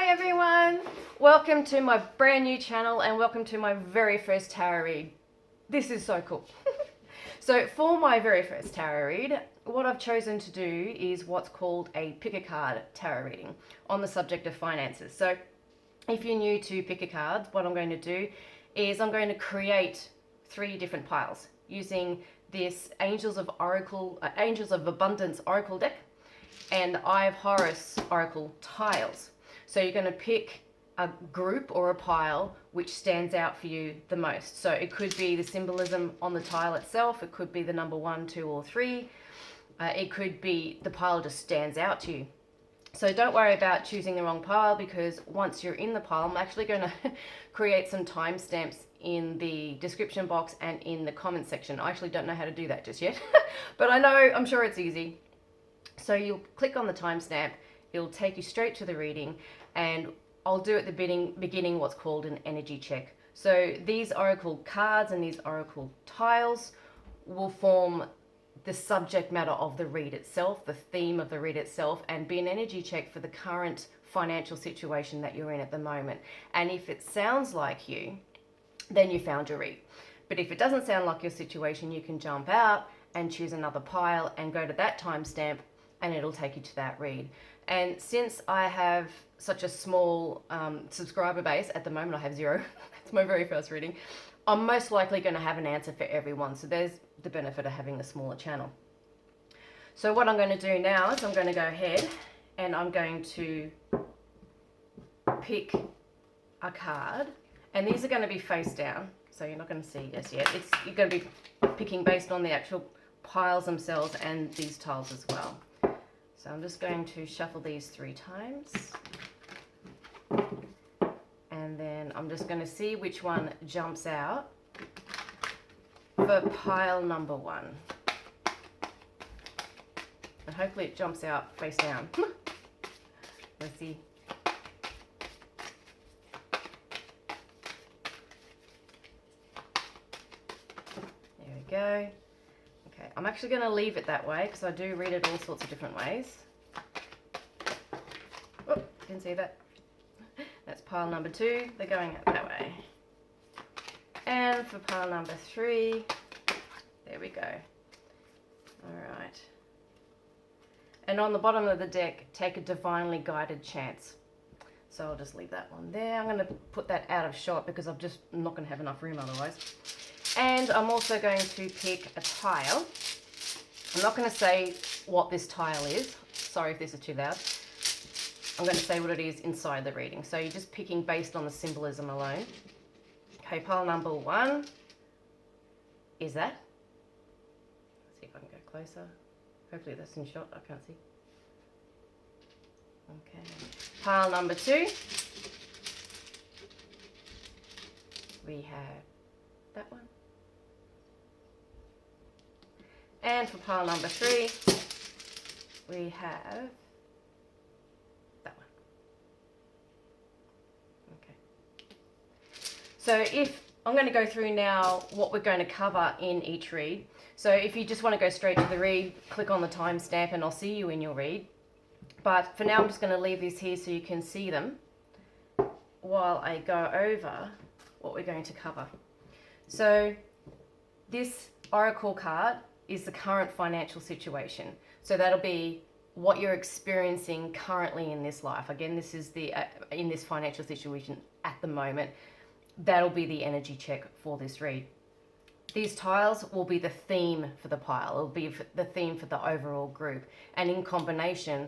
Hi everyone! Welcome to my brand new channel and welcome to my very first tarot read. This is so cool. So for my very first tarot read, what I've chosen to do is what's called a pick a card tarot reading on the subject of finances. So if you're new to pick a card, what I'm going to do is I'm going to create 3 different piles using this Angels of Abundance Oracle deck and Eye of Horus Oracle tiles. So you're going to pick a group or a pile which stands out for you the most. So it could be the symbolism on the tile itself, it could be the number 1, 2 or 3, it could be the pile just stands out to you. So don't worry about choosing the wrong pile, because once you're in the pile, I'm actually going to create some timestamps in the description box and in the comment section. I actually don't know how to do that just yet, but I'm sure it's easy. So you'll click on the timestamp, it'll take you straight to the reading, and I'll do at the beginning what's called an energy check. So these oracle cards and these oracle tiles will form the subject matter of the read itself, the theme of the read itself, and be an energy check for the current financial situation that you're in at the moment. And if it sounds like you, then you found your read. But if it doesn't sound like your situation, you can jump out and choose another pile and go to that timestamp, and it'll take you to that read. And since I have such a small subscriber base at the moment, I have 0. It's my very first reading. I'm most likely going to have an answer for everyone. So there's the benefit of having a smaller channel. So what I'm going to do now is I'm going to go ahead and I'm going to pick a card. And these are going to be face down, so you're not going to see this yet. You're going to be picking based on the actual piles themselves and these tiles as well. So I'm just going to shuffle these 3 times. And then I'm just going to see which one jumps out for pile number 1. And hopefully it jumps out face down. Let's see. There we go. Okay, I'm actually going to leave it that way because I do read it all sorts of different ways. Oh, didn't see that. That's pile number 2. They're going out that way. And for pile number 3, there we go. All right. And on the bottom of the deck, take a divinely guided chance. So I'll just leave that one there. I'm going to put that out of shot because I'm not going to have enough room otherwise. And I'm also going to pick a tile. I'm not going to say what this tile is. Sorry if this is too loud. I'm going to say what it is inside the reading. So you're just picking based on the symbolism alone. Okay, pile number 1 is that. Let's see if I can go closer. Hopefully that's in shot. I can't see. Okay. Pile number 2. We have that one. And for pile number 3, we have that one. Okay. So I'm going to go through now what we're going to cover in each read. So if you just want to go straight to the read, click on the timestamp and I'll see you in your read. But for now, I'm just going to leave these here so you can see them while I go over what we're going to cover. So this oracle card is the current financial situation. So that'll be what you're experiencing currently in this life. Again, this is in this financial situation at the moment. That'll be the energy check for this read. These tiles will be the theme for the pile. It'll be the theme for the overall group. And in combination,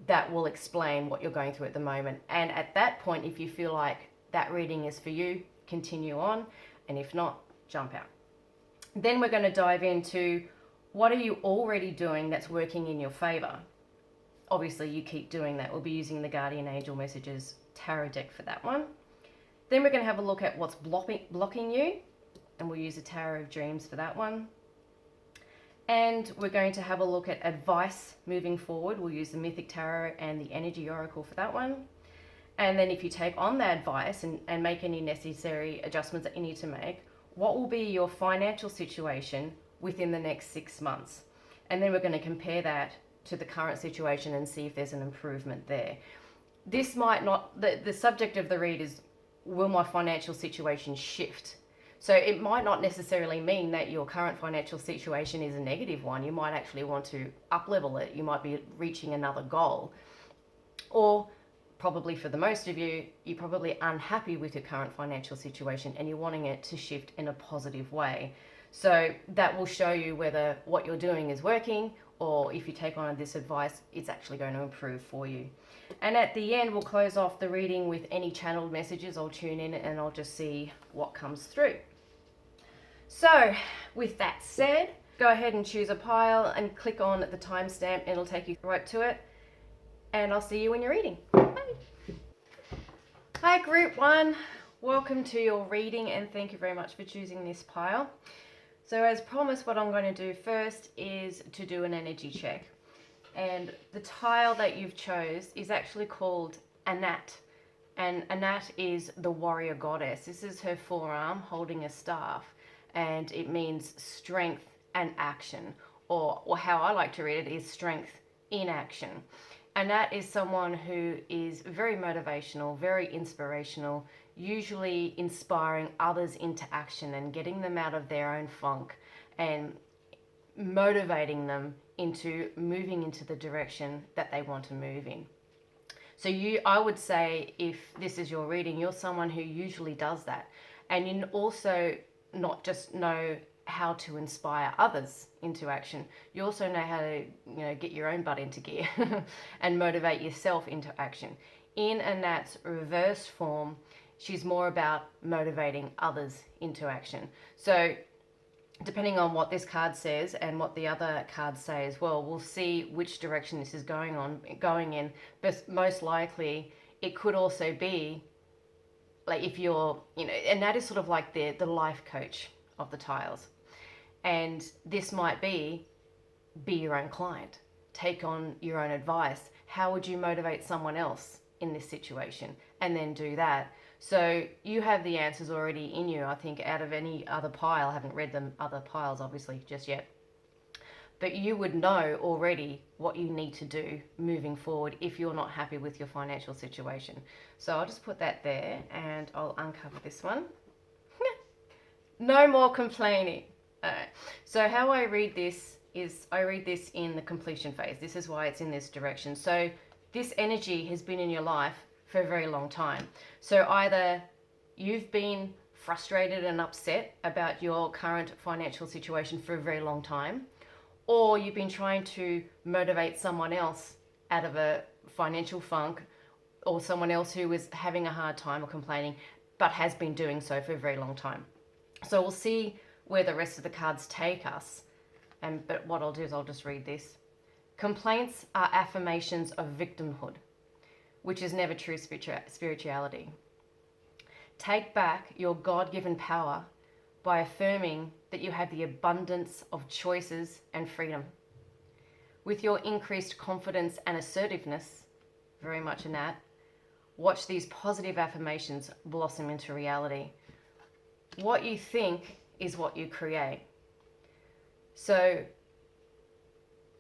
that will explain what you're going through at the moment. And at that point, if you feel like that reading is for you, continue on. And if not, jump out. Then we're going to dive into what are you already doing that's working in your favor. Obviously, you keep doing that. We'll be using the Guardian Angel Messages Tarot deck for that one. Then we're going to have a look at what's blocking you, and we'll use a Tarot of Dreams for that one. And we're going to have a look at advice moving forward. We'll use the Mythic Tarot and the Energy Oracle for that one. And then if you take on that advice and make any necessary adjustments that you need to make, what will be your financial situation within the next 6 months? And then we're going to compare that to the current situation and see if there's an improvement there. this might not, the subject of the read is, will my financial situation shift? So it might not necessarily mean that your current financial situation is a negative one. You might actually want to up-level it. You might be reaching another goal. Or probably for the most of you, you're probably unhappy with your current financial situation and you're wanting it to shift in a positive way. So that will show you whether what you're doing is working, or if you take on this advice, it's actually going to improve for you. And at the end, we'll close off the reading with any channeled messages. I'll tune in and I'll just see what comes through. So with that said, go ahead and choose a pile and click on the timestamp and it'll take you right to it. And I'll see you when you're reading. Bye. Hi Group 1, welcome to your reading and thank you very much for choosing this pile. So as promised, what I'm going to do first is to do an energy check. And the tile that you've chose is actually called 𝓬𝓏. And 𝓬𝓏 is the warrior goddess. This is her forearm holding a staff. And it means strength and action, or how I like to read it is strength in action. And that is someone who is very motivational, very inspirational, usually inspiring others into action and getting them out of their own funk and motivating them into moving into the direction that they want to move in. So I would say, if this is your reading, you're someone who usually does that. And you also not just know how to inspire others into action, you also know how to get your own butt into gear and motivate yourself into action. In 𝓬𝓏's reverse form, she's more about motivating others into action. So depending on what this card says and what the other cards say as well, we'll see which direction this is going in. But most likely it could also be like, if you're, and that is sort of like the life coach of the tiles. And this might be your own client. Take on your own advice. How would you motivate someone else in this situation? And then do that. So you have the answers already in you, I think, out of any other pile. I haven't read them other piles, obviously, just yet. But you would know already what you need to do moving forward if you're not happy with your financial situation. So I'll just put that there and I'll uncover this one. No more complaining. So how I read this is I read this in the completion phase. This is why it's in this direction. So this energy has been in your life for a very long time. So either you've been frustrated and upset about your current financial situation for a very long time, or you've been trying to motivate someone else out of a financial funk, or someone else who is having a hard time or complaining, but has been doing so for a very long time. So we'll see where the rest of the cards take us. But what I'll do is I'll just read this. Complaints are affirmations of victimhood, which is never true spirituality. Take back your God-given power by affirming that you have the abundance of choices and freedom. With your increased confidence and assertiveness, very much in that, watch these positive affirmations blossom into reality. What you think is what you create. So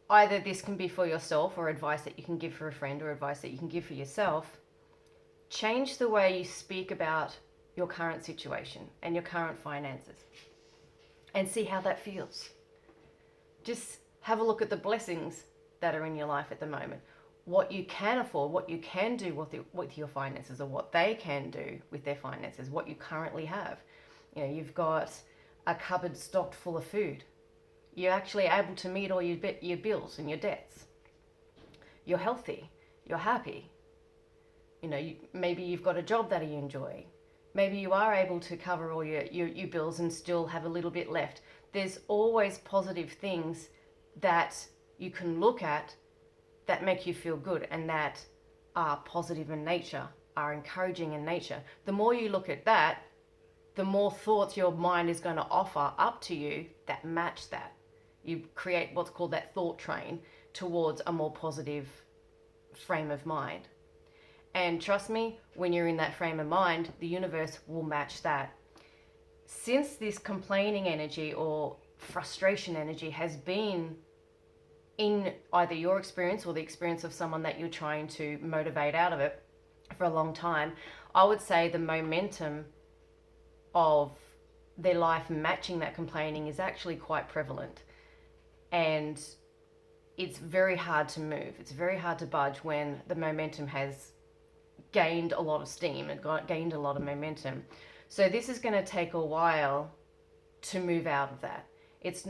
either this can be for yourself, or advice that you can give for a friend, or advice that you can give for yourself. Change the way you speak about your current situation and your current finances and see how that feels. Just have a look at the blessings that are in your life at the moment. What you can afford, what you can do with your finances, or what they can do with their finances, what you currently have. You've got a cupboard stocked full of food. You're actually able to meet all your bills and your debts. You're healthy. You're happy. Maybe you've got a job that you enjoy. Maybe you are able to cover all your bills and still have a little bit left. There's always positive things that you can look at that make you feel good and that are positive in nature, are encouraging in nature. The more you look at that, the more thoughts your mind is going to offer up to you that match that. You create what's called that thought train towards a more positive frame of mind. And trust me, when you're in that frame of mind, the universe will match that. Since this complaining energy or frustration energy has been in either your experience or the experience of someone that you're trying to motivate out of it, for a long time, I would say the momentum of their life matching that complaining is actually quite prevalent. And it's very hard to move. It's very hard to budge when the momentum has gained a lot of steam and gained a lot of momentum. So this is going to take a while to move out of that. It's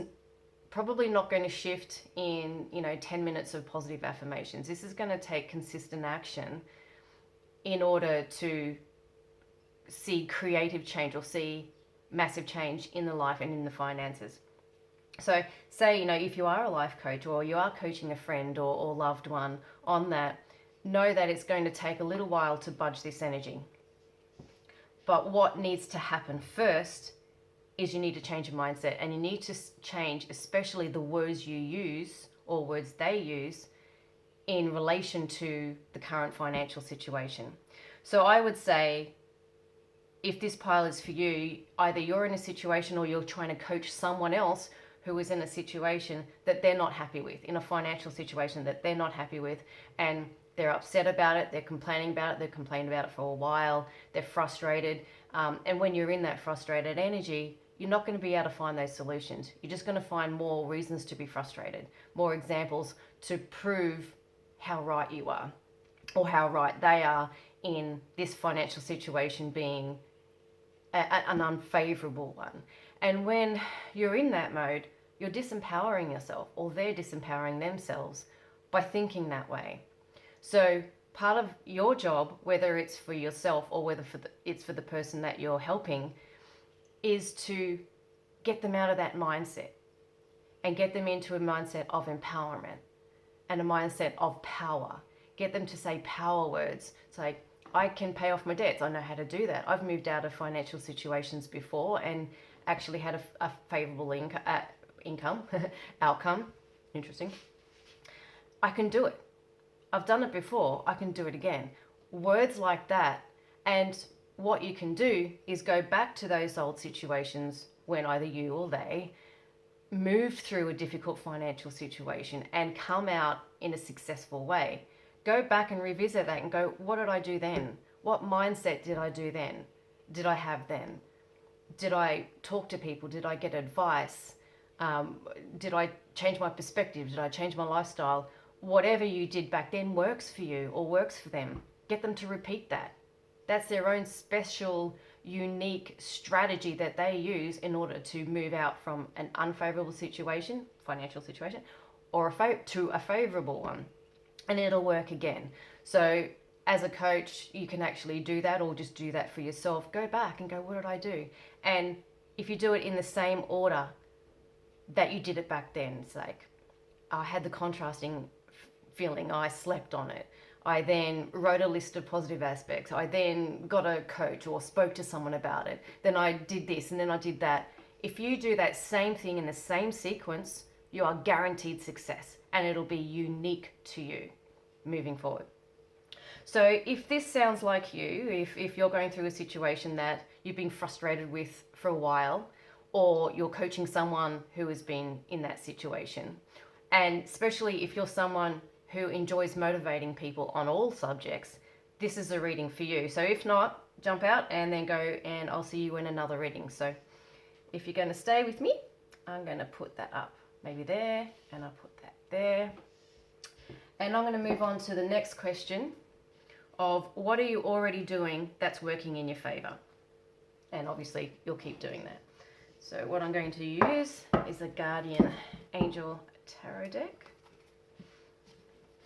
probably not going to shift in 10 minutes of positive affirmations. This is going to take consistent action in order to see creative change or see massive change in the life and in the finances. So say, if you are a life coach or you are coaching a friend or loved one on that, know that it's going to take a little while to budge this energy. But what needs to happen first is you need to change your mindset, and you need to change especially the words you use or words they use in relation to the current financial situation. So I would say, if this pile is for you, either you're in a situation or you're trying to coach someone else who is in a situation that they're not happy with, in a financial situation that they're not happy with, and they're upset about it, they're complaining about it, they've complained about it for a while, they're frustrated. And when you're in that frustrated energy, you're not going to be able to find those solutions. You're just going to find more reasons to be frustrated, more examples to prove how right you are or how right they are in this financial situation being an unfavorable one. And when you're in that mode, you're disempowering yourself, or they're disempowering themselves by thinking that way. So part of your job, whether it's for yourself or whether it's for the person that you're helping, is to get them out of that mindset and get them into a mindset of empowerment and a mindset of power. Get them to say power words. It's like, I can pay off my debts. I know how to do that. I've moved out of financial situations before and actually had a favorable income outcome. Interesting. I can do it. I've done it before. I can do it again. Words like that. And what you can do is go back to those old situations when either you or they moved through a difficult financial situation and come out in a successful way. Go back and revisit that and go, what did I do then? What mindset did I do then? Did I have then? Did I talk to people? Did I get advice? Did I change my perspective? Did I change my lifestyle? Whatever you did back then works for you or works for them. Get them to repeat that. That's their own special, unique strategy that they use in order to move out from an unfavorable situation, financial situation, or to a favorable one. And it'll work again. So as a coach, you can actually do that, or just do that for yourself. Go back and go, what did I do? And if you do it in the same order that you did it back then, it's like, I had the contrasting feeling, I slept on it. I then wrote a list of positive aspects. I then got a coach or spoke to someone about it. Then I did this and then I did that. If you do that same thing in the same sequence, you are guaranteed success, and it'll be unique to you moving forward. So if this sounds like you, if you're going through a situation that you've been frustrated with for a while, or you're coaching someone who has been in that situation, and especially if you're someone who enjoys motivating people on all subjects, this is a reading for you. So if not, jump out and then go, and I'll see you in another reading. So if you're going to stay with me, I'm going to put that up, maybe there, and I'll put that there. And I'm going to move on to the next question of, what are you already doing that's working in your favor? And obviously you'll keep doing that. So what I'm going to use is the Guardian Angel Tarot deck.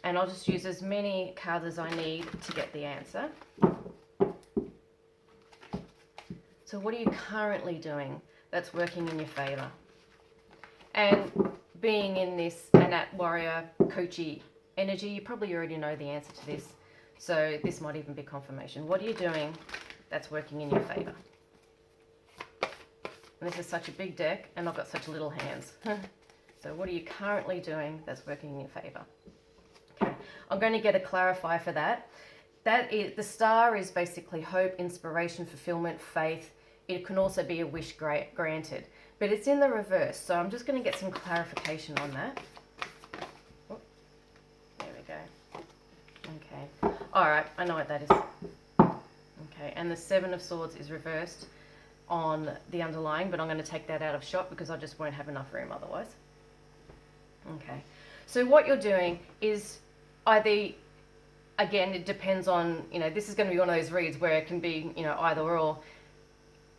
And I'll just use as many cards as I need to get the answer. So what are you currently doing that's working in your favor? And being in this Annat Warrior Coachy energy, you probably already know the answer to this. So this might even be confirmation. What are you doing that's working in your favor? And this is such a big deck, and I've got such little hands. So what are you currently doing that's working in your favor? Okay, I'm going to get a clarifier for that. That is, the star is basically hope, inspiration, fulfillment, faith. It can also be a wish granted, but it's in the reverse. So I'm just going to get some clarification on that. Oh, there we go. Okay. All right, I know what that is. Okay, and the Seven of Swords is reversed on the underlying, but I'm going to take that out of shot because I just won't have enough room otherwise. Okay, so what you're doing is either, again, it depends on, this is going to be one of those reads where it can be, either or,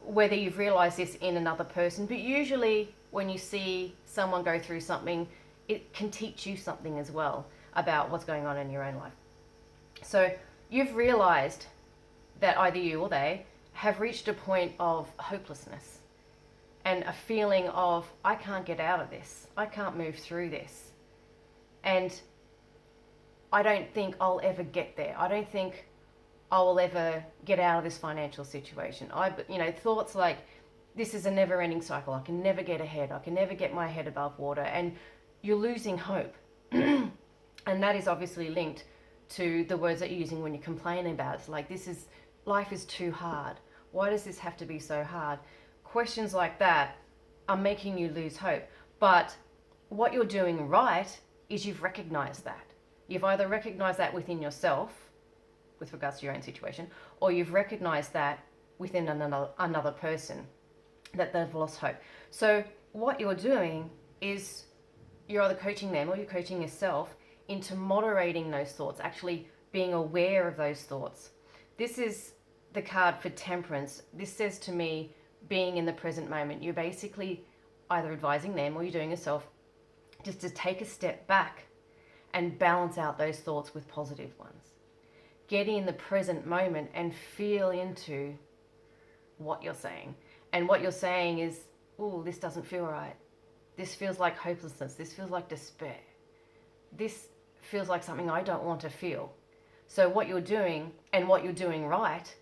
whether you've realized this in another person, but usually when you see someone go through something, it can teach you something as well about what's going on in your own life. So you've realized that either you or they have reached a point of hopelessness and a feeling of, I can't get out of this. I can't move through this. And I don't think I'll ever get there. I don't think I will ever get out of this financial situation. Thoughts like, this is a never-ending cycle. I can never get ahead. I can never get my head above water. And you're losing hope. And that is obviously linked to the words that you're using when you're complaining about it. It's like, life is too hard. Why does this have to be so hard? Questions like that are making you lose hope. But what you're doing right is you've recognized that. You've either recognized that within yourself, with regards to your own situation, or you've recognized that within another person, that they've lost hope. So what you're doing is you're either coaching them or you're coaching yourself into moderating those thoughts, actually being aware of those thoughts. This is the card for temperance. This says to me, being in the present moment. You're basically either advising them or you're doing yourself just to take a step back and balance out those thoughts with positive ones. Get in the present moment and feel into what you're saying. And what you're saying is, oh, this doesn't feel right. This feels like hopelessness. This feels like despair. This feels like something I don't want to feel. So what you're doing and what you're doing right,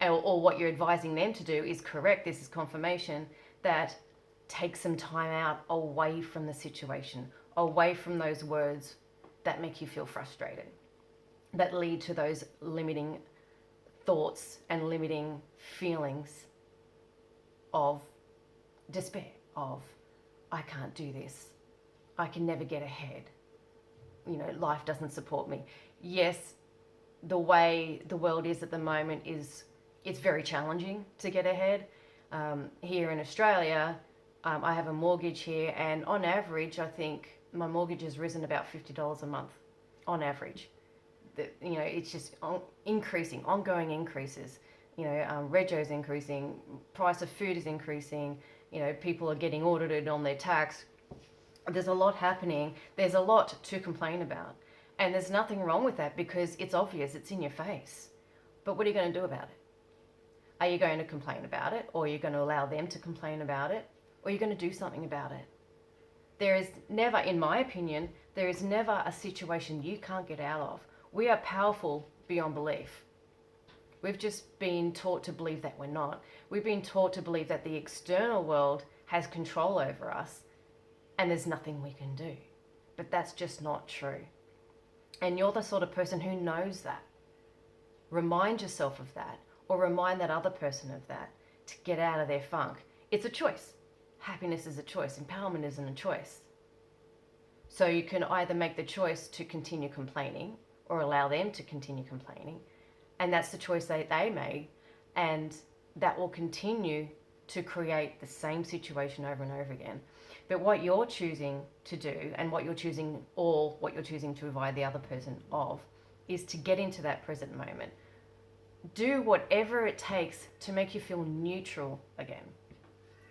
or what you're advising them to do is correct. This is confirmation that take some time out away from the situation, away from those words that make you feel frustrated, that lead to those limiting thoughts and limiting feelings of despair, of I can't do this, I can never get ahead, life doesn't support me. Yes, the way the world is at the moment it's very challenging to get ahead. Here in Australia, I have a mortgage here, and on average, I think my mortgage has risen about $50 a month, on average. It's just increasing, ongoing increases. Rego's increasing, price of food is increasing. People are getting audited on their tax. There's a lot happening. There's a lot to complain about, and there's nothing wrong with that because it's obvious, it's in your face. But what are you going to do about it? Are you going to complain about it, or are you going to allow them to complain about it, or are you going to do something about it? There is never, in my opinion, there is never a situation you can't get out of. We are powerful beyond belief. We've just been taught to believe that we're not. We've been taught to believe that the external world has control over us and there's nothing we can do. But that's just not true. And you're the sort of person who knows that. Remind yourself of that, or remind that other person of that, to get out of their funk. It's a choice. Happiness is a choice. Empowerment isn't a choice. So you can either make the choice to continue complaining or allow them to continue complaining. And that's the choice they made. And that will continue to create the same situation over and over again. But what you're choosing to do, and what you're choosing to advise the other person of, is to get into that present moment. Do whatever it takes to make you feel neutral again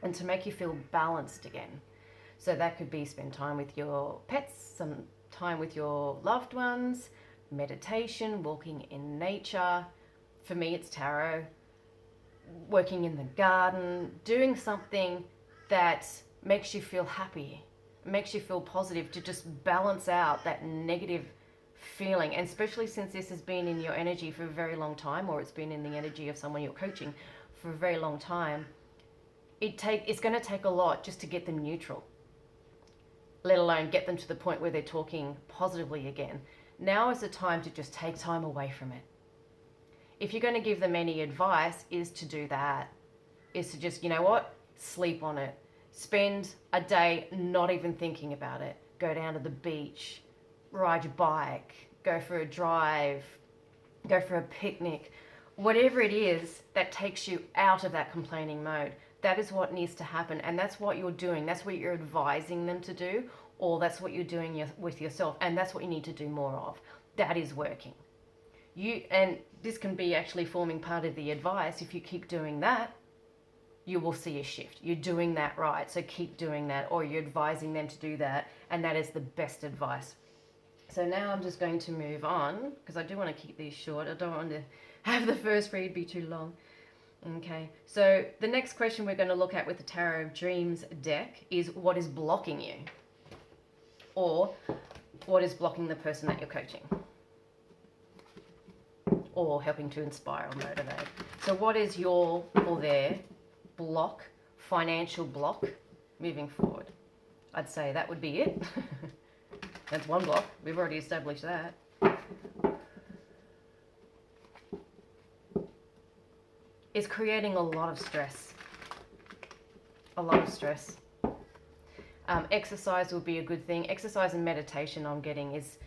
and to make you feel balanced again. So that could be spend time with your pets, some time with your loved ones, meditation, walking in nature. For me, it's tarot, working in the garden, doing something that makes you feel happy, makes you feel positive, to just balance out that negative feeling. And especially since this has been in your energy for a very long time, or it's been in the energy of someone you're coaching for a very long time, it's going to take a lot just to get them neutral, let alone get them to the point where they're talking positively again. Now is the time to just take time away from it. If you're going to give them any advice, is to do that, is to just, sleep on it. Spend a day not even thinking about it. Go down to the beach, ride your bike, go for a drive, go for a picnic, whatever it is that takes you out of that complaining mode. That is what needs to happen, and that's what you're doing. That's what you're advising them to do, or that's what you're doing with yourself, and that's what you need to do more of. That is working. And this can be actually forming part of the advice. If you keep doing that, you will see a shift. You're doing that right, so keep doing that, or you're advising them to do that, and that is the best advice. So now I'm just going to move on, because I do want to keep these short. I don't want to have the first read be too long. Okay, so the next question we're going to look at with the Tarot of Dreams deck is, what is blocking you? Or what is blocking the person that you're coaching? Or helping to inspire or motivate. So what is your or their block, financial block, moving forward? I'd say that would be it. That's one block. We've already established that. Is creating a lot of stress. A lot of stress. Exercise would be a good thing. Exercise and meditation, I'm getting, is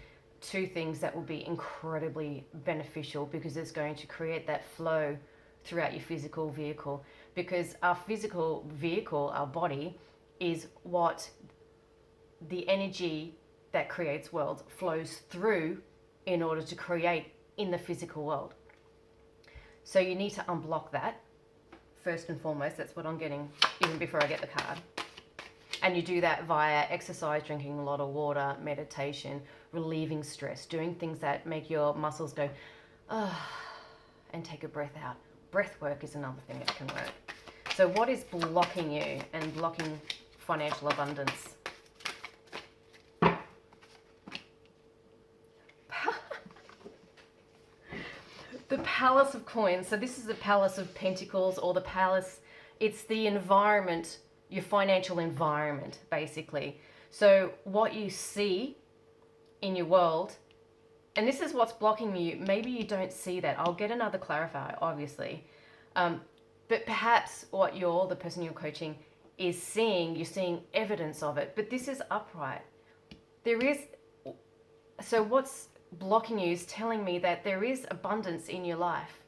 two things that will be incredibly beneficial, because it's going to create that flow throughout your physical vehicle. Because our physical vehicle, our body, is what the energy that creates worlds flows through in order to create in the physical world. So you need to unblock that first and foremost. That's what I'm getting even before I get the card. And you do that via exercise, drinking a lot of water, meditation, relieving stress, doing things that make your muscles go, and take a breath out. Breath work is another thing that can work. So what is blocking you and blocking financial abundance? The Palace of Coins. So this is the Palace of Pentacles, or the Palace. It's the environment, your financial environment, basically. So what you see in your world, and this is what's blocking you. Maybe you don't see that. I'll get another clarifier, obviously. But perhaps what the person you're coaching is seeing, you're seeing evidence of it. But this is upright. So what's blocking you is telling me that there is abundance in your life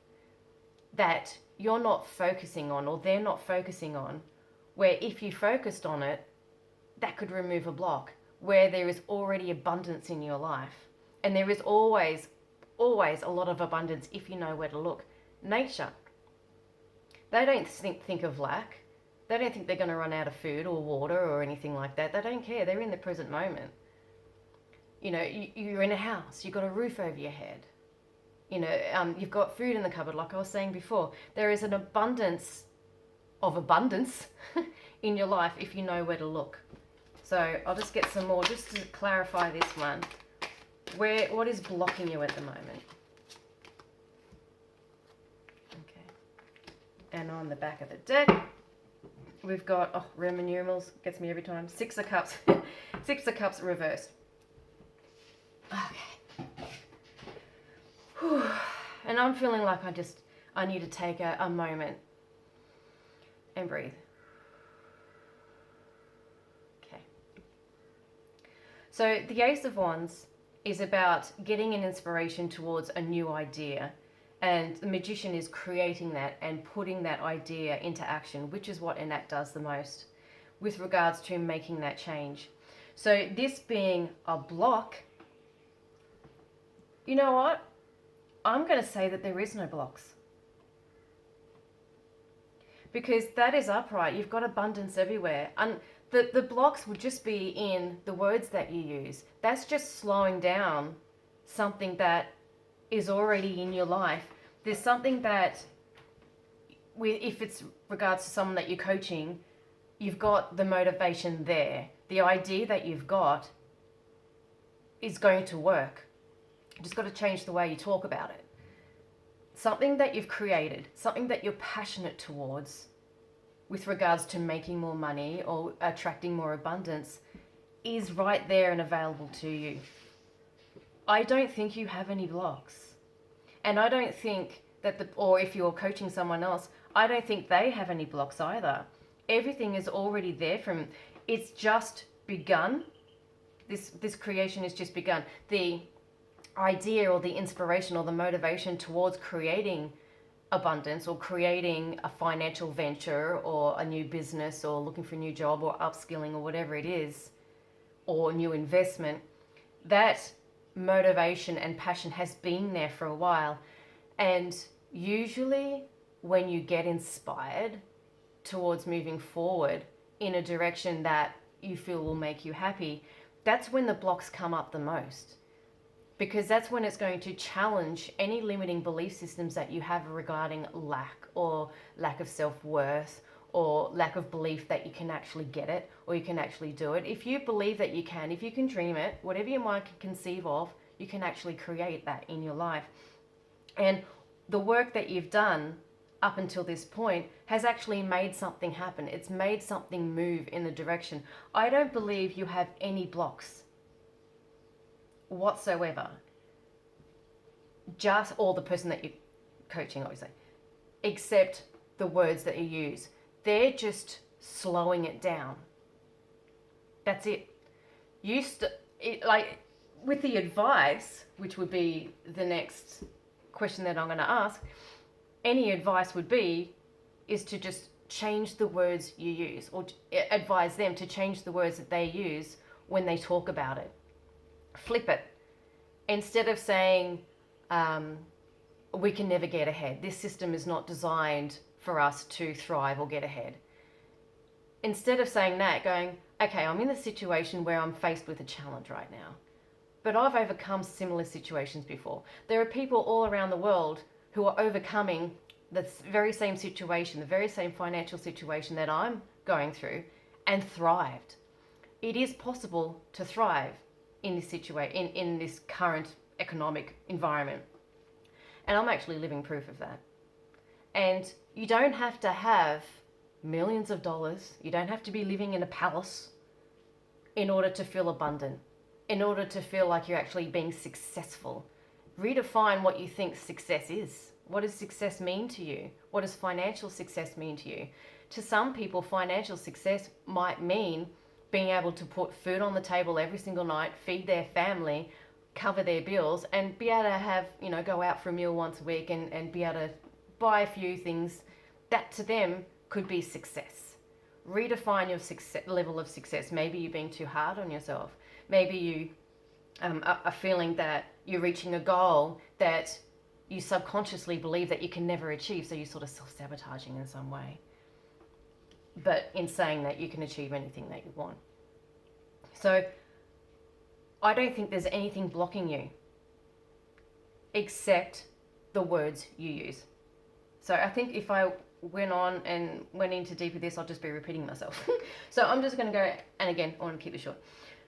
that you're not focusing on, or they're not focusing on, where if you focused on it, that could remove a block, where there is already abundance in your life. And there is always a lot of abundance if you know where to look. Nature, they don't think of lack. They don't think they're going to run out of food or water or anything like that. They don't care. They're in the present moment. You know, you're in a house, you've got a roof over your head. You know, you've got food in the cupboard, like I was saying before. There is an abundance of abundance in your life if you know where to look. So I'll just get some more, just to clarify this one. What is blocking you at the moment? Okay. And on the back of the deck, we've got, Roman numerals, gets me every time, 6 of Cups. 6 of Cups reversed. Okay. Whew. And I'm feeling like I need to take a moment and breathe. Okay. So the Ace of Wands is about getting an inspiration towards a new idea. And the Magician is creating that and putting that idea into action, which is what Enact does the most with regards to making that change. So this being a block, you know what? I'm going to say that there is no blocks. Because that is upright. You've got abundance everywhere. And the blocks would just be in the words that you use. That's just slowing down something that is already in your life. There's something that, if it's regards to someone that you're coaching, you've got the motivation there. The idea that you've got is going to work. You just got to change the way you talk about it. Something that you've created, something that you're passionate towards with regards to making more money or attracting more abundance is right there and available to you. I don't think you have any blocks. And I don't think that or if you're coaching someone else, I don't think they have any blocks either. Everything is already there it's just begun. This creation has just begun. idea or the inspiration or the motivation towards creating abundance or creating a financial venture or a new business or looking for a new job or upskilling or whatever it is, or new investment, that motivation and passion has been there for a while. And usually when you get inspired towards moving forward in a direction that you feel will make you happy, that's when the blocks come up the most. Because that's when it's going to challenge any limiting belief systems that you have regarding lack or lack of self-worth or lack of belief that you can actually get it or you can actually do it. If you believe that you can, if you can dream it, whatever your mind can conceive of, you can actually create that in your life. And the work that you've done up until this point has actually made something happen. It's made something move in the direction. I don't believe you have any blocks whatsoever. Just, or the person that you're coaching, obviously, except the words that you use. They're just slowing it down. That's it. Like with the advice, which would be the next question that I'm going to ask, any advice is to just change the words you use, or advise them to change the words that they use when they talk about it. Flip it. Instead of saying, we can never get ahead. This system is not designed for us to thrive or get ahead. Instead of saying that, going, okay, I'm in a situation where I'm faced with a challenge right now, but I've overcome similar situations before. There are people all around the world who are overcoming the very same situation, the very same financial situation that I'm going through, and thrived. It is possible to thrive in this situation, in this current economic environment. And I'm actually living proof of that. And you don't have to have millions of dollars. You don't have to be living in a palace in order to feel abundant, in order to feel like you're actually being successful. Redefine what you think success is. What does success mean to you? What does financial success mean to you? To some people, financial success might mean being able to put food on the table every single night, feed their family, cover their bills, and be able to have, go out for a meal once a week and be able to buy a few things. That to them could be success. Redefine your level of success. Maybe you're being too hard on yourself. Maybe you are feeling that you're reaching a goal that you subconsciously believe that you can never achieve, so you're sort of self-sabotaging in some way. But in saying that, you can achieve anything that you want. So I don't think there's anything blocking you except the words you use. So I think if I went on and went into deep with this, I'll just be repeating myself. So I'm just going to go, and again, I want to keep it short.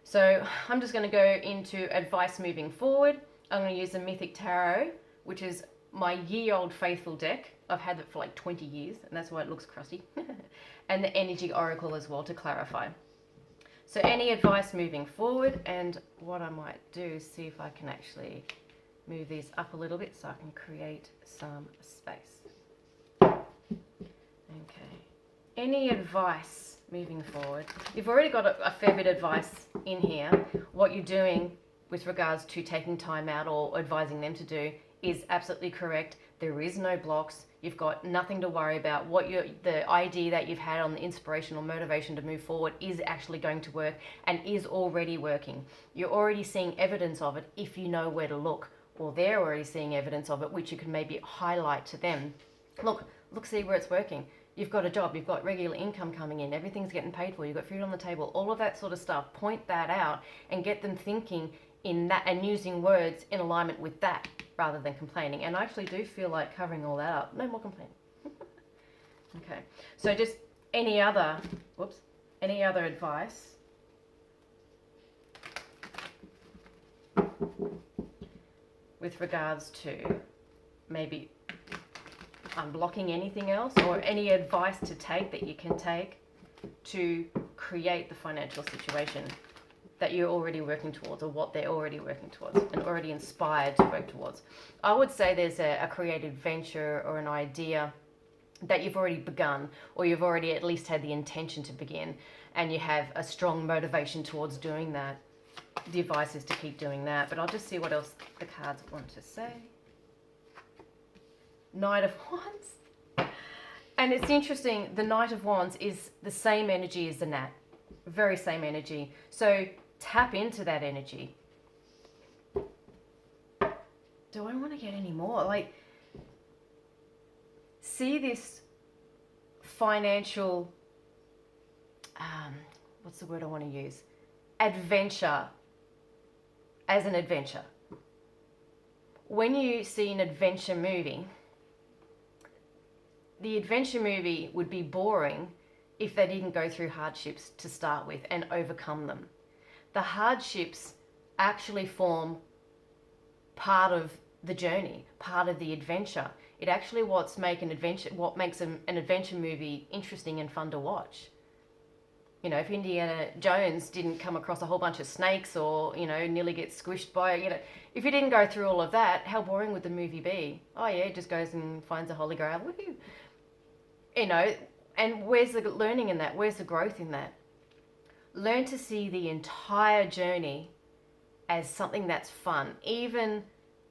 So I'm just going to go into advice moving forward. I'm going to use the Mythic Tarot, which is my year-old faithful deck. I've had it for like 20 years, and that's why it looks crusty. And the Energy Oracle as well to clarify. So any advice moving forward, and what I might do is see if I can actually move these up a little bit so I can create some space. Okay. Any advice moving forward? You've already got a fair bit of advice in here. What you're doing with regards to taking time out or advising them to do is absolutely correct. There is no blocks. You've got nothing to worry about. The idea that you've had on the inspiration or motivation to move forward is actually going to work and is already working. You're already seeing evidence of it if you know where to look, or they're already seeing evidence of it, which you can maybe highlight to them. Look, see where it's working. You've got a job, you've got regular income coming in, everything's getting paid for, you've got food on the table, all of that sort of stuff. Point that out and get them thinking in that and using words in alignment with that rather than complaining. And I actually do feel like covering all that up. No more complaining. Okay, so just any other advice with regards to maybe unblocking anything else, or any advice to take that you can take to create the financial situation that you're already working towards, or what they're already working towards and already inspired to work towards. I would say there's a creative venture or an idea that you've already begun, or you've already at least had the intention to begin, and you have a strong motivation towards doing that. the advice is to keep doing that. But I'll just see what else the cards want to say. Knight of Wands. And it's interesting, the Knight of Wands is the same energy as the Gnat. Very same energy. So tap into that energy. Do I want to get any more? Like, see this financial, what's the word I want to use? Adventure as an adventure. When you see an adventure movie, the adventure movie would be boring if they didn't go through hardships to start with and overcome them. The hardships actually form part of the journey, part of the adventure. It actually what makes an adventure movie interesting and fun to watch. You know, if Indiana Jones didn't come across a whole bunch of snakes or, you know, nearly get squished by, you know, if he didn't go through all of that, how boring would the movie be? Oh yeah, he just goes and finds a holy grail. Woohoo! You know, and where's the learning in that? Where's the growth in that? Learn to see the entire journey as something that's fun, even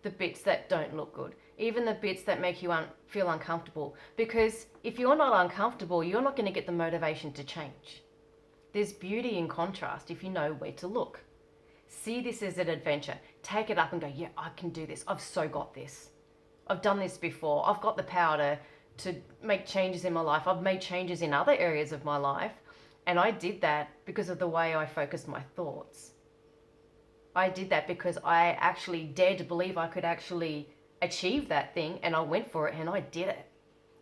the bits that don't look good, even the bits that make you feel uncomfortable. Because if you're not uncomfortable, you're not going to get the motivation to change. There's beauty in contrast if you know where to look. See this as an adventure. Take it up and go, yeah, I can do this. I've so got this. I've done this before. I've got the power to make changes in my life. I've made changes in other areas of my life. And I did that because of the way I focused my thoughts. I did that because I actually dared to believe I could actually achieve that thing, and I went for it and I did it.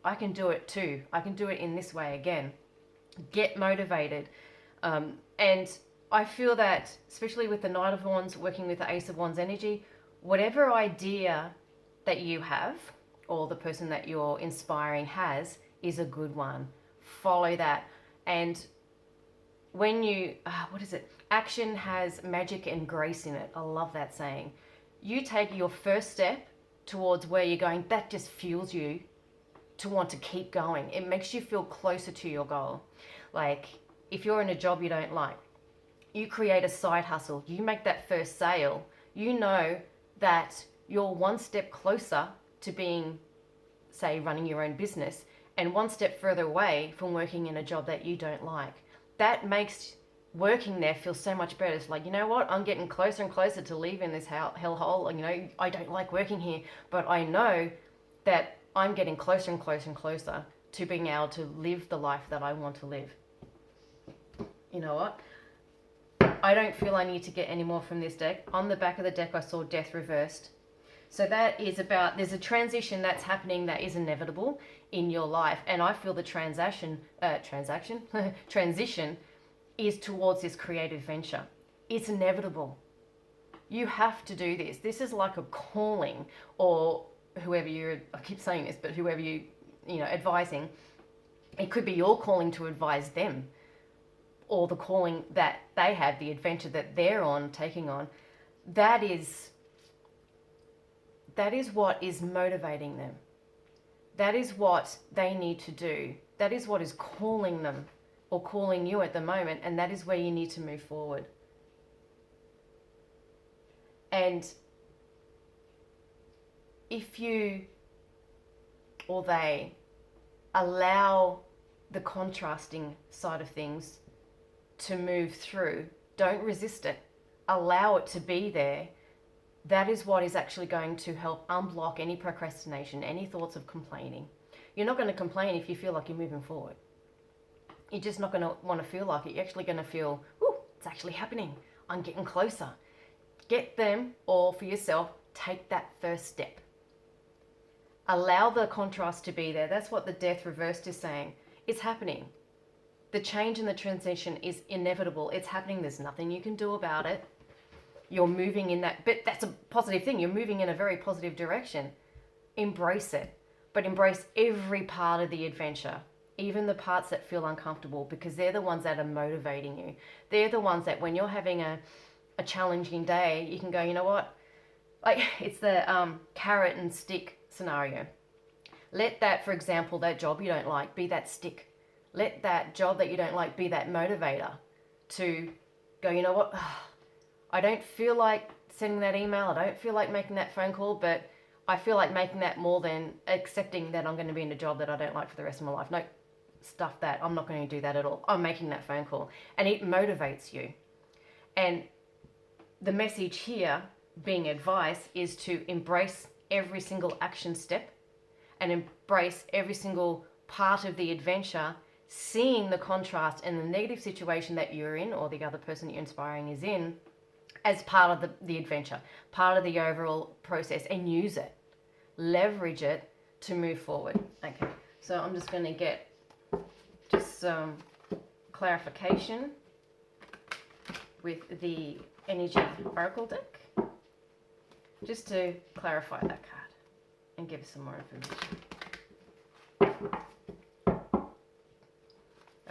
I can do it too. I can do it in this way again. Get motivated. And I feel that, especially with the Knight of Wands, working with the Ace of Wands energy, whatever idea that you have, or the person that you're inspiring has, is a good one. Follow that. And when you, action has magic and grace in it. I love that saying. You take your first step towards where you're going, that just fuels you to want to keep going. It makes you feel closer to your goal. Like, if you're in a job you don't like, you create a side hustle, you make that first sale, you know that you're one step closer to being, say, running your own business, and one step further away from working in a job that you don't like. That makes working there feel so much better. It's like, you know what, I'm getting closer and closer to leaving this hellhole. You know, I don't like working here, but I know that I'm getting closer and closer and closer to being able to live the life that I want to live. You know what? I don't feel I need to get any more from this deck. On the back of the deck, I saw Death reversed. So that is about, there's a transition that's happening that is inevitable in your life. And I feel the transition is towards this creative venture. It's inevitable. You have to do this. This is like a calling, or whoever you're, I keep saying this, but whoever you know, advising, it could be your calling to advise them, or the calling that they have, the adventure that they're taking on. That is what is motivating them. That is what they need to do. That is what is calling them, or calling you at the moment, and that is where you need to move forward. And if you or they allow the contrasting side of things to move through, don't resist it. Allow it to be there. That is what is actually going to help unblock any procrastination, any thoughts of complaining. You're not going to complain if you feel like you're moving forward. You're just not going to want to feel like it. You're actually going to feel, ooh, it's actually happening. I'm getting closer. Get them, or for yourself, take that first step. Allow the contrast to be there. That's what the Death reversed is saying. It's happening. The change and the transition is inevitable. It's happening. There's nothing you can do about it. You're moving in that, but that's a positive thing. You're moving in a very positive direction. Embrace it, but embrace every part of the adventure, even the parts that feel uncomfortable, because they're the ones that are motivating you. They're the ones that when you're having a challenging day, you can go, you know what? Like, it's the carrot and stick scenario. Let that, for example, that job you don't like, be that stick. Let that job that you don't like be that motivator to go, you know what? I don't feel like sending that email. I don't feel like making that phone call, but I feel like making that more than accepting that I'm going to be in a job that I don't like for the rest of my life. No, stuff that. I'm not going to do that at all. I'm making that phone call. And it motivates you. And the message here, being advice, is to embrace every single action step and embrace every single part of the adventure, seeing the contrast and the negative situation that you're in or the other person you're inspiring is in as part of the adventure, part of the overall process, and use it. Leverage it to move forward. Okay, so I'm just going to get just some clarification with the Energy Oracle deck, just to clarify that card and give some more information.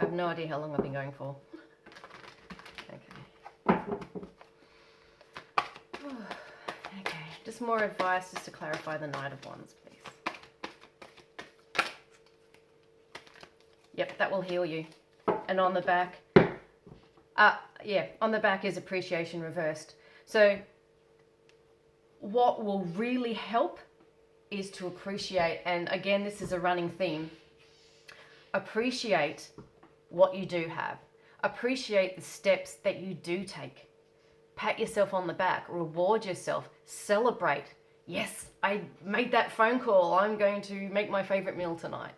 I have no idea how long I've been going for. Okay. Okay, just more advice just to clarify the Knight of Wands, please. Yep, that will heal you. And on the back, on the back is appreciation reversed. So what will really help is to appreciate, and again, this is a running theme, appreciate what you do have. Appreciate the steps that you do take. Pat yourself on the back, reward yourself, celebrate. Yes, I made that phone call. I'm going to make my favorite meal tonight.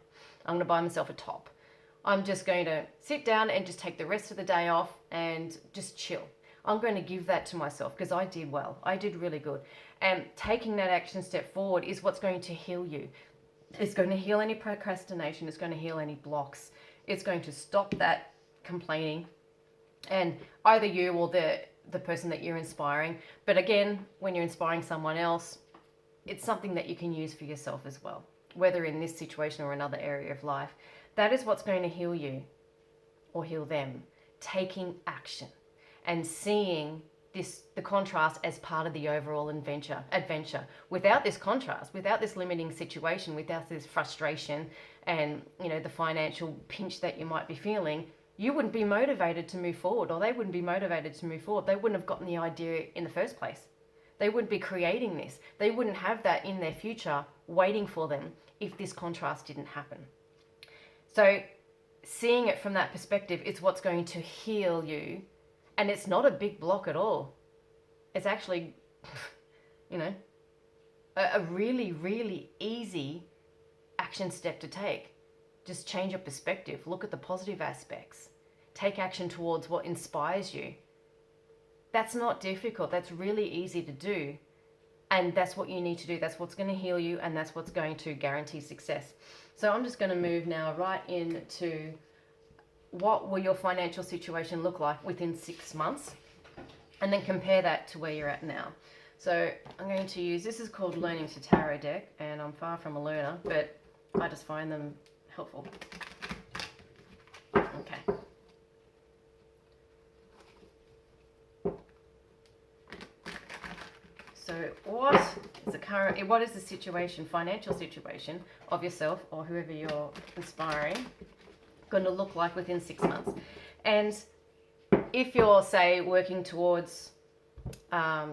I'm going to buy myself a top. I'm just going to sit down and just take the rest of the day off and just chill. I'm going to give that to myself because I did well. I did really good. And taking that action step forward is what's going to heal you. It's going to heal any procrastination. It's going to heal any blocks. It's going to stop that complaining. And either you or the person that you're inspiring. But again, when you're inspiring someone else, it's something that you can use for yourself as well, whether in this situation or another area of life. That is what's going to heal you or heal them. Taking action and seeing the contrast as part of the overall adventure. Without this contrast, without this limiting situation, without this frustration and the financial pinch that you might be feeling, you wouldn't be motivated to move forward, or they wouldn't be motivated to move forward. They wouldn't have gotten the idea in the first place. They wouldn't be creating this. They wouldn't have that in their future waiting for them if this contrast didn't happen. So seeing it from that perspective is what's going to heal you. And it's not a big block at all. It's actually, a really, really easy action step to take. Just change your perspective. Look at the positive aspects. Take action towards what inspires you. That's not difficult. That's really easy to do. And that's what you need to do. That's what's going to heal you, and that's what's going to guarantee success. So I'm just going to move now right into what will your financial situation look like within 6 months, and then compare that to where you're at now. So I'm going to use, this is called Learning to Tarot deck, and I'm far from a learner, but I just find them helpful. Okay. So what is the situation, financial situation of yourself or whoever you're inspiring going to look like within 6 months? And if you're, say, working towards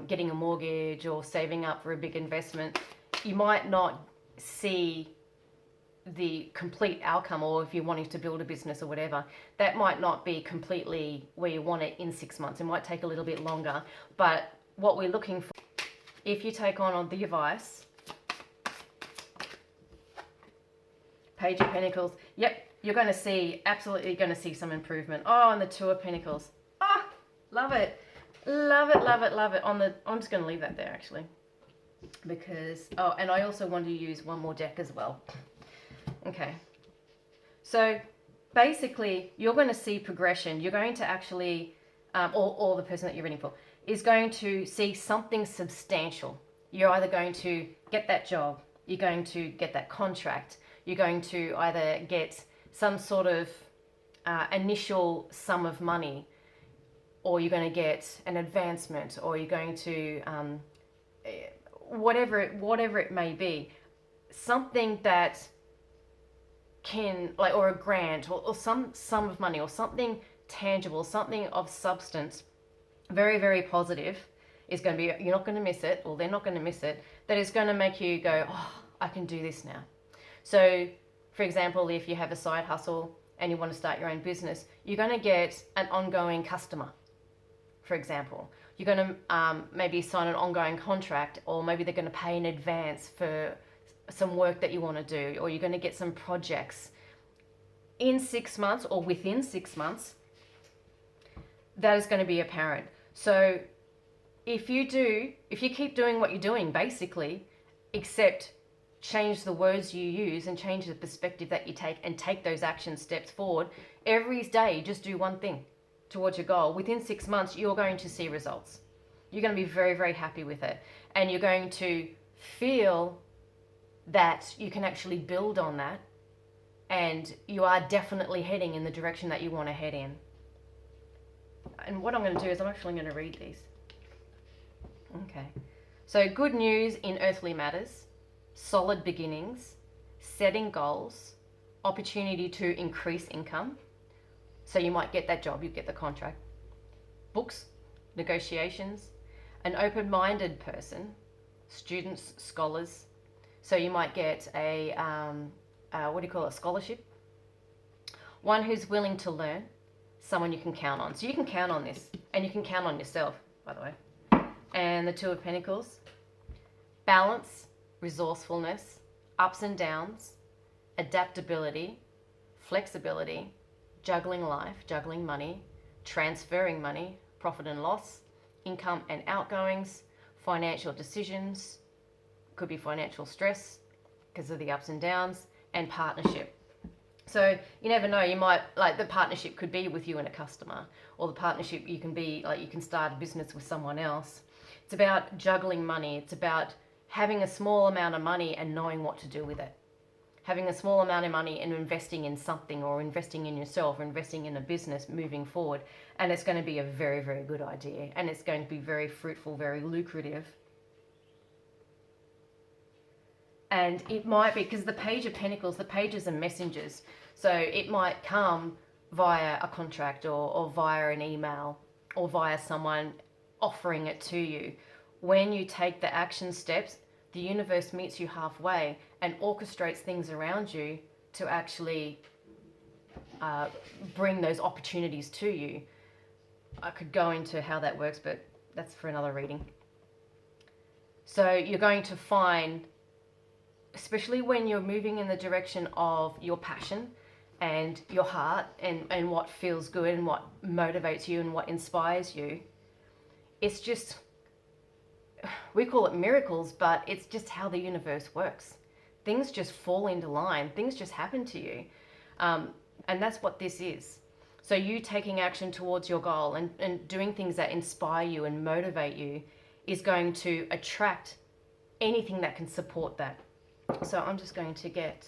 getting a mortgage or saving up for a big investment, you might not see the complete outcome, or if you're wanting to build a business or whatever, that might not be completely where you want it in 6 months. It might take a little bit longer, but what we're looking for, if you take on the advice, Page of Pentacles, yep, you're going to see, absolutely going to see some improvement. Oh, and the Two of Pentacles. Oh, love it. Love it, love it, love it. I'm just going to leave that there, actually. Because, oh, and I also want to use one more deck as well. Okay. So, basically, you're going to see progression. You're going to actually, or the person that you're reading for, is going to see something substantial. You're either going to get that job, you're going to get that contract, you're going to either get some sort of initial sum of money, or you're going to get an advancement, or you're going to, whatever it may be, something that can, like, or a grant, or some sum of money, or something tangible, something of substance very, very positive, is going to be, you're not going to miss it, or they're not going to miss it, that is going to make you go, oh, I can do this now. So, for example, if you have a side hustle and you want to start your own business, you're going to get an ongoing customer, for example. You're going to maybe sign an ongoing contract, or maybe they're going to pay in advance for some work that you want to do, or you're going to get some projects in 6 months or within 6 months. That is going to be apparent. So if you keep doing what you're doing, basically, except change the words you use and change the perspective that you take, and take those action steps forward, every day just do one thing towards your goal. Within 6 months, you're going to see results. You're going to be very, very happy with it. And you're going to feel that you can actually build on that, and you are definitely heading in the direction that you want to head in. And what I'm going to do is I'm actually going to read these. Okay. So, good news in earthly matters, solid beginnings, setting goals, opportunity to increase income. So you might get that job, you get the contract. Books, negotiations, an open-minded person, students, scholars. So you might get a, scholarship. One who's willing to learn, someone you can count on. So you can count on this, and you can count on yourself, by the way. And the Two of Pentacles, balance, resourcefulness, ups and downs, adaptability, flexibility, juggling life, juggling money, transferring money, profit and loss, income and outgoings, financial decisions, could be financial stress because of the ups and downs, and partnership. So you never know, you might, like, the partnership could be with you and a customer, or the partnership you can be, like, you can start a business with someone else. It's about juggling money. It's about having a small amount of money and knowing what to do with it. Having a small amount of money and investing in something, or investing in yourself, or investing in a business moving forward. And it's going to be a very, very good idea. And it's going to be very fruitful, very lucrative. And it might be, because the Page of Pentacles, the pages are messengers. So it might come via a contract, or via an email, or via someone offering it to you. When you take the action steps, the universe meets you halfway and orchestrates things around you to actually bring those opportunities to you. I could go into how that works, but that's for another reading. So you're going to find, especially when you're moving in the direction of your passion and your heart, and what feels good and what motivates you and what inspires you, it's just, we call it miracles, but it's just how the universe works. Things just fall into line. Things just happen to you. And that's what this is. So you taking action towards your goal and doing things that inspire you and motivate you is going to attract anything that can support that. So I'm just going to get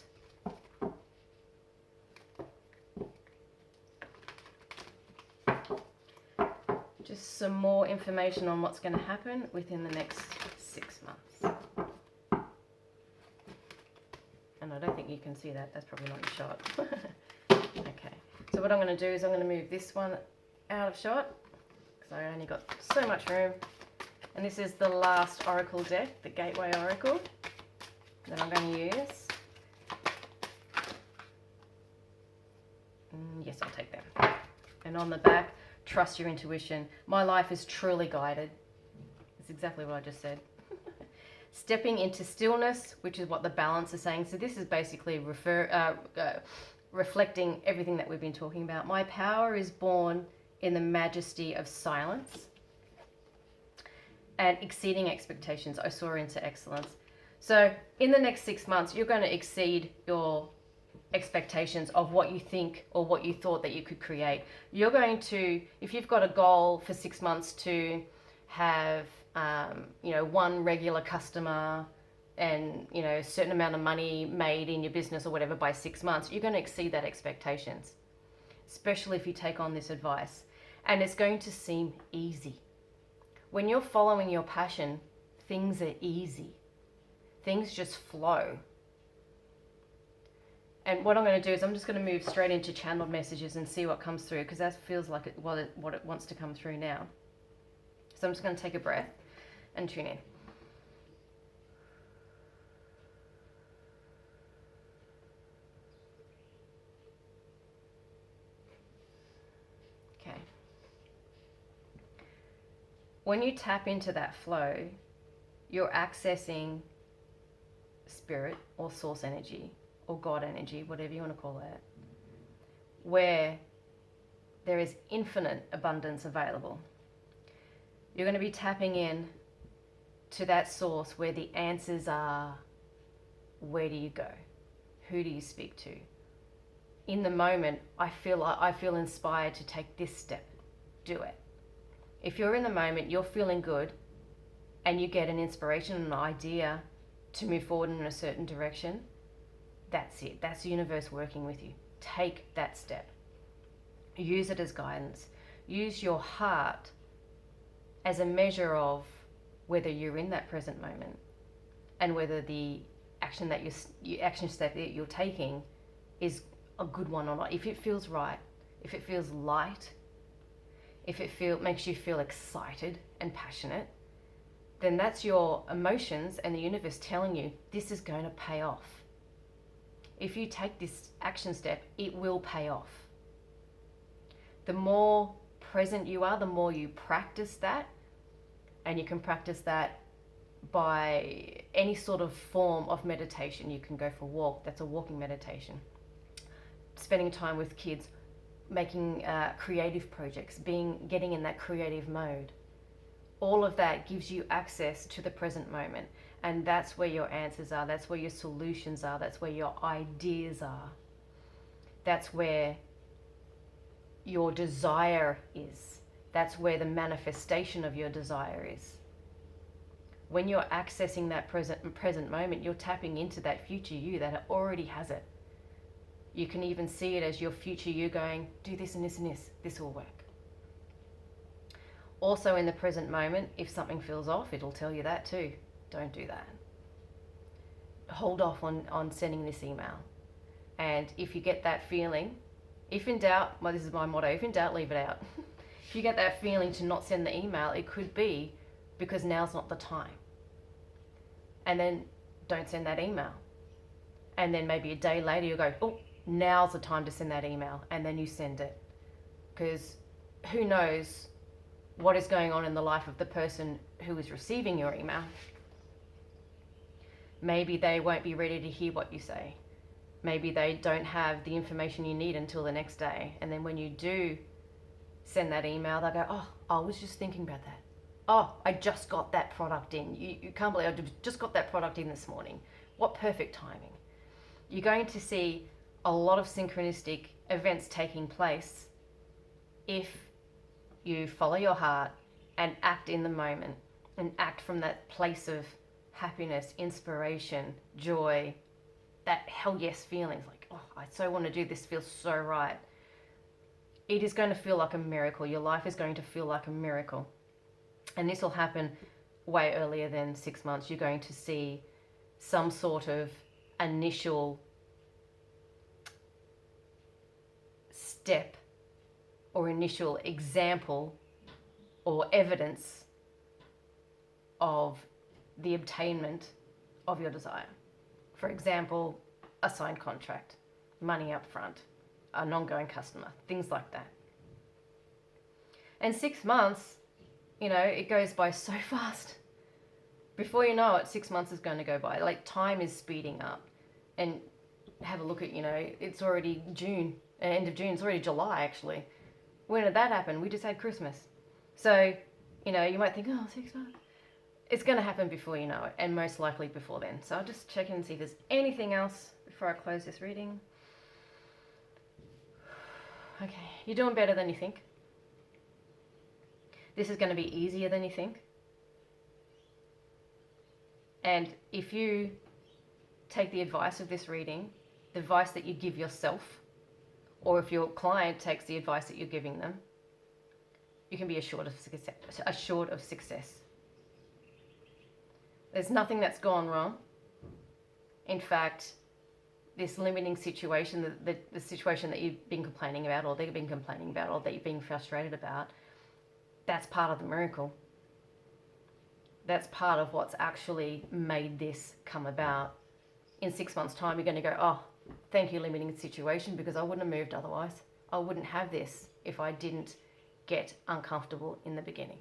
just some more information on what's going to happen within the next 6 months. And I don't think you can see that. That's probably not your shot. Okay. So what I'm going to do is I'm going to move this one out of shot, because I only got so much room. And this is the last Oracle deck, the Gateway Oracle, that I'm going to use. Yes, I'll take them. And on the back, trust your intuition. My life is truly guided. That's exactly what I just said. Stepping into stillness, which is what the balance is saying. So this is basically reflecting everything that we've been talking about. My power is born in the majesty of silence and exceeding expectations. I soar into excellence. So in the next 6 months, you're going to exceed your expectations of what you think or what you thought that you could create. You're going to, if you've got a goal for 6 months to have, one regular customer and, a certain amount of money made in your business or whatever by 6 months, you're going to exceed that expectations, especially if you take on this advice. And it's going to seem easy. When you're following your passion, things are easy. Things just flow. And what I'm going to do is I'm just going to move straight into channeled messages and see what comes through, because that feels like what it wants to come through now. So I'm just going to take a breath and tune in. Okay. When you tap into that flow, you're accessing spirit or source energy or God energy, whatever you want to call it, where there is infinite abundance available. You're going to be tapping in to that source where the answers are. Where do you go? Who do you speak to? In the moment, I feel inspired to take this step. Do it. If you're in the moment, you're feeling good, and you get an inspiration and an idea to move forward in a certain direction, that's it. That's the universe working with you. Take that step. Use it as guidance. Use your heart as a measure of whether you're in that present moment and whether the action step that you're taking is a good one or not. If it feels right, if it feels light, if it makes you feel excited and passionate, then that's your emotions and the universe telling you this is going to pay off. If you take this action step, it will pay off. The more present you are, the more you practice that, and you can practice that by any sort of form of meditation. You can go for a walk, that's a walking meditation. Spending time with kids, making creative projects, getting in that creative mode. All of that gives you access to the present moment, and that's where your answers are, that's where your solutions are, that's where your ideas are. That's where your desire is. That's where the manifestation of your desire is. When you're accessing that present moment, you're tapping into that future you that already has it. You can even see it as your future you going, do this and this and this, this will work. Also in the present moment, if something feels off, it'll tell you that too. Don't do that. Hold off on sending this email. And if you get that feeling, if in doubt, well, this is my motto, if in doubt, leave it out. If you get that feeling to not send the email, it could be because now's not the time. And then don't send that email. And then maybe a day later you'll go, oh, now's the time to send that email. And then you send it. Because who knows what is going on in the life of the person who is receiving your email. Maybe they won't be ready to hear what you say. Maybe they don't have the information you need until the next day. And then when you do send that email, they'll go, oh, I was just thinking about that. Oh, I just got that product in. You can't believe I just got that product in this morning. What perfect timing. You're going to see a lot of synchronistic events taking place if you follow your heart and act in the moment and act from that place of happiness, inspiration, joy, that hell yes feelings like, oh, I so want to do this, feels so right. It is going to feel like a miracle. Your life is going to feel like a miracle. And this will happen way earlier than 6 months. You're going to see some sort of initial step or initial example or evidence of the obtainment of your desire. For example, a signed contract, money up front, an ongoing customer, things like that. And 6 months, it goes by so fast. Before you know it, 6 months is going to go by. Like, time is speeding up. And have a look at, it's already June, end of June, it's already July actually. When did that happen? We just had Christmas. So, you might think, 6 months. It's going to happen before you know it, and most likely before then. So I'll just check in and see if there's anything else before I close this reading. Okay, you're doing better than you think. This is going to be easier than you think. And if you take the advice of this reading, the advice that you give yourself, or if your client takes the advice that you're giving them, you can be assured of success. There's nothing that's gone wrong. In fact, this limiting situation, the situation that you've been complaining about, or they've been complaining about, or that you've been frustrated about, that's part of the miracle. That's part of what's actually made this come about. In 6 months' time, you're going to go, oh, thank you, limiting situation, because I wouldn't have moved otherwise. I wouldn't have this if I didn't get uncomfortable in the beginning.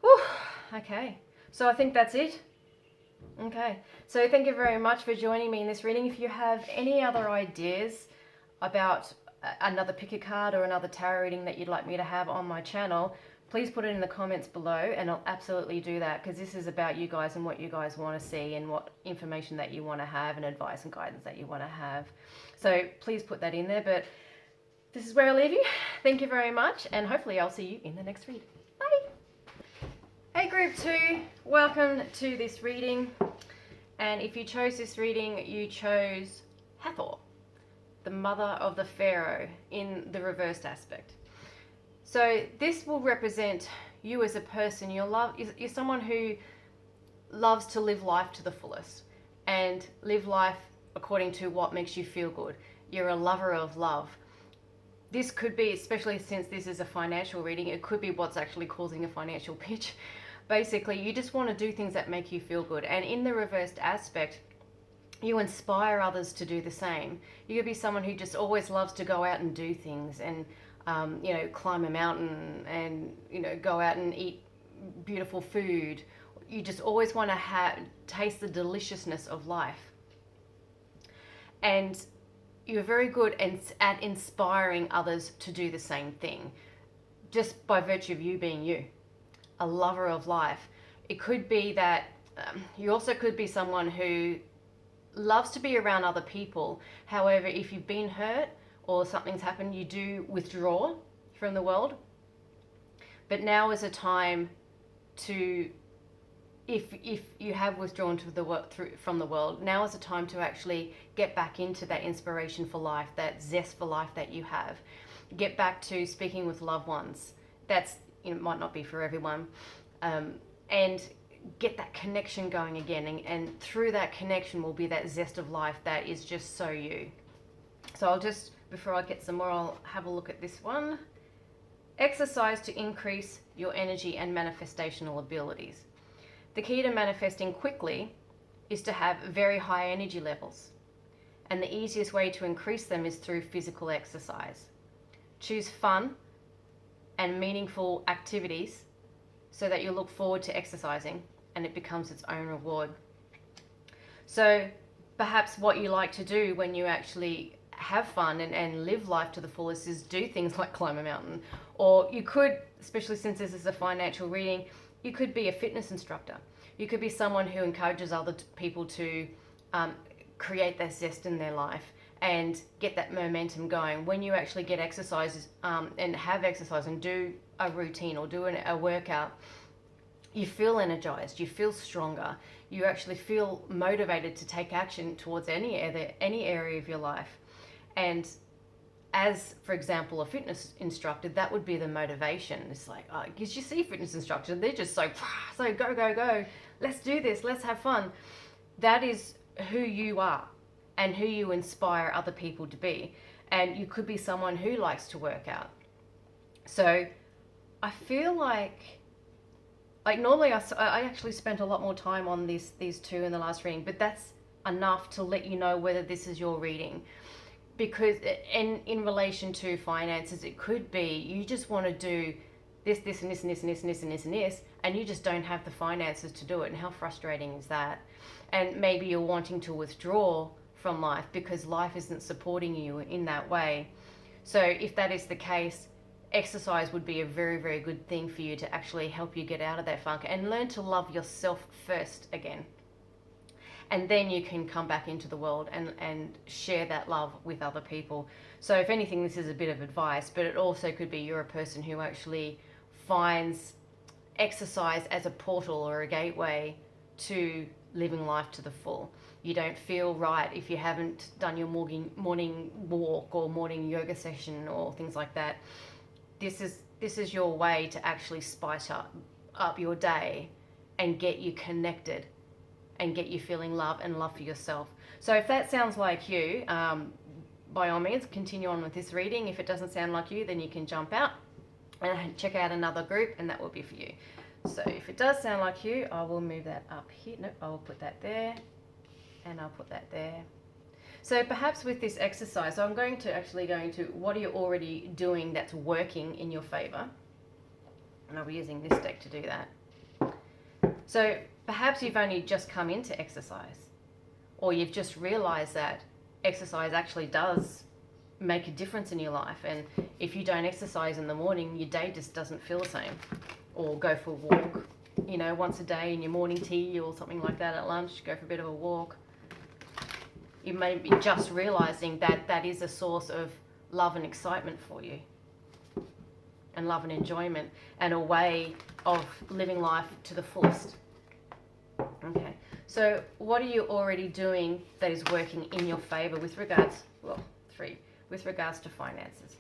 Whew, okay, so I think that's it. Okay, so thank you very much for joining me in this reading. If you have any other ideas about another pick a card or another tarot reading that you'd like me to have on my channel, please put it in the comments below, and I'll absolutely do that, because this is about you guys and what you guys want to see and what information that you want to have and advice and guidance that you want to have. So please put that in there, but this is where I leave you. Thank you very much, and hopefully I'll see you in the next read. Bye! Hey Group 2, welcome to this reading. And if you chose this reading, you chose Hathor, the mother of the pharaoh, in the reversed aspect. So this will represent you as a person. You're someone who loves to live life to the fullest and live life according to what makes you feel good. You're a lover of love. This could be, especially since this is a financial reading, it could be what's actually causing a financial pitch. Basically, you just want to do things that make you feel good. And in the reversed aspect, you inspire others to do the same. You could be someone who just always loves to go out and do things and climb a mountain and, go out and eat beautiful food. You just always want to taste the deliciousness of life. And you're very good at inspiring others to do the same thing, just by virtue of you being you, a lover of life. It could be that you also could be someone who loves to be around other people. However, if you've been hurt or something's happened, you do withdraw from the world. But now is a time to, if you have withdrawn from the world, now is a time to actually get back into that inspiration for life, that zest for life that you have. Get back to speaking with loved ones. That's, might not be for everyone. And get that connection going again. And through that connection will be that zest of life that is just so you. So I'll just, before I get some more, I'll have a look at this one. Exercise to increase your energy and manifestational abilities. The key to manifesting quickly is to have very high energy levels. And the easiest way to increase them is through physical exercise. Choose fun and meaningful activities so that you look forward to exercising and it becomes its own reward. So perhaps what you like to do when you actually have fun and live life to the fullest is do things like climb a mountain. Or you could, especially since this is a financial reading, you could be a fitness instructor. You could be someone who encourages other people to create that zest in their life and get that momentum going. When you actually get exercises and have exercise and do a routine or do a workout, you feel energized, you feel stronger, you actually feel motivated to take action towards any area of your life. And as, for example, a fitness instructor, that would be the motivation. It's like, because you see fitness instructors, they're just so go, go, go. Let's do this. Let's have fun. That is who you are and who you inspire other people to be. And you could be someone who likes to work out. So I feel like normally I actually spent a lot more time on these two in the last reading, but that's enough to let you know whether this is your reading. Because in relation to finances, it could be you just want to do this, this, and this, and this, and this, and this, and this, and this, and you just don't have the finances to do it. And how frustrating is that? And maybe you're wanting to withdraw from life because life isn't supporting you in that way. So if that is the case, exercise would be a very, very good thing for you to actually help you get out of that funk and learn to love yourself first again. And then you can come back into the world and share that love with other people. So if anything, this is a bit of advice, but it also could be you're a person who actually finds exercise as a portal or a gateway to living life to the full. You don't feel right if you haven't done your morning walk or morning yoga session or things like that. This is your way to actually spice up your day and get you connected and get you feeling love and love for yourself. So if that sounds like you, by all means, continue on with this reading. If it doesn't sound like you, then you can jump out and check out another group, and that will be for you. So if it does sound like you, I will move that up here. Nope, I will put that there, and I'll put that there. So perhaps with this exercise, I'm going to what are you already doing that's working in your favor? And I'll be using this deck to do that. So perhaps you've only just come into exercise, or you've just realized that exercise actually does make a difference in your life. And if you don't exercise in the morning, your day just doesn't feel the same. Or go for a walk, you know, once a day in your morning tea or something like that at lunch, go for a bit of a walk. You may be just realizing that that is a source of love and excitement for you, and love and enjoyment, and a way of living life to the fullest. Okay, so what are you already doing that is working in your favor with regards, well, 3, with regards to finances?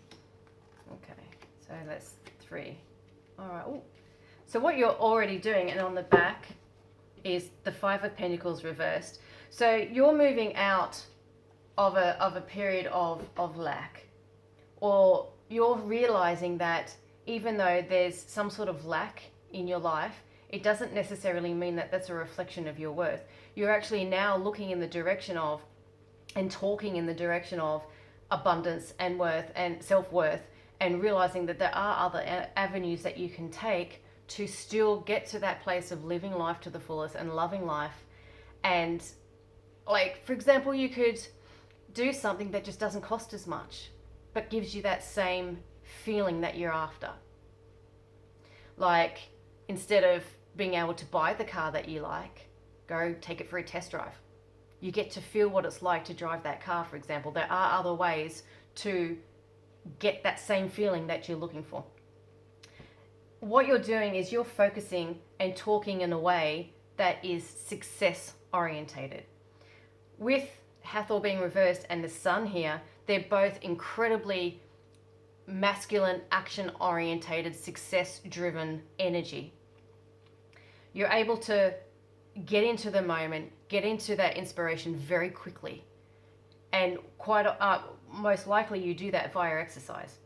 Okay, so that's 3. All right. Ooh. So what you're already doing, and on the back is the 5 of Pentacles reversed. So you're moving out of a period of lack, or you're realizing that even though there's some sort of lack in your life, it doesn't necessarily mean that that's a reflection of your worth. You're actually now looking in the direction of and talking in the direction of abundance and worth and self-worth, and realizing that there are other avenues that you can take to still get to that place of living life to the fullest and loving life. And like, for example, you could do something that just doesn't cost as much, but gives you that same feeling that you're after. Like, instead of being able to buy the car that you like, go take it for a test drive. You get to feel what it's like to drive that car, for example. There are other ways to get that same feeling that you're looking for. What you're doing is you're focusing and talking in a way that is success orientated. With Hathor being reversed and the Sun here, they're both incredibly masculine, action orientated, success driven energy. You're able to get into the moment, get into that inspiration very quickly, and most likely you do that via exercise.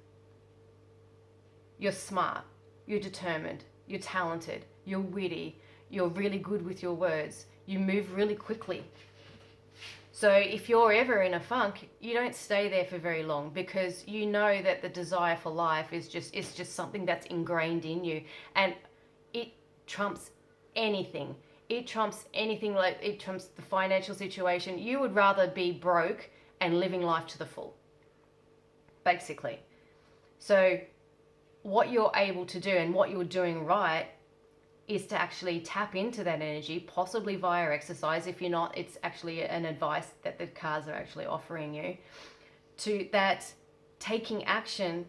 You're smart, you're determined, you're talented, you're witty, you're really good with your words, you move really quickly. So if you're ever in a funk, you don't stay there for very long, because you know that the desire for life is just something that's ingrained in you, and it trumps anything. It trumps anything. Like, it trumps the financial situation. You would rather be broke and living life to the full, basically. So what you're able to do and what you're doing right is to actually tap into that energy, possibly via exercise. If you're not, it's actually an advice that the cards are actually offering you, to that taking action.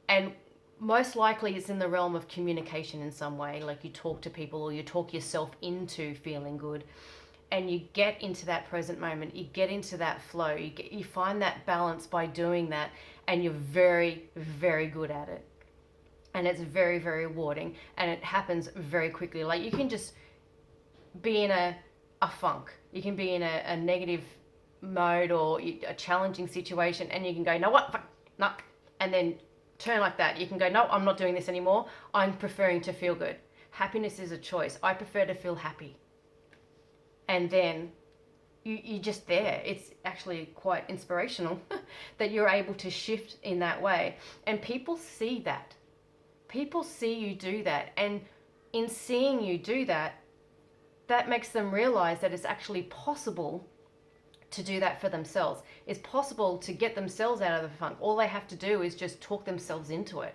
And most likely it's in the realm of communication in some way, like you talk to people or you talk yourself into feeling good, and you get into that present moment, you get into that flow, you find that balance by doing that, and you're very, very good at it. And it's very, very rewarding, and it happens very quickly. Like, you can just be in a funk, you can be in a negative mode or a challenging situation, and you can go, no, what, fuck, no, and then turn like that. You can go, no, I'm not doing this anymore. I'm preferring to feel good. Happiness is a choice. I prefer to feel happy. And then you're just there. It's actually quite inspirational that you're able to shift in that way. And people see that. People see you do that. And in seeing you do that, that makes them realize that it's actually possible to do that for themselves. It's possible to get themselves out of the funk. All they have to do is just talk themselves into it.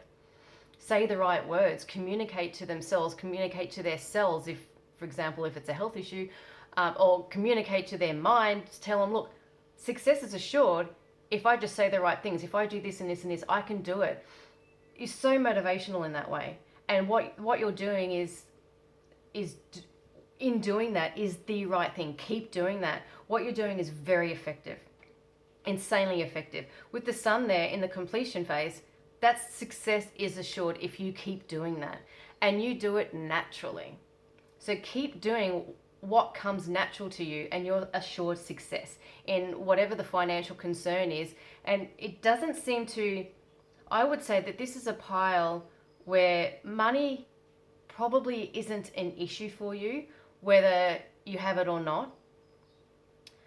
Say the right words, communicate to themselves, communicate to their cells, if, for example, if it's a health issue, or communicate to their mind, tell them, look, success is assured if I just say the right things. If I do this and this and this, I can do it. It's so motivational in that way. And what you're doing is in doing that is the right thing. Keep doing that. What you're doing is very effective, insanely effective. With the Sun there in the completion phase, that success is assured if you keep doing that, and you do it naturally. So keep doing what comes natural to you, and you're assured success in whatever the financial concern is. And it doesn't seem to, I would say that this is a pile where money probably isn't an issue for you, whether you have it or not.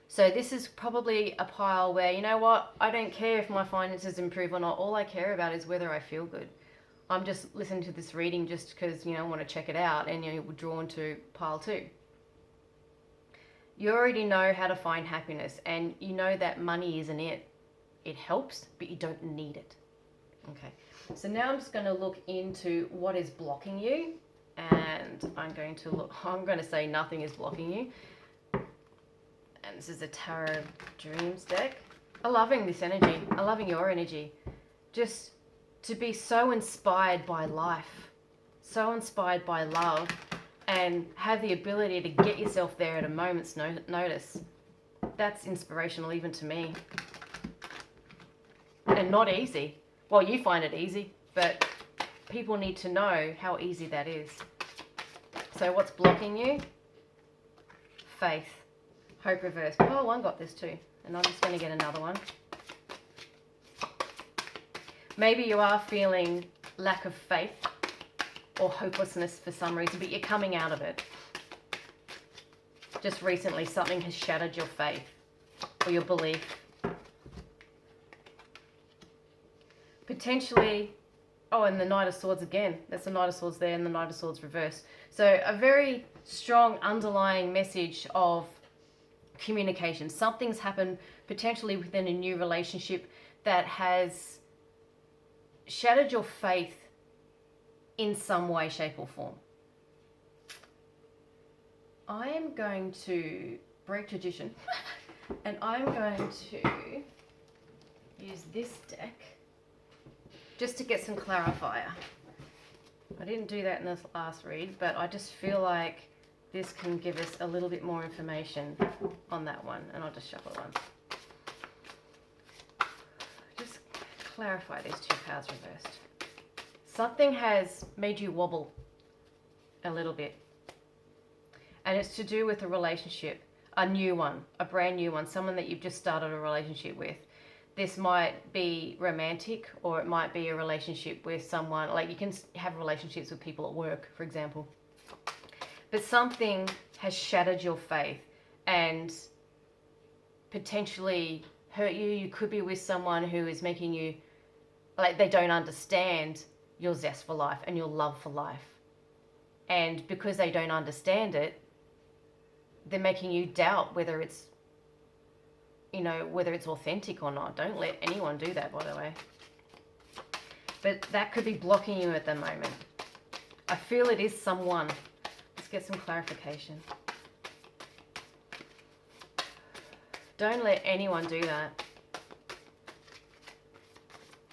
So this is probably a pile where, you know what, I don't care if my finances improve or not. All I care about is whether I feel good. I'm just listening to this reading just because, I want to check it out, and you're drawn to pile 2. You already know how to find happiness, and you know that money isn't it. It helps, but you don't need it. Okay, so now I'm just going to look into what is blocking you, and I'm going to say nothing is blocking you. And this is a Tarot of Dreams deck. I'm loving this energy. I'm loving your energy. Just to be so inspired by life, so inspired by love, and have the ability to get yourself there at a moment's notice. That's inspirational even to me. And not easy. Well, you find it easy, but people need to know how easy that is. So what's blocking you? Faith. Hope reverse. Oh, one got this too. And I'm just going to get another one. Maybe you are feeling lack of faith or hopelessness for some reason, but you're coming out of it. Just recently, something has shattered your faith or your belief. Potentially, and the Knight of Swords again. That's the Knight of Swords there and the Knight of Swords reverse. So a very strong underlying message of communication. Something's happened potentially within a new relationship that has shattered your faith in some way, shape or form. I am going to break tradition and I'm going to use this deck just to get some clarifier. I didn't do that in this last read, but I just feel like this can give us a little bit more information on that one, and I'll just shuffle one. Just clarify these 2 cards reversed. Something has made you wobble a little bit, and it's to do with a relationship, a new one, a brand new one, someone that you've just started a relationship with. This might be romantic, or it might be a relationship with someone, like you can have relationships with people at work, for example. But something has shattered your faith and potentially hurt you. You could be with someone who is making you, like, they don't understand your zest for life and your love for life. And because they don't understand it, they're making you doubt whether it's, whether it's authentic or not. Don't let anyone do that, by the way. But that could be blocking you at the moment. I feel it is someone. Let's get some clarification. Don't let anyone do that.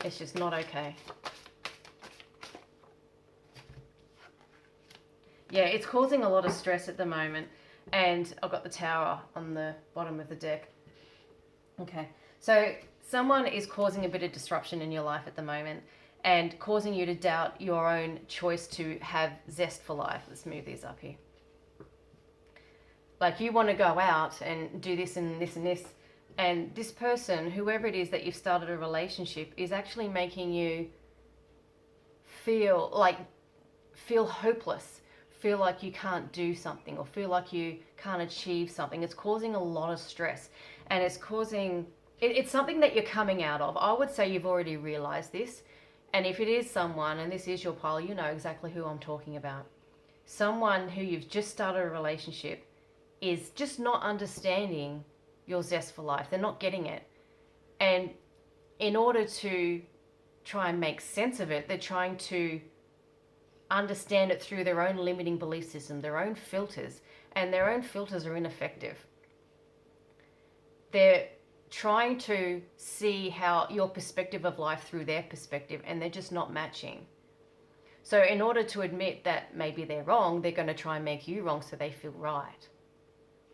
It's just not okay. Yeah, it's causing a lot of stress at the moment. And I've got the Tower on the bottom of the deck. Okay, so someone is causing a bit of disruption in your life at the moment and causing you to doubt your own choice to have zest for life. Let's move these up here. Like, you want to go out and do this and this and this, and this person, whoever it is that you've started a relationship, is actually making you feel hopeless, feel like you can't do something, or feel like you can't achieve something. It's causing a lot of stress, and it's something that you're coming out of. I would say you've already realized this, and if it is someone, and this is your pile, you know exactly who I'm talking about. Someone who you've just started a relationship is just not understanding your zest for life. They're not getting it. And in order to try and make sense of it, they're trying to understand it through their own limiting belief system, their own filters, and their own filters are ineffective. They're trying to see how your perspective of life through their perspective, and they're just not matching. So in order to admit that maybe they're wrong, they're going to try and make you wrong so they feel right.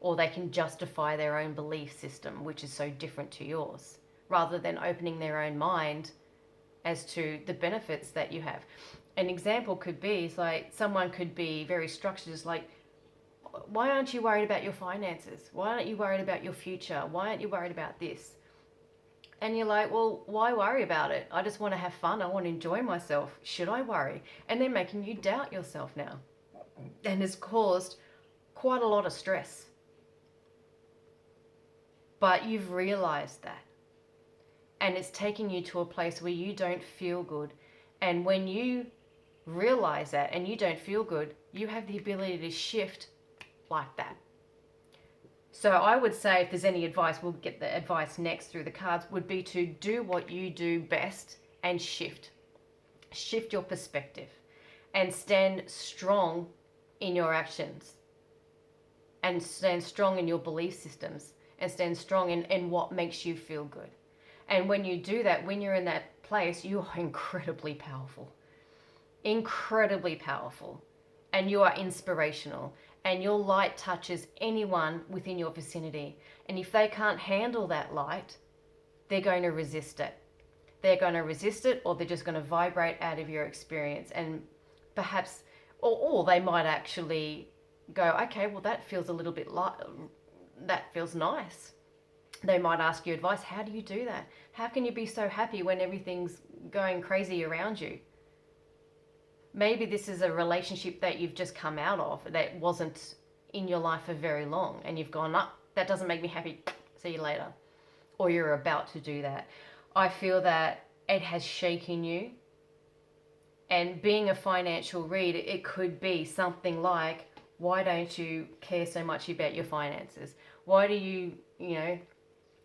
Or they can justify their own belief system, which is so different to yours, rather than opening their own mind as to the benefits that you have. An example could be, it's like someone could be very structured, it's like, why aren't you worried about your finances? Why aren't you worried about your future? Why aren't you worried about this? And you're like, well, why worry about it? I just want to have fun. I want to enjoy myself. Should I worry? And they're making you doubt yourself now. and has caused quite a lot of stress. But you've realized that. And it's taking you to a place where you don't feel good. And when you realize that and you don't feel good, you have the ability to shift like that. So I would say, if there's any advice, we'll get the advice next through the cards, would be to do what you do best and shift. Shift your perspective and stand strong in your actions and stand strong in your belief systems and stand strong in what makes you feel good. And when you do that, when you're in that place, you are incredibly powerful. Incredibly powerful. And you are inspirational. And your light touches anyone within your vicinity. And if they can't handle that light, they're going to resist it. They're going to resist it, or they're just going to vibrate out of your experience. And perhaps, or they might actually go, okay, well, that feels a little bit light. That feels nice. They might ask you advice. How do you do that? How can you be so happy when everything's going crazy around you? Maybe this is a relationship that you've just come out of that wasn't in your life for very long, and you've gone, that doesn't make me happy. See you later. Or you're about to do that. I feel that it has shaken you. And being a financial read, it could be something like, why don't you care so much about your finances? Why do you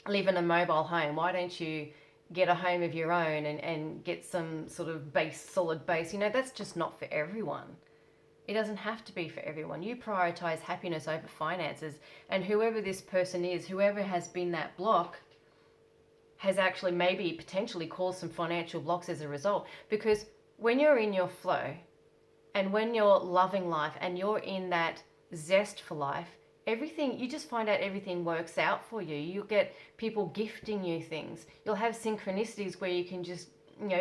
live in a mobile home? Why don't you get a home of your own and get some sort of solid base? That's just not for everyone. It doesn't have to be for everyone. You prioritize happiness over finances. And whoever this person is, whoever has been that block, has actually maybe potentially caused some financial blocks as a result. Because when you're in your flow and when you're loving life and you're in that zest for life, you just find out everything works out for you. You'll get people gifting you things. You'll have synchronicities where you can just,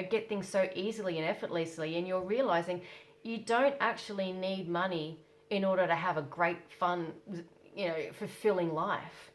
get things so easily and effortlessly. And you're realizing you don't actually need money in order to have a great, fun, fulfilling life.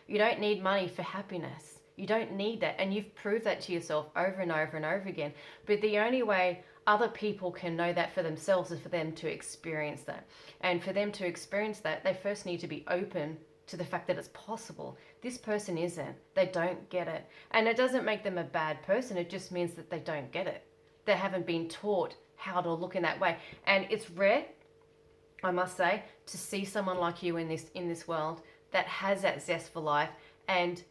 You don't need money for happiness. You don't need that. And you've proved that to yourself over and over and over again. But the only way other people can know that for themselves is for them to experience that. And for them to experience that, they first need to be open to the fact that it's possible. This person isn't. They don't get it. And it doesn't make them a bad person. It just means that they don't get it. They haven't been taught how to look in that way. And it's rare, I must say, to see someone like you in this world that has that zest for life and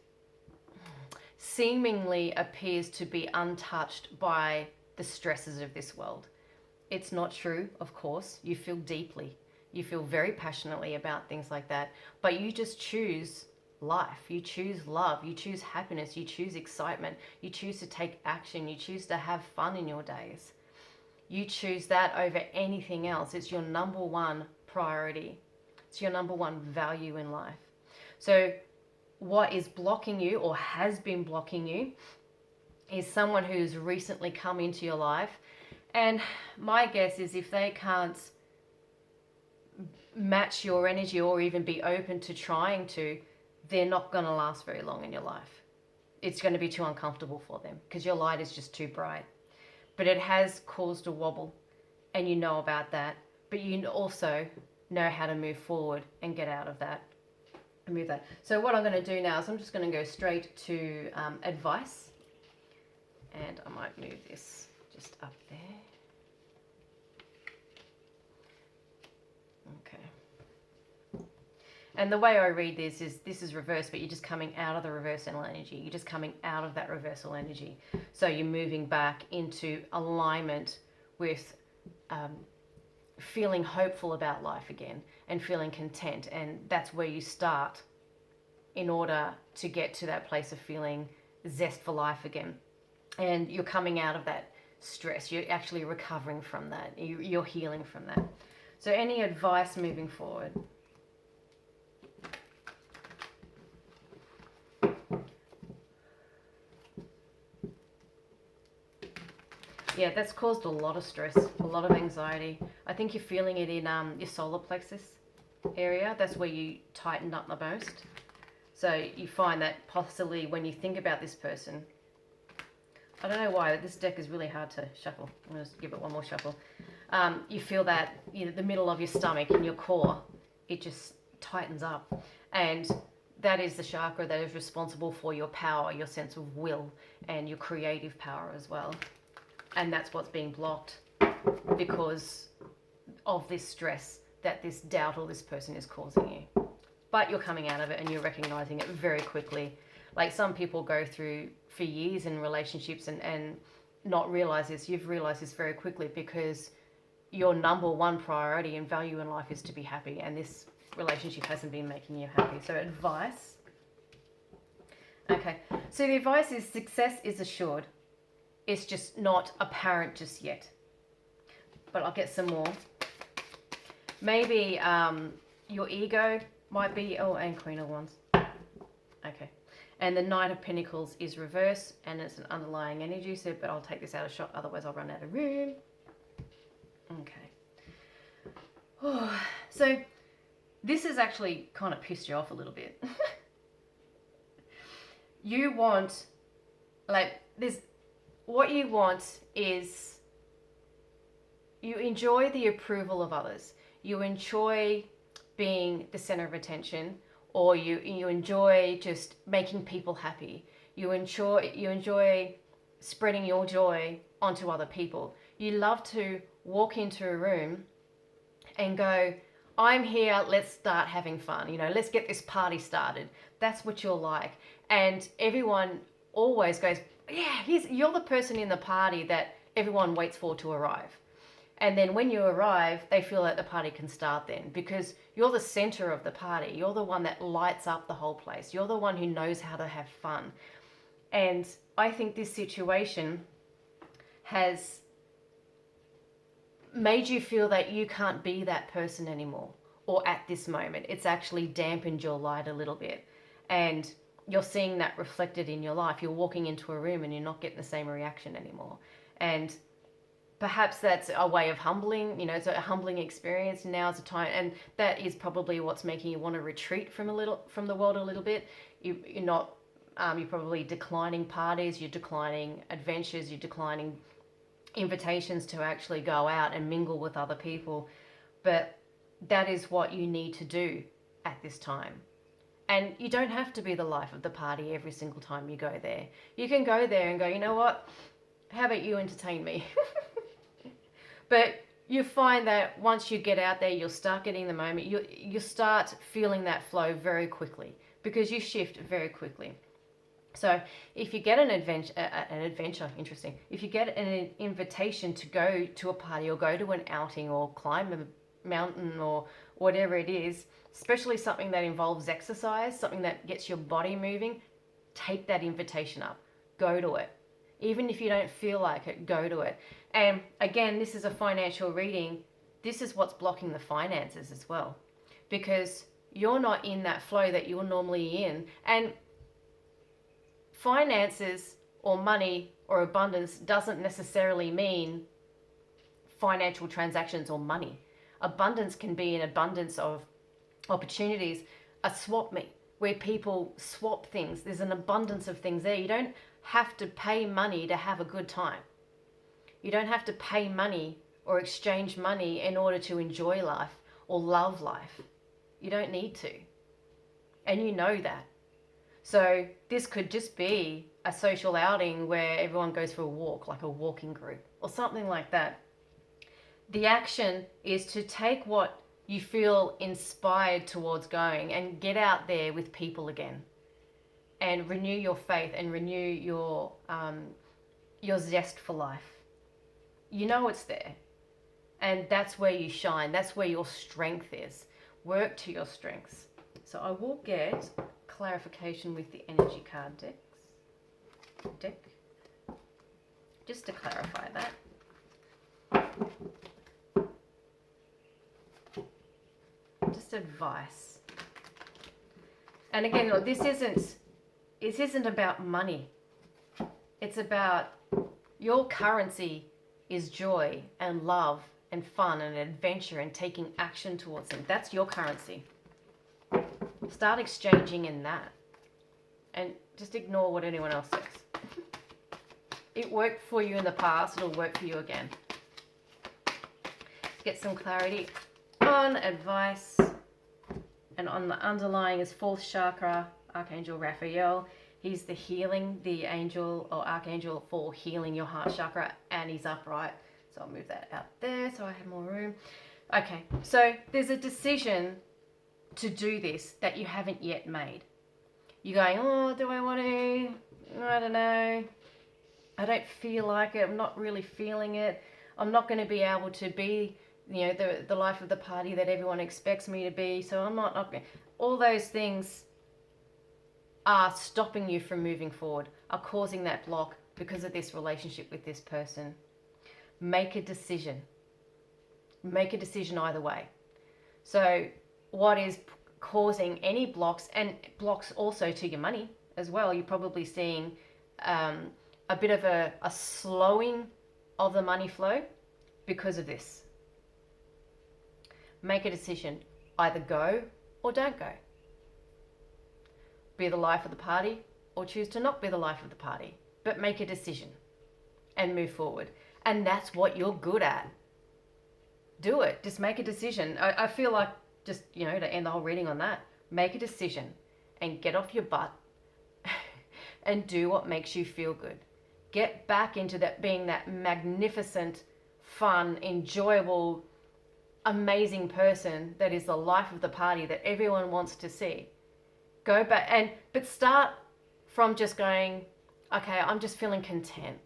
seemingly appears to be untouched by the stresses of this world. It's not true, of course. You feel deeply. You feel very passionately about things like that. But you just choose life. You choose love. You choose happiness. You choose excitement. You choose to take action. You choose to have fun in your days. You choose that over anything else. It's your number one priority. It's your number one value in life. So what is blocking you or has been blocking you is someone who's recently come into your life. And my guess is if they can't match your energy or even be open to trying to, they're not going to last very long in your life. It's going to be too uncomfortable for them because your light is just too bright. But it has caused a wobble, and you know about that. But you also know how to move forward and get out of that. Move that. So what I'm going to do now is I'm just going to go straight to advice. And I might move this just up there. Okay. And the way I read this is reverse, but you're just coming out of the reversal energy. You're just coming out of that reversal energy. So you're moving back into alignment with feeling hopeful about life again and feeling content. And that's where you start in order to get to that place of feeling zest for life again. And you're coming out of that stress. You're actually recovering from that. You're healing from that. So any advice moving forward? Yeah, that's caused a lot of stress, a lot of anxiety. I think you're feeling it in your solar plexus area. That's where you tightened up the most. So you find that possibly when you think about this person, I don't know why, but this deck is really hard to shuffle. I'm going to give it one more shuffle. You feel that, the middle of your stomach and your core, it just tightens up. And that is the chakra that is responsible for your power, your sense of will, and your creative power as well. And that's what's being blocked because of this stress that this doubt or this person is causing you. But you're coming out of it and you're recognizing it very quickly. Like some people go through for years in relationships and not realize this. You've realized this very quickly because your number one priority and value in life is to be happy, and this relationship hasn't been making you happy. So advice. Okay, so the advice is success is assured. It's just not apparent just yet. But I'll get some more. Maybe your ego might be, and Queen of Wands. Okay. And the Knight of Pentacles is reverse, and it's an underlying energy, so, but I'll take this out of shot, otherwise I'll run out of room. Okay. Oh, so this has actually kind of pissed you off a little bit. You want, what you want is, you enjoy the approval of others. You enjoy being the center of attention, or you enjoy just making people happy. You enjoy spreading your joy onto other people. You love to walk into a room and go, I'm here, let's start having fun. Let's get this party started. That's what you're like. And everyone always goes, yeah, you're the person in the party that everyone waits for to arrive. And then when you arrive, they feel that the party can start then because you're the center of the party. You're the one that lights up the whole place. You're the one who knows how to have fun. And I think this situation has made you feel that you can't be that person anymore, or at this moment. It's actually dampened your light a little bit. And you're seeing that reflected in your life. You're walking into a room and you're not getting the same reaction anymore. And perhaps that's a way of humbling, it's a humbling experience. Now's the time, and that is probably what's making you want to retreat from the world a little bit. You're probably declining parties, you're declining adventures, you're declining invitations to actually go out and mingle with other people. But that is what you need to do at this time. And you don't have to be the life of the party every single time you go there. You can go there and go, you know what? How about you entertain me? But you find that once you get out there, you'll start getting the moment. You start feeling that flow very quickly because you shift very quickly. So if you get an adventure, interesting. If you get an invitation to go to a party or go to an outing or climb a mountain or whatever it is, especially something that involves exercise, something that gets your body moving, take that invitation up. Go to it. Even if you don't feel like it, go to it. And again, this is a financial reading. This is what's blocking the finances as well, because you're not in that flow that you're normally in. And finances or money or abundance doesn't necessarily mean financial transactions or money. Abundance can be an abundance of opportunities, a swap meet where people swap things. There's an abundance of things there. You don't have to pay money to have a good time. You don't have to pay money or exchange money in order to enjoy life or love life. You don't need to. And you know that. So this could just be a social outing where everyone goes for a walk, like a walking group or something like that. The action is to take what you feel inspired towards going and get out there with people again and renew your faith and renew your zest for life. You know it's there, and that's where you shine. That's where your strength is. Work to your strengths. So I will get clarification with the energy card deck, just to clarify that. Just advice. And again, look, this isn't about money. It's about your currency is joy and love and fun and adventure and taking action towards them. That's your currency. Start exchanging in that. And just ignore what anyone else says. It worked for you in the past, it'll work for you again. get some clarity on advice. And on the underlying is 4th chakra, Archangel Raphael. He's the angel or archangel for healing your heart chakra, and he's upright. So I'll move that out there so I have more room. Okay, so there's a decision to do this that you haven't yet made. You're going, oh, do I want to? I don't know. I don't feel like it. I'm not really feeling it. I'm not going to be able to be, the life of the party that everyone expects me to be. So I'm not all those things are stopping you from moving forward, are causing that block because of this relationship with this person. Make a decision. Make a decision either way. So what is causing any blocks, and blocks also to your money as well? You're probably seeing a bit of a slowing of the money flow because of this. Make a decision. Either go or don't go. Be the life of the party or choose to not be the life of the party. But make a decision and move forward. And that's what you're good at. Do it. Just make a decision. I feel like just, to end the whole reading on that, make a decision and get off your butt and do what makes you feel good. Get back into that being that magnificent, fun, enjoyable, amazing person that is the life of the party that everyone wants to see. Go back but start from just going, okay, I'm just feeling content.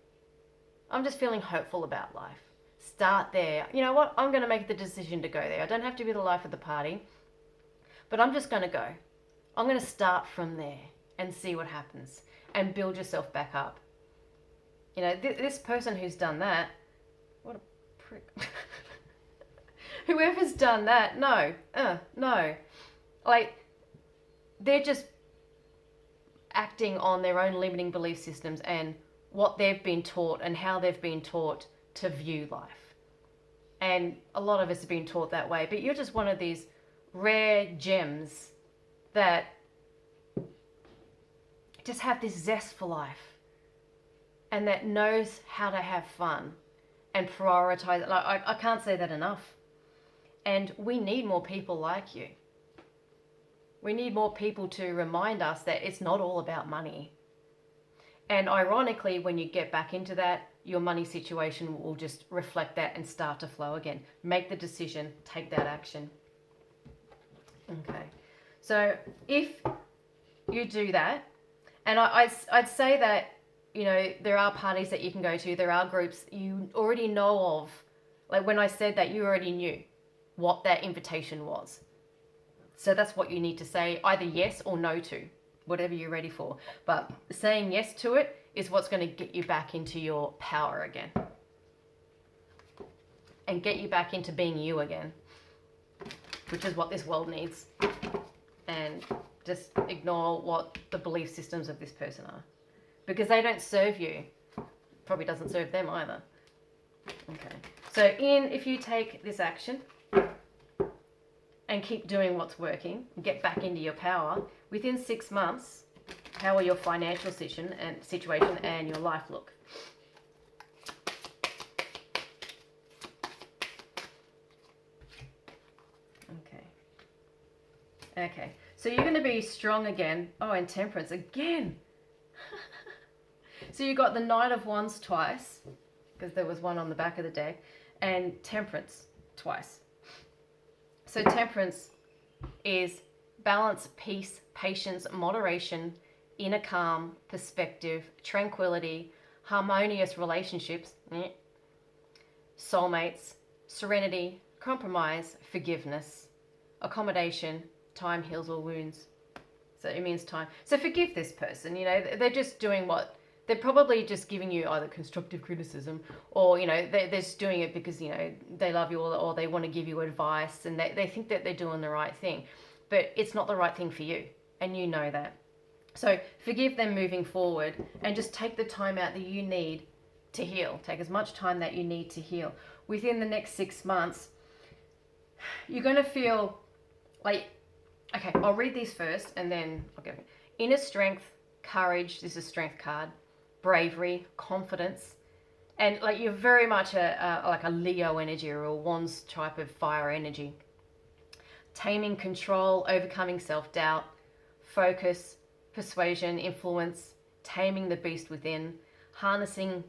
I'm just feeling hopeful about life. Start there. You know what? I'm going to make the decision to go there. I don't have to be the life of the party, but I'm just going to go. I'm going to start from there and see what happens and build yourself back up. This person who's done that, what a prick. Whoever's done that, no. Like, they're just acting on their own limiting belief systems and what they've been taught and how they've been taught to view life. And a lot of us have been taught that way, but you're just one of these rare gems that just have this zest for life and that knows how to have fun and prioritize it. Like, I can't say that enough. And we need more people like you. We need more people to remind us that it's not all about money. And ironically, when you get back into that, your money situation will just reflect that and start to flow again. Make the decision, take that action. Okay. So if you do that, and I'd say that, there are parties that you can go to, there are groups you already know of. Like when I said that, you already knew what that invitation was. So that's what you need to say, either yes or no to, whatever you're ready for. But saying yes to it is what's going to get you back into your power again. And get you back into being you again, which is what this world needs. And just ignore what the belief systems of this person are. Because they don't serve you. Probably doesn't serve them either. Okay. So if you take this action and keep doing what's working, get back into your power, within 6 months, how will your financial situation and your life look? Okay. So you're going to be strong again. Oh, and temperance again. So you got the Knight of Wands twice, because there was one on the back of the deck, and temperance twice. So temperance is balance, peace, patience, moderation, inner calm, perspective, tranquility, harmonious relationships, soulmates, serenity, compromise, forgiveness, accommodation, time heals all wounds. So it means time. So forgive this person. They're just doing what they're probably just giving you either constructive criticism or, they're just doing it because, they love you or they want to give you advice and they think that they're doing the right thing. But it's not the right thing for you. And you know that. So forgive them moving forward and just take the time out that you need to heal. Take as much time that you need to heal. Within the next 6 months, you're going to feel like, okay, I'll read these first and then I'll go. Inner strength, courage, this is a strength card, bravery, confidence, And like you're very much like a Leo energy or a Wands type of fire energy. Taming control, overcoming self-doubt, focus, persuasion, influence, taming the beast within, harnessing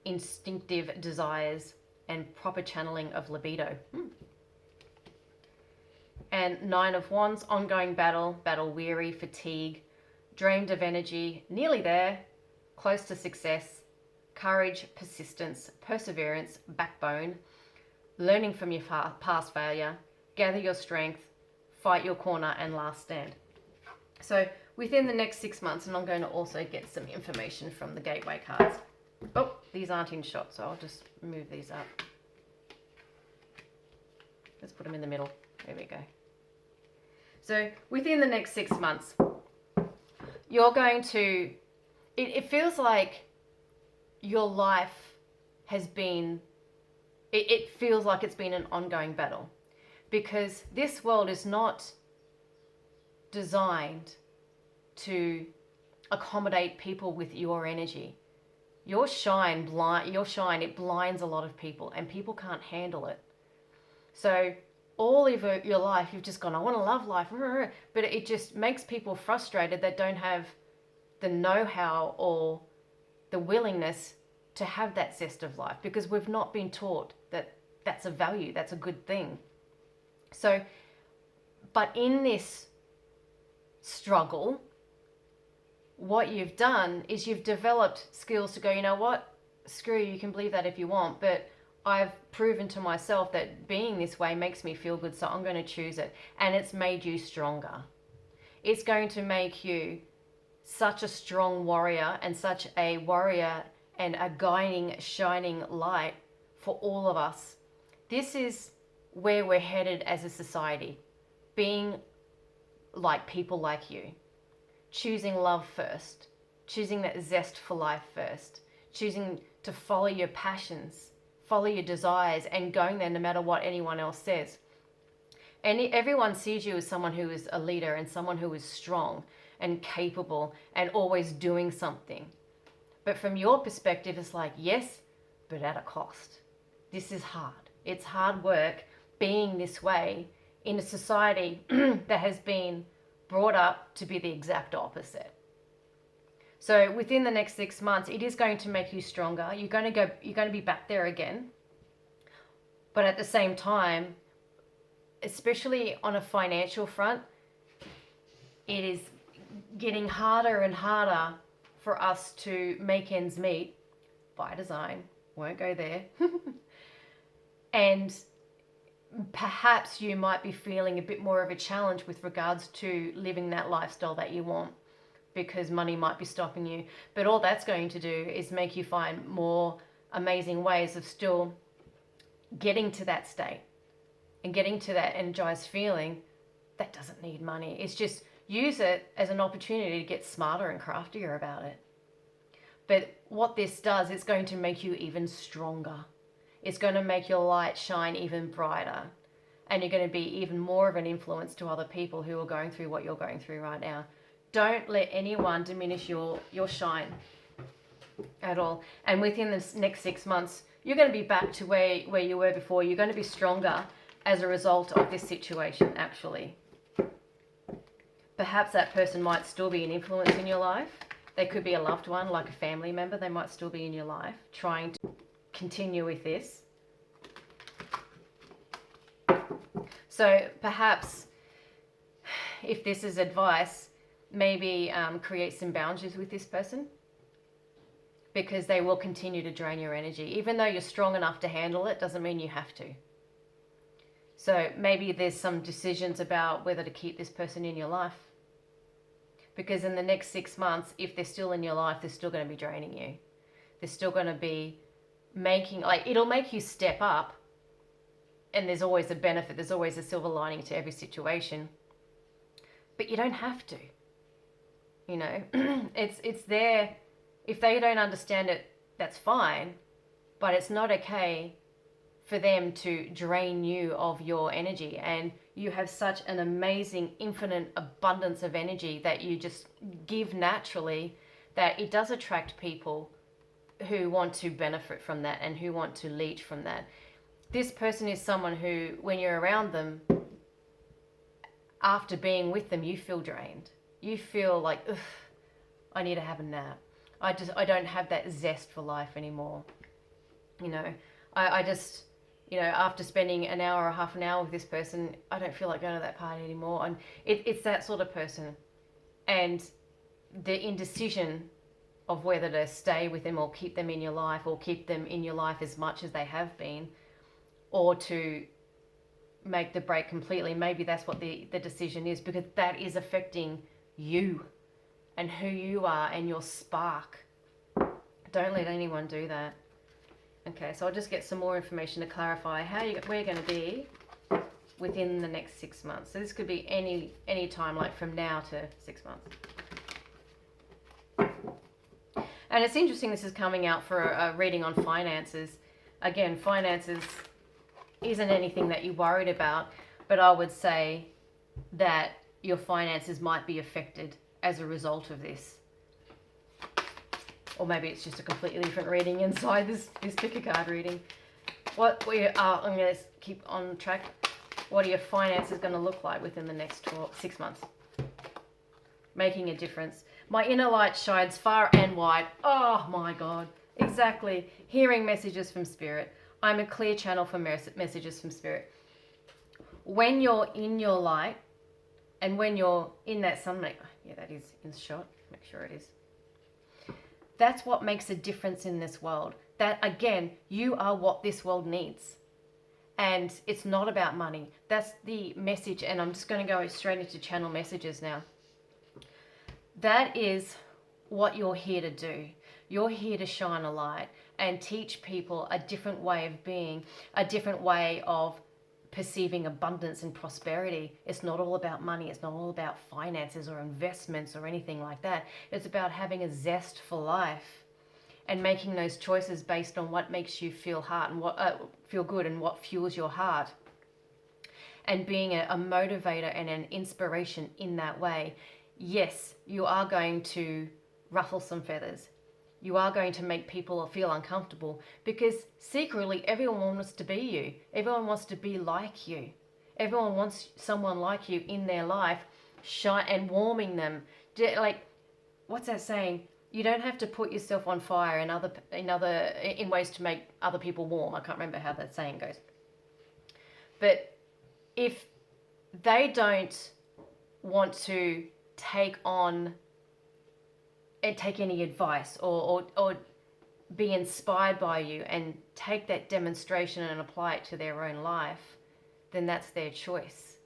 instinctive desires, and proper channeling of libido. And Nine of Wands, ongoing battle, battle weary, fatigue, drained of energy, nearly there, close to success, courage, persistence, perseverance, backbone, learning from your past failure, gather your strength, fight your corner, and last stand. So within the next 6 months, and I'm going to also get some information from the gateway cards. Oh, these aren't in shot, so I'll just move these up. Let's put them in the middle. There we go. So within the next 6 months, you're going to, it feels like your life has been, it feels like it's been an ongoing battle, because this world is not designed to accommodate people with your energy. Your shine, it blinds a lot of people, and people can't handle it. So all of your life, you've just gone, I want to love life, but it just makes people frustrated that don't have the know-how or the willingness to have that zest of life, because we've not been taught that that's a value, that's a good thing. So, but in this struggle, what you've done is you've developed skills to go, you know what, screw you can believe that if you want, but I've proven to myself that being this way makes me feel good, so I'm going to choose it. And it's made you stronger. It's going to make you such a strong warrior, and such a warrior and a guiding, shining light for all of us. This is where we're headed as a society. Being like people like you. Choosing love first. Choosing that zest for life first. Choosing to follow your passions, follow your desires, and going there no matter what anyone else says. And everyone sees you as someone who is a leader, and someone who is strong and capable and always doing something. But from your perspective, it's like, yes, but at a cost. This is hard. It's hard work being this way in a society that has been brought up to be the exact opposite. So within the next 6 months, it is going to make you stronger. You're going to be back there again. But at the same time, especially on a financial front, it is getting harder and harder for us to make ends meet by design. Won't go there. And perhaps you might be feeling a bit more of a challenge with regards to living that lifestyle that you want, because money might be stopping you. But all that's going to do is make you find more amazing ways of still getting to that state and getting to that energized feeling that doesn't need money. It's just use it as an opportunity to get smarter and craftier about it. But what this does, it's going to make you even stronger. It's going to make your light shine even brighter. And you're going to be even more of an influence to other people who are going through what you're going through right now. Don't let anyone diminish your shine at all. And within the next 6 months, you're going to be back to where you were before. You're going to be stronger as a result of this situation, actually. Perhaps that person might still be an influence in your life. They could be a loved one, like a family member. They might still be in your life, trying to continue with this. So perhaps, if this is advice, maybe create some boundaries with this person, because they will continue to drain your energy. Even though you're strong enough to handle it, doesn't mean you have to. So maybe there's some decisions about whether to keep this person in your life. Because in the next 6 months, if they're still in your life, they're still going to be draining you. They're still going to be making, like, it'll make you step up. And there's always a benefit. There's always a silver lining to every situation. But you don't have to. You know, it's there. If they don't understand it, that's fine. But it's not okay for them to drain you of your energy. And you have such an amazing, infinite abundance of energy that you just give naturally, that it does attract people who want to benefit from that and who want to leech from that. This person is someone who, when you're around them, after being with them, you feel drained. You feel like, ugh, I need to have a nap. I don't have that zest for life anymore. I just, after spending an hour or half an hour with this person, I don't feel like going to that party anymore. And it's that sort of person. And the indecision of whether to stay with them or keep them in your life, or keep them in your life as much as they have been, or to make the break completely. Maybe that's what the decision is, because that is affecting you and who you are and your spark. Don't let anyone do that. Okay, so I'll just get some more information to clarify how we're going to be within the next 6 months. So this could be any time, like from now to 6 months. And it's interesting this is coming out for a reading on finances. Again, finances isn't anything that you're worried about, but I would say that your finances might be affected as a result of this. Or maybe it's just a completely different reading inside this pick a card reading. I'm going to keep on track. What are your finances going to look like within the next 6 months? Making a difference. My inner light shines far and wide. Oh my God. Exactly. Hearing messages from Spirit. I'm a clear channel for messages from Spirit. When you're in your light and when you're in that sunlight, yeah, that is in shot. Make sure it is. That's what makes a difference in this world. That, again, you are what this world needs. And it's not about money. That's the message. And I'm just going to go straight into channel messages now. That is what you're here to do. You're here to shine a light and teach people a different way of being, a different way of perceiving abundance and prosperity. It's not all about money. It's not all about finances or investments or anything like that. It's about having a zest for life and making those choices based on what makes you feel feel good and what fuels your heart, and being a motivator and an inspiration in that way. Yes, you are going to ruffle some feathers. You are going to make people feel uncomfortable, because secretly everyone wants to be you. Everyone wants to be like you. Everyone wants someone like you in their life, shine and warming them. Like, what's that saying? You don't have to put yourself on fire in ways to make other people warm. I can't remember how that saying goes. But if they don't want to take on and take any advice or be inspired by you and take that demonstration and apply it to their own life, then that's their choice.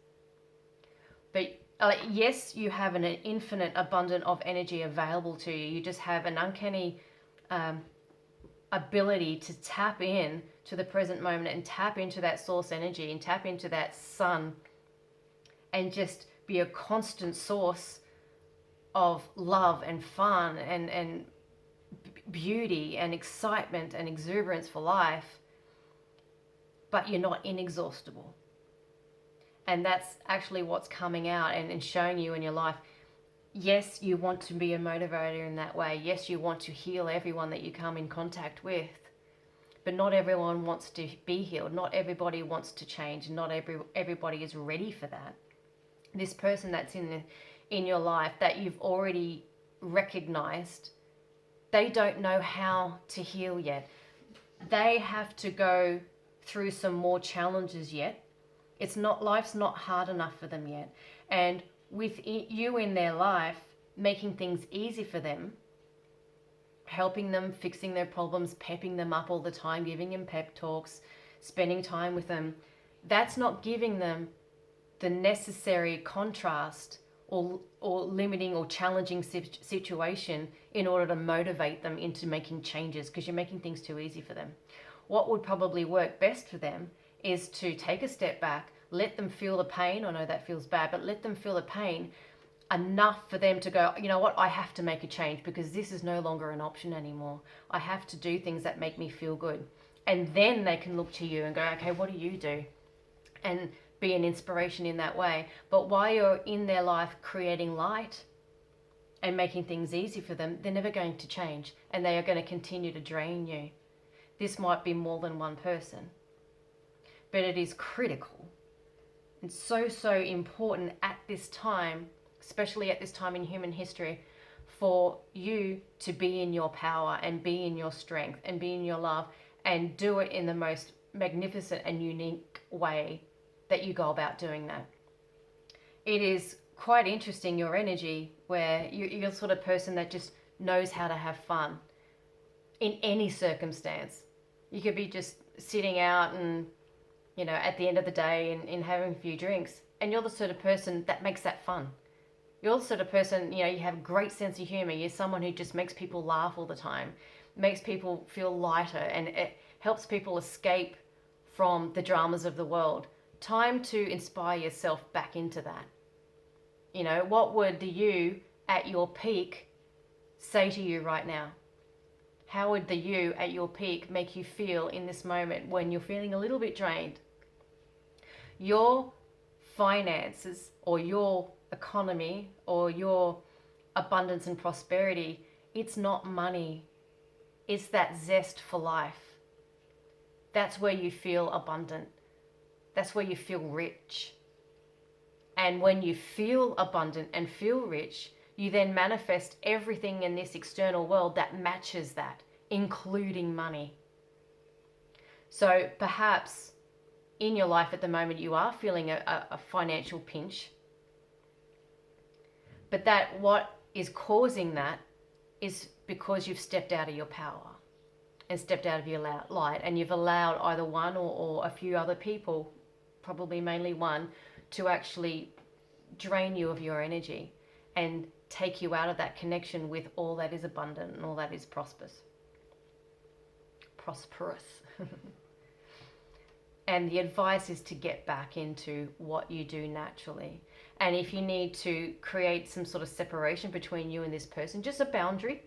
But yes, you have an infinite abundance of energy available to you. You just have an uncanny ability to tap in to the present moment and tap into that source energy and tap into that sun and just be a constant source of love and fun and beauty and excitement and exuberance for life, but you're not inexhaustible. And that's actually what's coming out and showing you in your life. Yes, you want to be a motivator in that way. Yes, you want to heal everyone that you come in contact with, but not everyone wants to be healed. Not everybody wants to change. Not everybody is ready for that. This person that's in your life that you've already recognized, they don't know how to heal yet. They have to go through some more challenges yet. Life's not hard enough for them yet. And with you in their life, making things easy for them, helping them, fixing their problems, pepping them up all the time, giving them pep talks, spending time with them, that's not giving them the necessary contrast or limiting or challenging situation in order to motivate them into making changes, because you're making things too easy for them. What would probably work best for them is to take a step back, let them feel the pain. I know that feels bad, but let them feel the pain enough for them to go, you know what, I have to make a change because this is no longer an option anymore. I have to do things that make me feel good. And then they can look to you and go, okay, what do you do? And be an inspiration in that way. But while you're in their life creating light and making things easy for them, they're never going to change, and they are going to continue to drain you. This might be more than one person, but it is critical and so, so important at this time, especially at this time in human history, for you to be in your power and be in your strength and be in your love and do it in the most magnificent and unique way that you go about doing that. It is quite interesting, your energy, where you're the sort of person that just knows how to have fun in any circumstance. You could be just sitting out and, you know, at the end of the day and having a few drinks, and you're the sort of person that makes that fun. You're the sort of person, you know, you have a great sense of humor. You're someone who just makes people laugh all the time, makes people feel lighter, and it helps people escape from the dramas of the world. Time to inspire yourself back into that. You know, what would the you at your peak say to you right now? How would the you at your peak make you feel in this moment when you're feeling a little bit drained? Your finances or your economy or your abundance and prosperity, it's not money. It's that zest for life. That's where you feel abundant. That's where you feel rich. And when you feel abundant and feel rich, you then manifest everything in this external world that matches that, including money. So perhaps in your life at the moment you are feeling a financial pinch, but that what is causing that is because you've stepped out of your power and stepped out of your light, and you've allowed either one or a few other people, probably mainly one, to actually drain you of your energy and take you out of that connection with all that is abundant and all that is prosperous. And the advice is to get back into what you do naturally. And if you need to create some sort of separation between you and this person, just a boundary.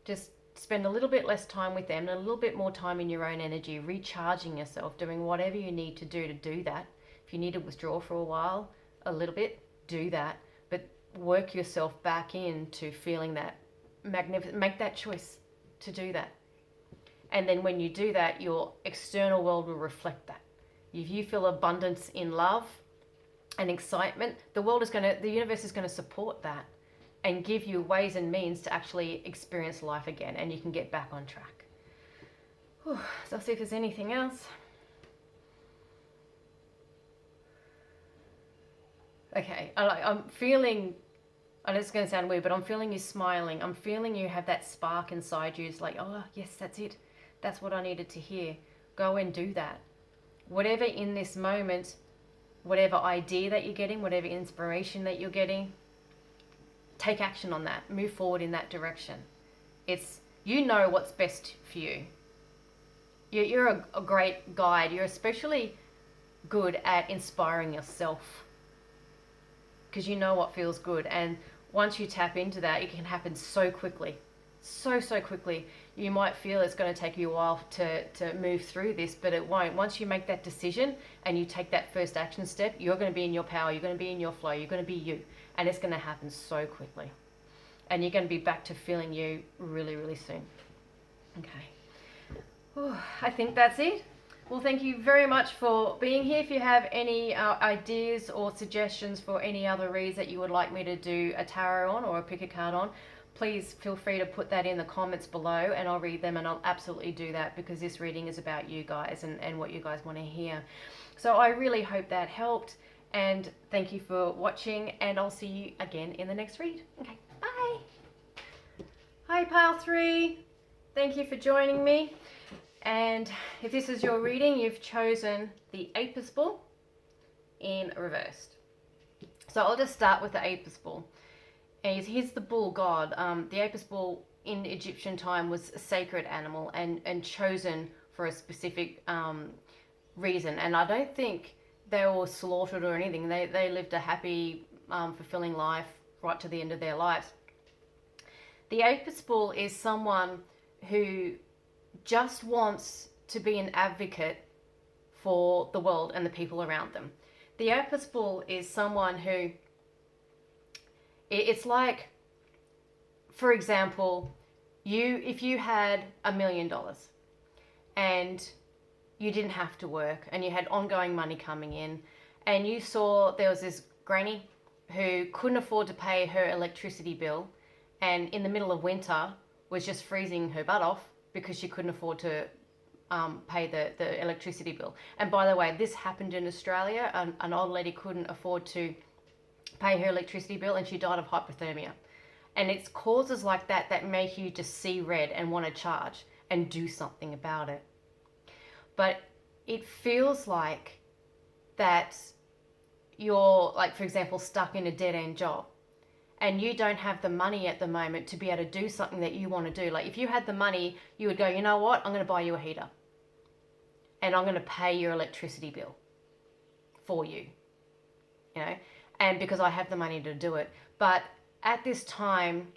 Just spend a little bit less time with them and a little bit more time in your own energy, recharging yourself, doing whatever you need to do that. If you need to withdraw for a while, a little bit, do that. But work yourself back into feeling that magnificent, make that choice to do that. And then when you do that, your external world will reflect that. If you feel abundance in love and excitement, the universe is going to support that and give you ways and means to actually experience life again, and you can get back on track. Whew. So I'll see if there's anything else. Okay, I'm feeling, I know it's going to sound weird, but I'm feeling you smiling. I'm feeling you have that spark inside you. It's like, oh, yes, that's it. That's what I needed to hear. Go and do that. Whatever in this moment, whatever idea that you're getting, whatever inspiration that you're getting, take action on that. Move forward in that direction. You know what's best for you. You're a great guide. You're especially good at inspiring yourself because you know what feels good. And once you tap into that, it can happen so quickly. So quickly. You might feel it's going to take you a while to move through this, but it won't. Once you make that decision and you take that first action step, you're going to be in your power, you're going to be in your flow, you're going to be you, and it's going to happen so quickly. And you're going to be back to feeling you really, really soon. Okay. Whew, I think that's it. Well, thank you very much for being here. If you have any ideas or suggestions for any other reads that you would like me to do a tarot on or a pick a card on, please feel free to put that in the comments below and I'll read them, and I'll absolutely do that because this reading is about you guys and what you guys want to hear. So I really hope that helped, and thank you for watching, and I'll see you again in the next read. Okay, bye. Hi Pile 3, thank you for joining me. And if this is your reading, you've chosen the Apis bull in reversed. So I'll just start with the Apis bull. And he's the bull god. The Apis bull in Egyptian time was a sacred animal and chosen for a specific reason. And I don't think they were slaughtered or anything. They lived a happy, fulfilling life right to the end of their lives. The Apis bull is someone who just wants to be an advocate for the world and the people around them. The Apis bull is someone who, it's like For example, if you had $1 million and you didn't have to work and you had ongoing money coming in, and you saw there was this granny who couldn't afford to pay her electricity bill, and in the middle of winter was just freezing her butt off because she couldn't afford to pay the electricity bill. And by the way, this happened in Australia. An old lady couldn't afford to pay her electricity bill and she died of hypothermia. And it's causes like that that make you just see red and want to charge and do something about it. But it feels like that you're, like, for example, stuck in a dead-end job and you don't have the money at the moment to be able to do something that you want to do. Like, if you had the money, you would go, you know what, I'm going to buy you a heater and I'm going to pay your electricity bill for you, you know, and because I have the money to do it. But at this time,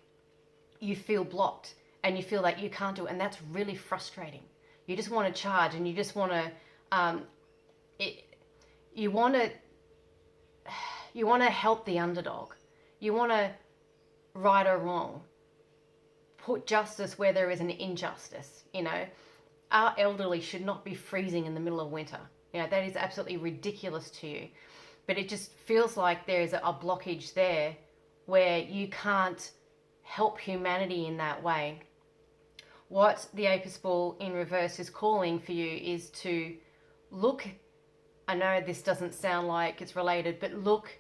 you feel blocked and you feel like you can't do it, and that's really frustrating. You just want to charge, and you just want to, you want to help the underdog. You want to right or wrong, put justice where there is an injustice. You know, our elderly should not be freezing in the middle of winter. You know, that is absolutely ridiculous to you. But it just feels like there is a blockage there where you can't help humanity in that way. What the Apis ball in reverse is calling for you is to look, I know this doesn't sound like it's related, but look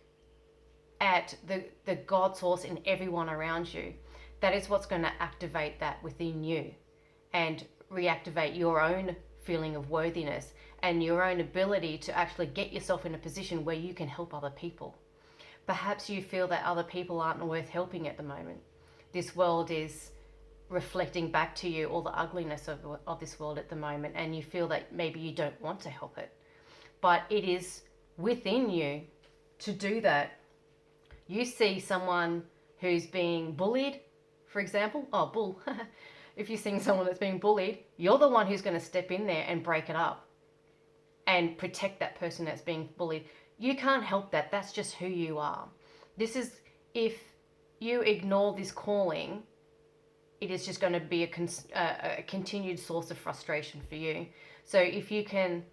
at the God source in everyone around you. That is what's going to activate that within you and reactivate your own feeling of worthiness and your own ability to actually get yourself in a position where you can help other people. Perhaps you feel that other people aren't worth helping at the moment. This world is reflecting back to you all the ugliness of this world at the moment, and you feel that maybe you don't want to help it. But it is within you to do that. You see someone who's being bullied, for example, bull. If you're seeing someone that's being bullied, you're the one who's going to step in there and break it up and protect that person that's being bullied. You can't help that. That's just who you are. This is, if you ignore this calling, it is just going to be a continued source of frustration for you. So if you can,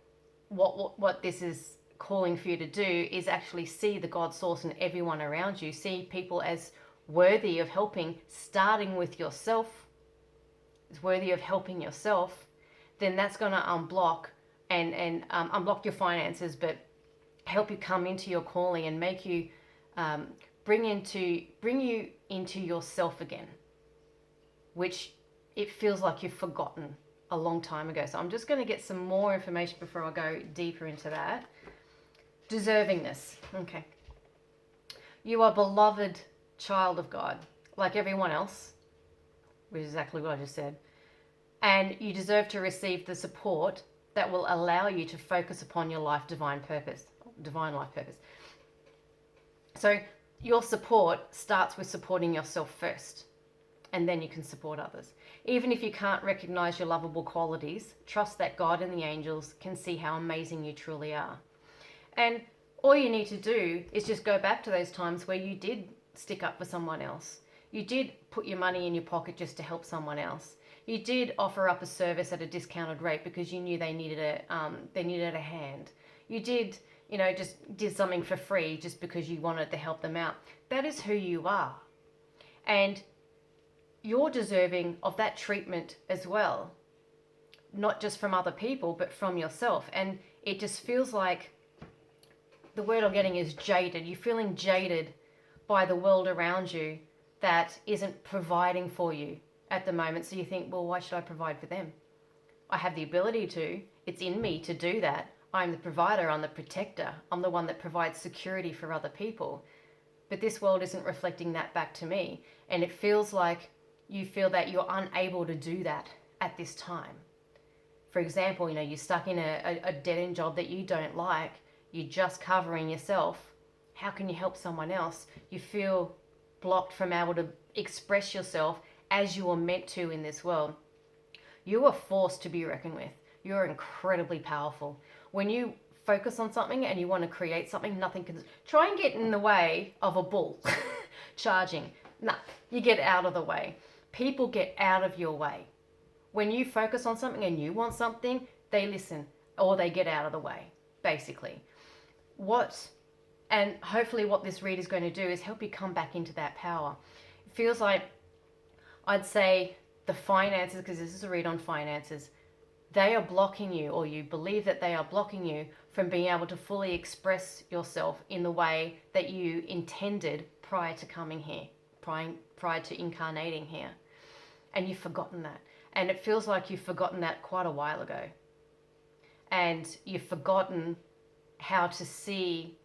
what this is calling for you to do is actually see the God source in everyone around you. See people as worthy of helping, starting with yourself. Is worthy of helping yourself. Then that's going to unblock and unblock your finances, but help you come into your calling and make you bring you into yourself again, which it feels like you've forgotten a long time ago. So I'm just going to get some more information before I go deeper into that. Deservingness. Okay. You are beloved child of God, like everyone else, which is exactly what I just said. And you deserve to receive the support that will allow you to focus upon your divine life purpose. So your support starts with supporting yourself first, and then you can support others. Even if you can't recognize your lovable qualities, trust that God and the angels can see how amazing you truly are. And all you need to do is just go back to those times where you did stick up for someone else. You did put your money in your pocket just to help someone else. You did offer up a service at a discounted rate because you knew they needed a hand. You did, just did something for free just because you wanted to help them out. That is who you are. And you're deserving of that treatment as well. Not just from other people, but from yourself. And it just feels like the word I'm getting is jaded. You're feeling jaded by the world around you that isn't providing for you at the moment. So you think, well, why should I provide for them? I have the ability to. It's in me to do that. I'm the provider. I'm the protector. I'm the one that provides security for other people. But this world isn't reflecting that back to me. And it feels like you feel that you're unable to do that at this time. For example, you're stuck in a dead-end job that you don't like. You're just covering yourself. How can you help someone else? You feel blocked from able to express yourself as you are meant to in this world. You are forced to be reckoned with. You're incredibly powerful. When you focus on something and you want to create something, nothing can try and get in the way of a bull charging. Nah, you get out of the way. People get out of your way. When you focus on something and you want something, they listen or they get out of the way, basically. And hopefully what this read is going to do is help you come back into that power. It feels like, I'd say, the finances, because this is a read on finances, they are blocking you, or you believe that they are blocking you from being able to fully express yourself in the way that you intended prior to coming here, prior to incarnating here. And you've forgotten that. And it feels like you've forgotten that quite a while ago. And you've forgotten how to see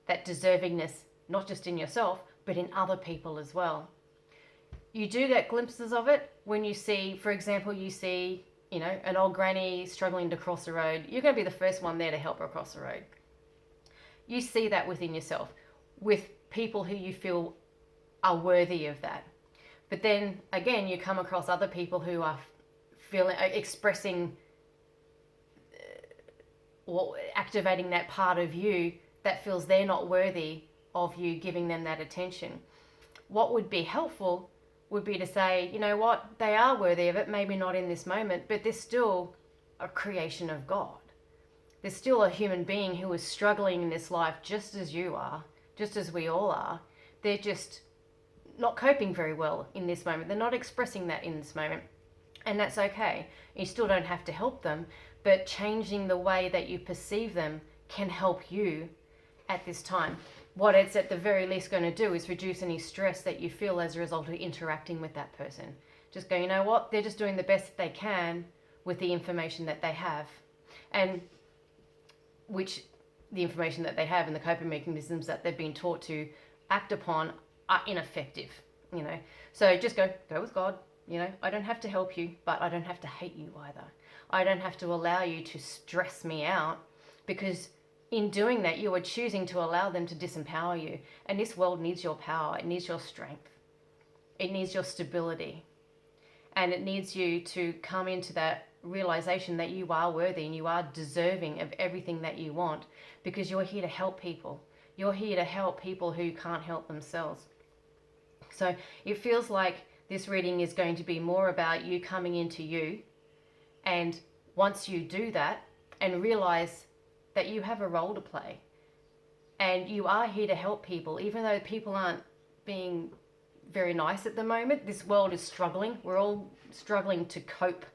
that deservingness, not just in yourself, but in other people as well. You do get glimpses of it when you see, for example, you see, an old granny struggling to cross the road. You're going to be the first one there to help her cross the road. You see that within yourself, with people who you feel are worthy of that. But then again, you come across other people who are expressing or activating that part of you that feels they're not worthy of you giving them that attention. What would be helpful would be to say, you know what, they are worthy of it, maybe not in this moment, but they're still a creation of God. They're still a human being who is struggling in this life just as you are, just as we all are. They're just not coping very well in this moment. They're not expressing that in this moment. And that's okay. You still don't have to help them, but changing the way that you perceive them can help you at this time. What it's at the very least going to do is reduce any stress that you feel as a result of interacting with that person. Just go, you know what, they're just doing the best that they can with the information that they have. And which the information that they have and the coping mechanisms that they've been taught to act upon are ineffective, So just go with God. I don't have to help you, but I don't have to hate you either. I don't have to allow you to stress me out, because in doing that, you are choosing to allow them to disempower you. And this world needs your power. It needs your strength. It needs your stability. And it needs you to come into that realization that you are worthy and you are deserving of everything that you want, because you're here to help people. You're here to help people who can't help themselves. So it feels like this reading is going to be more about you coming into you. And once you do that and realize that you have a role to play and you are here to help people, even though people aren't being very nice at the moment. This world is struggling. We're all struggling to cope.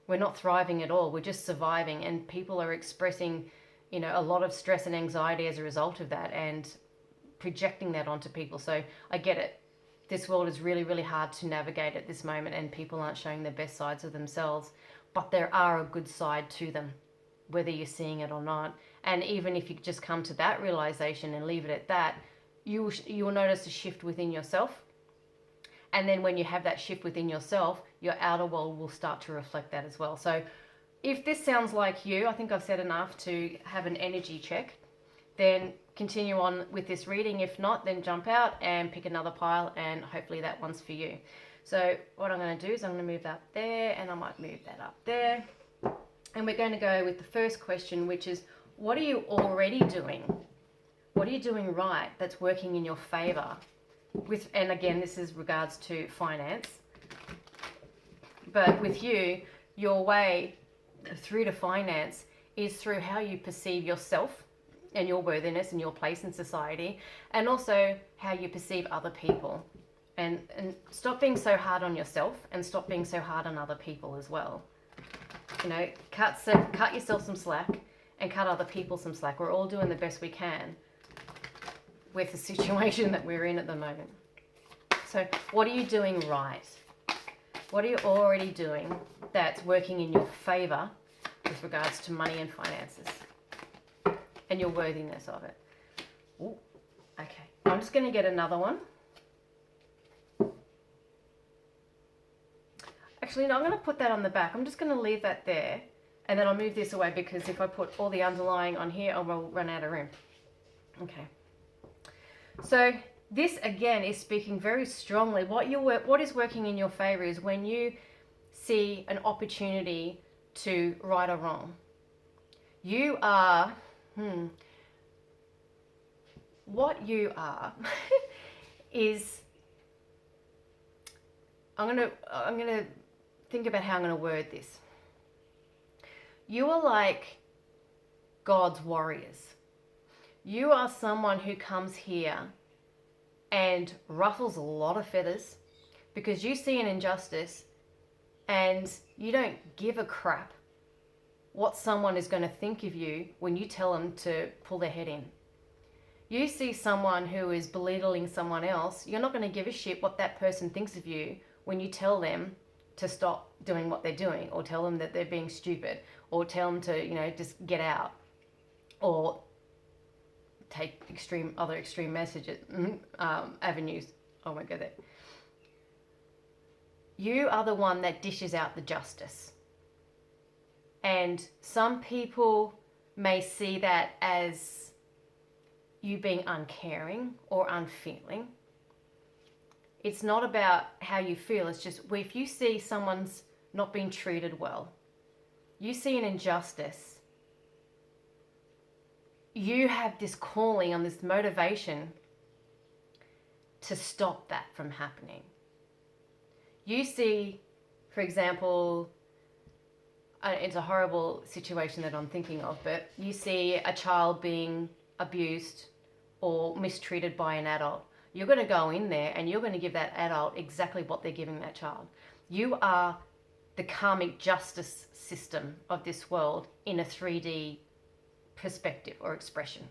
We're not thriving at all. We're just surviving, and people are expressing, a lot of stress and anxiety as a result of that and projecting that onto people. So I get it. This world is really, really hard to navigate at this moment, and people aren't showing the best sides of themselves, but there are a good side to them, whether you're seeing it or not. And even if you just come to that realization and leave it at that, you will notice a shift within yourself. And then when you have that shift within yourself, your outer world will start to reflect that as well. So if this sounds like you, I think I've said enough to have an energy check, then continue on with this reading. If not, then jump out and pick another pile, and hopefully that one's for you. So what I'm going to do is I'm going to move that there, and I might move that up there. And we're going to go with the first question, which is, what are you already doing? What are you doing right that's working in your favor? And again, this is regards to finance. But with you, your way through to finance is through how you perceive yourself and your worthiness and your place in society, and also how you perceive other people. And stop being so hard on yourself, and stop being so hard on other people as well. Cut yourself some slack and cut other people some slack. We're all doing the best we can with the situation that we're in at the moment. So what are you doing right? What are you already doing that's working in your favor with regards to money and finances and your worthiness of it? Ooh, okay. I'm just going to get another one. Actually, no, I'm going to put that on the back. I'm just going to leave that there, and then I'll move this away, because if I put all the underlying on here, I will run out of room. Okay. So this, again, is speaking very strongly. What is working in your favor is when you see an opportunity to right or wrong. You are, what you are is I'm gonna think about how I'm gonna word this. You are like God's warriors. You are someone who comes here and ruffles a lot of feathers because you see an injustice and you don't give a crap what someone is going to think of you when you tell them to pull their head in. You see someone who is belittling someone else, you're not going to give a shit what that person thinks of you when you tell them to stop doing what they're doing, or tell them that they're being stupid, or tell them to, just get out, or take other extreme messages, avenues. I won't go there. You are the one that dishes out the justice. And some people may see that as you being uncaring or unfeeling. It's not about how you feel. It's just if you see someone's not being treated well, you see an injustice, you have this calling on this motivation to stop that from happening. You see, for example, it's a horrible situation that I'm thinking of, but you see a child being abused or mistreated by an adult. You're going to go in there and you're going to give that adult exactly what they're giving that child. You are the karmic justice system of this world in a 3D perspective or expression.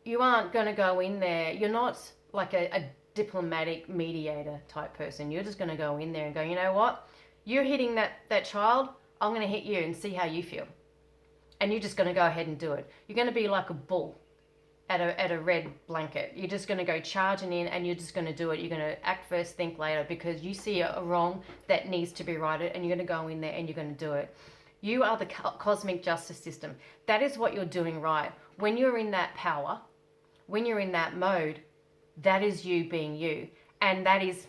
You aren't going to go in there. You're not like a diplomatic mediator type person. You're just going to go in there and go, you know what? You're hitting that child. I'm going to hit you and see how you feel. And you're just going to go ahead and do it. You're going to be like a bull at a red blanket. You're just going to go charging in and you're just going to do it. You're going to act first, think later, because you see a wrong that needs to be righted and you're going to go in there and you're going to do it. You are the cosmic justice system. That is what you're doing right. When you're in that power, when you're in that mode, that is you being you. And that is,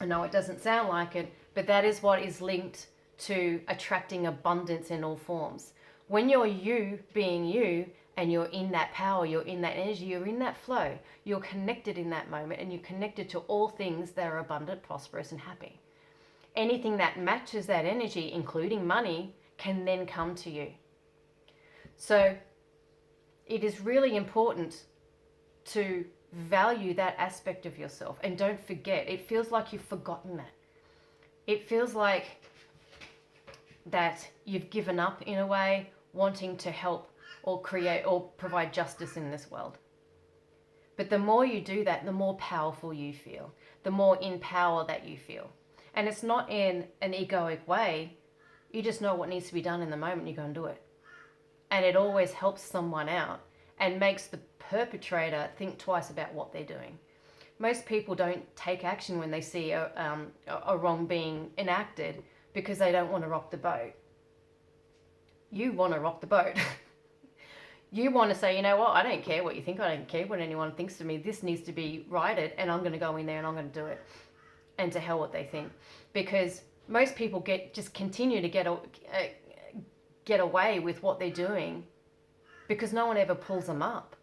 I know it doesn't sound like it, but that is what is linked to attracting abundance in all forms. When you're you being you and you're in that power, you're in that energy, you're in that flow, you're connected in that moment and you're connected to all things that are abundant, prosperous and happy. Anything that matches that energy, including money, can then come to you. So it is really important to value that aspect of yourself and don't forget. It feels like you've forgotten that. It feels like that you've given up in a way, wanting to help or create or provide justice in this world. But the more you do that, the more powerful you feel, the more in power that you feel. And it's not in an egoic way. You just know what needs to be done in the moment, you go and do it. And it always helps someone out and makes the perpetrator think twice about what they're doing. Most people don't take action when they see a wrong being enacted because they don't want to rock the boat. You want to rock the boat. You want to say, you know what, I don't care what you think, I don't care what anyone thinks of me, this needs to be righted and I'm going to go in there and I'm going to do it. And to hell what they think. Because most people just continue to get away with what they're doing because no one ever pulls them up.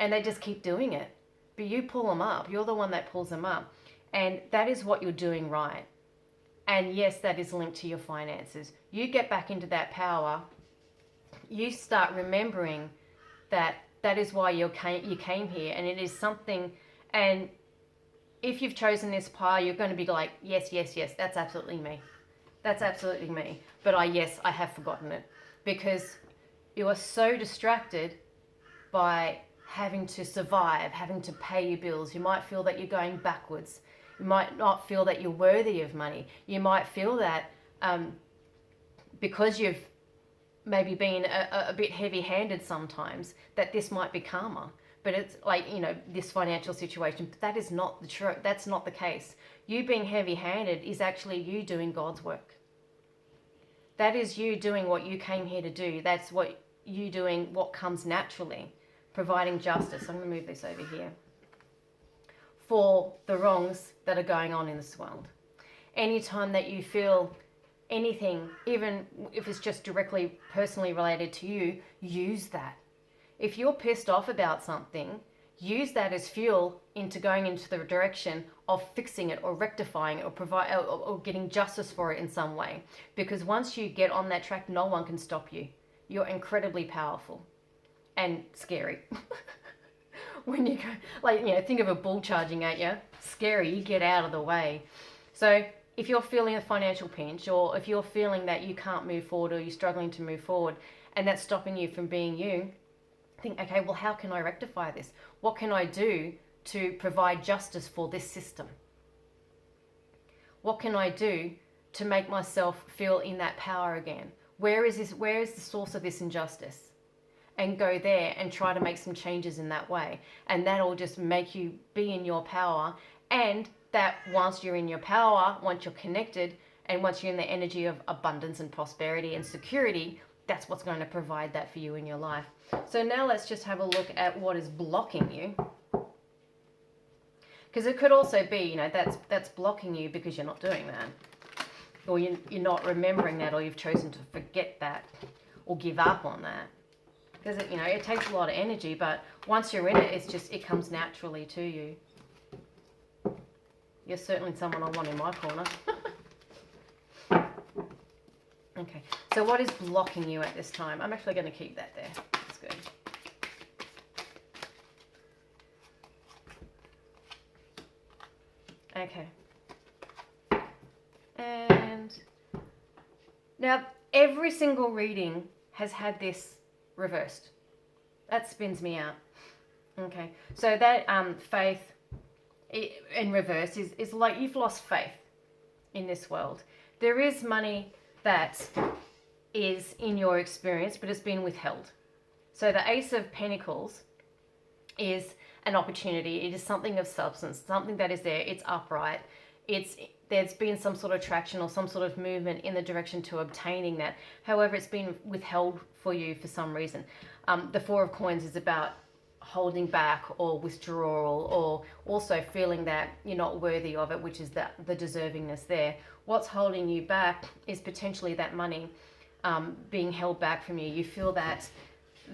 And they just keep doing it. But you pull them up. You're the one that pulls them up. And that is what you're doing right. And yes, that is linked to your finances. You get back into that power. You start remembering that is why you came here. And it is something. And if you've chosen this path, you're going to be like, yes, yes, yes, that's absolutely me. That's absolutely me. But I have forgotten it. Because you are so distracted by having to survive, having to pay your bills. You might feel that you're going backwards. You might not feel that you're worthy of money. You might feel that because you've maybe been a bit heavy-handed sometimes, that this might be karma. But it's like, this financial situation, but that is not the truth. That's not the case. You being heavy-handed is actually you doing God's work. That is you doing what you came here to do. That's what you doing, what comes naturally, providing justice. I'm going to move this over here. For the wrongs that are going on in this world. Anytime that you feel anything, even if it's just directly personally related to you, use that. If you're pissed off about something, use that as fuel into going into the direction of fixing it or rectifying it or getting justice for it in some way. Because once you get on that track, no one can stop you. You're incredibly powerful and scary. When you go, like, you know, think of a bull charging at you, scary, you get out of the way. So if you're feeling a financial pinch, or if you're feeling that you can't move forward, or you're struggling to move forward, and that's stopping you from being you, think, okay, well, how can I rectify this? What can I do to provide justice for this system? What can I do to make myself feel in that power again? Where is the source of this injustice? And go there and try to make some changes in that way. And that'll just make you be in your power. And that once you're in your power, once you're connected, and once you're in the energy of abundance and prosperity and security, that's what's going to provide that for you in your life. So now let's just have a look at what is blocking you. Because it could also be, you know, that's blocking you because you're not doing that. Or you're not remembering that, or you've chosen to forget that or give up on that. Because it, you know, it takes a lot of energy, but once you're in it, it comes naturally to you. You're certainly someone I want in my corner. Okay, so what is blocking you at this time? I'm actually going to keep that there. That's good. Okay. And now every single reading has had this reversed. That spins me out. Okay, so that faith in reverse is like you've lost faith in this world. There is money that is in your experience, but it's been withheld. So the Ace of Pentacles is an opportunity. It is something of substance, something that is there. It's upright. There's been some sort of traction or some sort of movement in the direction to obtaining that. However, it's been withheld for you for some reason. The Four of Coins is about holding back or withdrawal, or also feeling that you're not worthy of it, which is the deservingness there. What's holding you back is potentially that money being held back from you. You feel that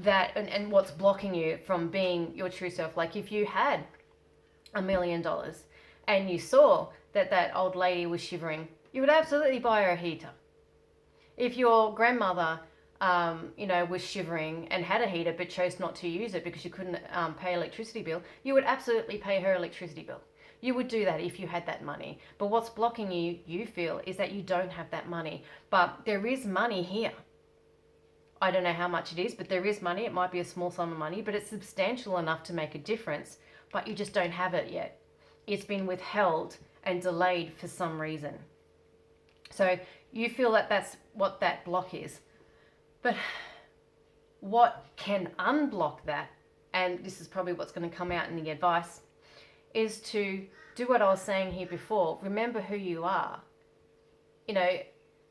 and what's blocking you from being your true self. Like if you had $1 million and you saw that old lady was shivering, you would absolutely buy her a heater. If your grandmother was shivering and had a heater but chose not to use it because you couldn't pay electricity bill, you would absolutely pay her electricity bill. You would do that if you had that money. But what's blocking you feel, is that you don't have that money. But there is money here. I don't know how much it is, but there is money. It might be a small sum of money, but it's substantial enough to make a difference. But you just don't have it yet. It's been withheld and delayed for some reason. So you feel that that's what that block is. But what can unblock that, and this is probably what's going to come out in the advice, is to do what I was saying here before. Remember who you are. You know,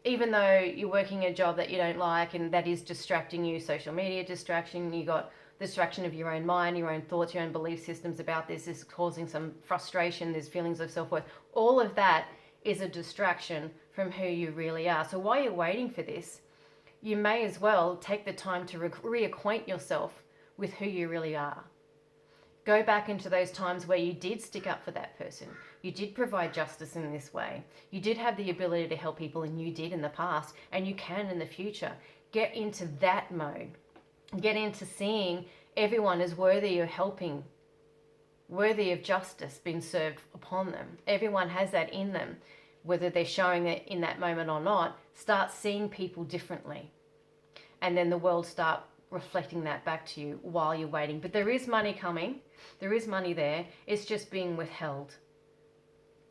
even though you're working a job that you don't like and that is distracting you, social media distraction, you got distraction of your own mind, your own thoughts, your own belief systems about this is causing some frustration, there's feelings of self-worth. All of that is a distraction from who you really are. So while you're waiting for this, you may as well take the time to reacquaint yourself with who you really are. Go back into those times where you did stick up for that person. You did provide justice in this way. You did have the ability to help people, and you did in the past, and you can in the future. Get into that mode. Get into seeing everyone as worthy of helping, worthy of justice being served upon them. Everyone has that in them, whether they're showing it in that moment or not. Start seeing people differently. And then the world start reflecting that back to you while you're waiting. But there is money coming. There is money there. It's just being withheld.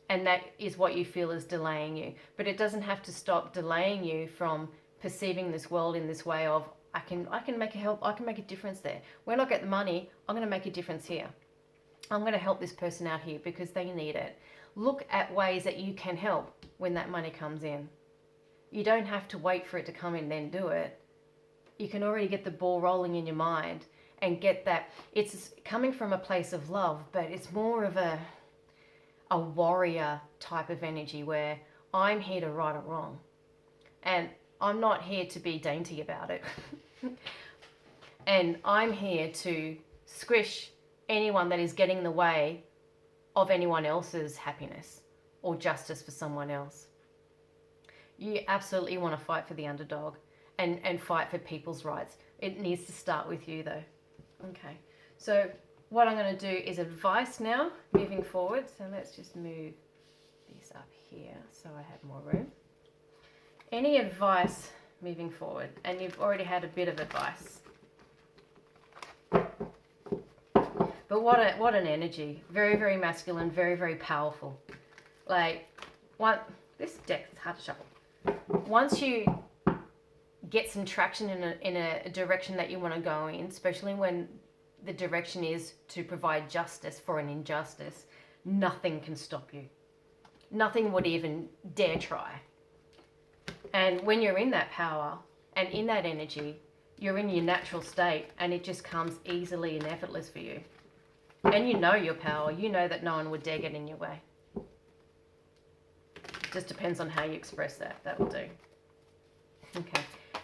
And that is what you feel is delaying you. But it doesn't have to stop delaying you from perceiving this world in this way of, I can make a difference there. When I get the money, I'm going to make a difference here. I'm going to help this person out here because they need it. Look at ways that you can help when that money comes in. You don't have to wait for it to come in, then do it. You can already get the ball rolling in your mind and get that. It's coming from a place of love, but it's more of a warrior type of energy where I'm here to right or wrong. And I'm not here to be dainty about it. And I'm here to squish anyone that is getting in the way of anyone else's happiness or justice for someone else. You absolutely want to fight for the underdog and fight for people's rights. It needs to start with you though. Okay, so what I'm going to do is advice now, moving forward. So let's just move this up here so I have more room. Any advice moving forward? And you've already had a bit of advice. But what an energy. Very, very masculine, very, very powerful. Like, this deck is hard to shuffle. Once you get some traction in a direction that you want to go in, especially when the direction is to provide justice for an injustice, nothing can stop you. Nothing would even dare try. And when you're in that power and in that energy, you're in your natural state and it just comes easily and effortless for you. And you know your power. You know that no one would dare get in your way. Just depends on how you express that. That will do. Okay.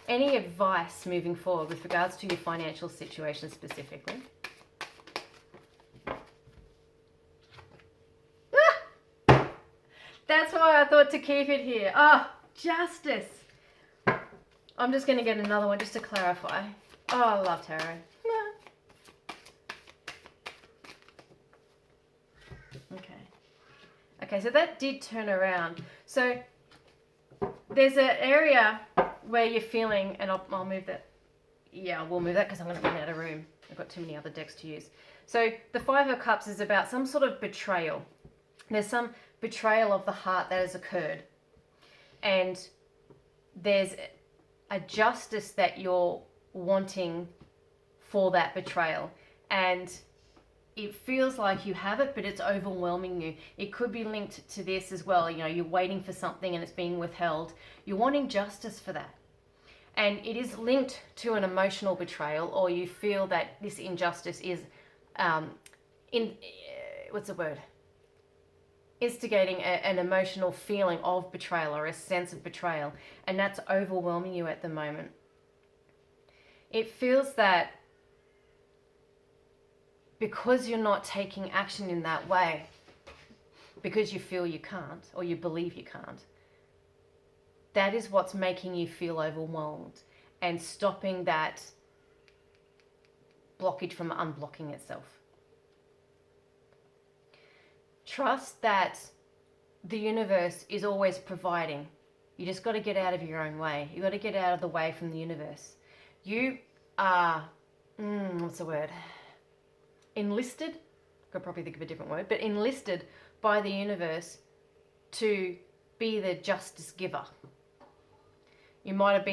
Any advice moving forward with regards to your financial situation specifically? Ah! That's why I thought to keep it here. Ah, justice. I'm just going to get another one just to clarify. Oh, I love tarot. Okay, so that did turn around. So there's an area where you're feeling, and I'll move that. Yeah, we'll move that because I'm going to run out of room. I've got too many other decks to use. So the Five of Cups is about some sort of betrayal. There's some betrayal of the heart that has occurred. And there's a justice that you're wanting for that betrayal. And it feels like you have it, but it's overwhelming you. It could be linked to this as well. You know, you're waiting for something and it's being withheld. You're wanting justice for that. And it is linked to an emotional betrayal, or you feel that this injustice is, instigating an emotional feeling of betrayal or a sense of betrayal. And that's overwhelming you at the moment. It feels that because you're not taking action in that way, because you feel you can't, or you believe you can't, that is what's making you feel overwhelmed and stopping that blockage from unblocking itself. Trust that the universe is always providing. You just got to get out of your own way. You got to get out of the way from the universe. You are, enlisted, could probably think of a different word, but enlisted by the universe to be the justice giver. You might have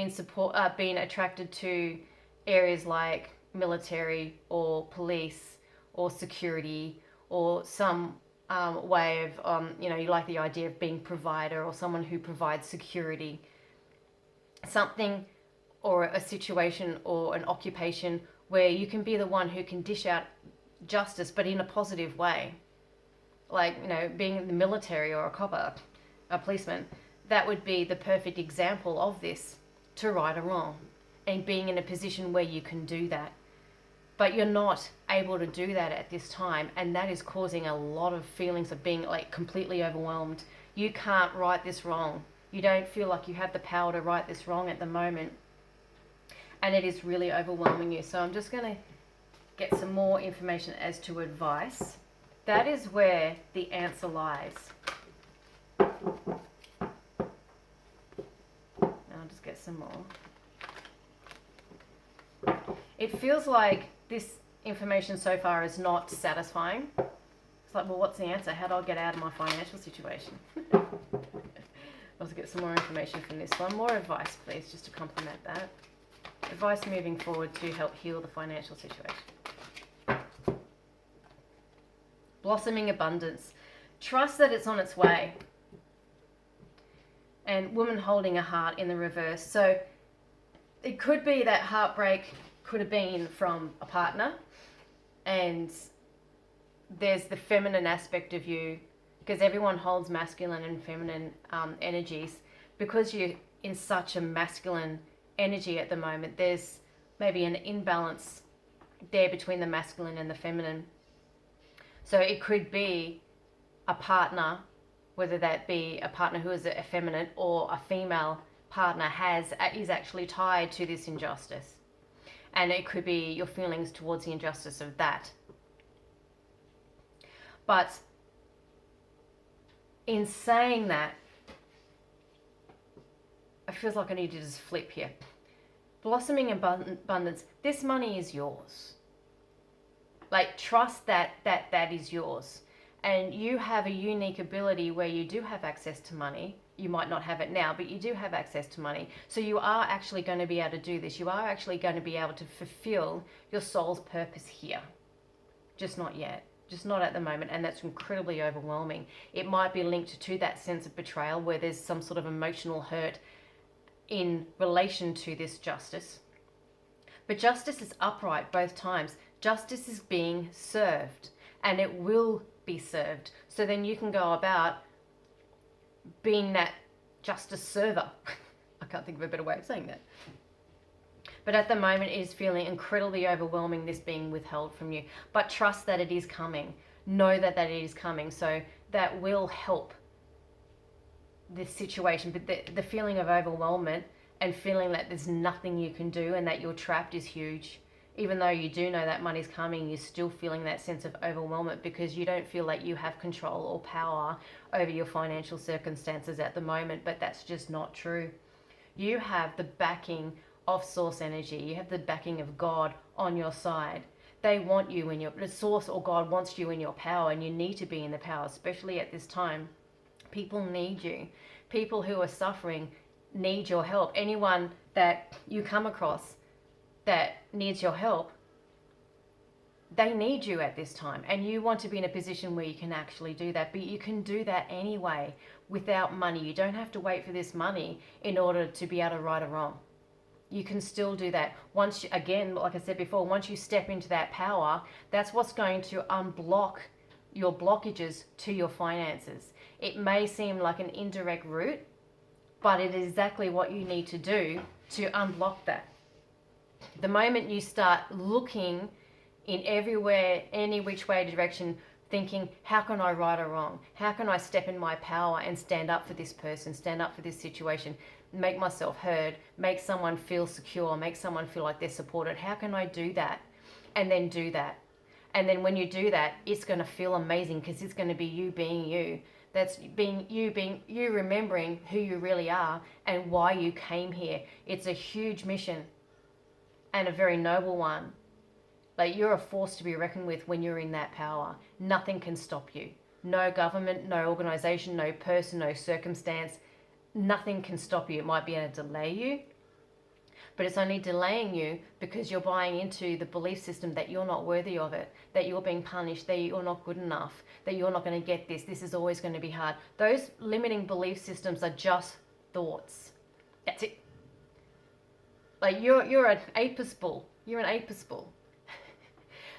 been attracted to areas like military or police or security or some way of, you like the idea of being provider or someone who provides security. Something or a situation or an occupation where you can be the one who can dish out justice, but in a positive way. Like, being in the military or a copper, a policeman, that would be the perfect example of this, to right or wrong, and being in a position where you can do that. But you're not able to do that at this time, and that is causing a lot of feelings of being like completely overwhelmed. You can't right this wrong. You don't feel like you have the power to right this wrong at the moment, and it is really overwhelming you. So I'm just going to get some more information as to advice. That is where the answer lies. I'll just get some more. It feels like this information so far is not satisfying. It's like, well, what's the answer? How do I get out of my financial situation? I'll get some more information from this one. More advice, please, just to complement that. Advice moving forward to help heal the financial situation. Blossoming abundance. Trust that it's on its way. And woman holding a heart in the reverse. So it could be that heartbreak could have been from a partner, and there's the feminine aspect of you, because everyone holds masculine and feminine energies. Because you're in such a masculine energy at the moment, there's maybe an imbalance there between the masculine and the feminine. So it could be a partner, whether that be a partner who is effeminate or a female partner is actually tied to this injustice. And it could be your feelings towards the injustice of that. But in saying that, it feels like I need to just flip here. Blossoming abundance, this money is yours. Like, trust that is yours. And you have a unique ability where you do have access to money. You might not have it now, but you do have access to money. So you are actually going to be able to do this. You are actually going to be able to fulfill your soul's purpose here. Just not yet. Just not at the moment. And that's incredibly overwhelming. It might be linked to that sense of betrayal where there's some sort of emotional hurt in relation to this justice. But justice is upright both times. Justice is being served, and it will be served. So then you can go about being that justice server. I can't think of a better way of saying that. But at the moment, it is feeling incredibly overwhelming, this being withheld from you. But trust that it is coming. Know that it is coming. So that will help this situation. But the feeling of overwhelmment and feeling that there's nothing you can do and that you're trapped is huge. Even though you do know that money's coming, you're still feeling that sense of overwhelmment because you don't feel like you have control or power over your financial circumstances at the moment. But that's just not true. You have the backing of source energy. You have the backing of God on your side. They want you in the source, or God wants you in your power, and you need to be in the power, especially at this time. People need you. People who are suffering need your help. Anyone that you come across that needs your help, they need you at this time, and you want to be in a position where you can actually do that. But you can do that anyway without money. You don't have to wait for this money in order to be able to right or wrong. You can still do that. Once, again, like I said before, once you step into that power, that's what's going to unblock your blockages to your finances. It may seem like an indirect route, but it is exactly what you need to do to unblock that. The moment you start looking in everywhere, any which way direction, thinking, how can I right or wrong? How can I step in my power and stand up for this person, stand up for this situation, make myself heard, make someone feel secure, make someone feel like they're supported? How can I do that? And then do that. And then when you do that, it's going to feel amazing because it's going to be you being you. That's being you remembering who you really are and why you came here. It's a huge mission and a very noble one. Like, you're a force to be reckoned with when you're in that power. Nothing can stop you. No government, no organization, no person, no circumstance. Nothing can stop you. It might be able to delay you, but it's only delaying you because you're buying into the belief system that you're not worthy of it, that you're being punished, that you're not good enough, that you're not going to get this is always going to be hard. Those limiting belief systems are just thoughts. That's it. Like, you're an apis bull. You're an apis bull.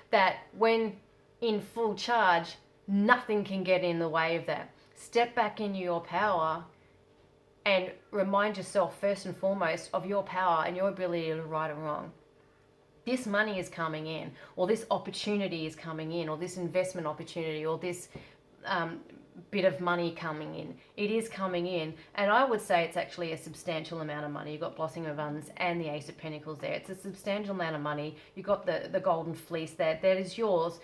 That when in full charge, nothing can get in the way of that. Step back into your power and remind yourself first and foremost of your power and your ability to right or wrong. This money is coming in, or this opportunity is coming in, or this investment opportunity, or this bit of money coming in. It is coming in, and I would say it's actually a substantial amount of money. You've got Blossoming Abundance and the Ace of Pentacles there. It's a substantial amount of money. You've got the golden fleece there. That is yours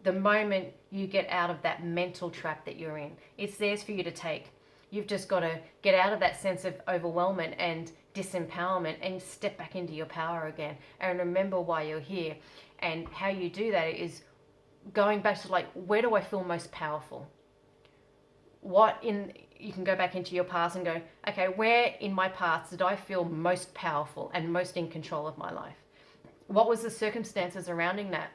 the moment you get out of that mental trap that you're in. It's theirs for you to take. You've just got to get out of that sense of overwhelmment and disempowerment and step back into your power again and remember why you're here. And how you do that is going back to, like, where do I feel most powerful? You can go back into your past and go, okay, where in my past did I feel most powerful and most in control of my life? What was the circumstances surrounding that?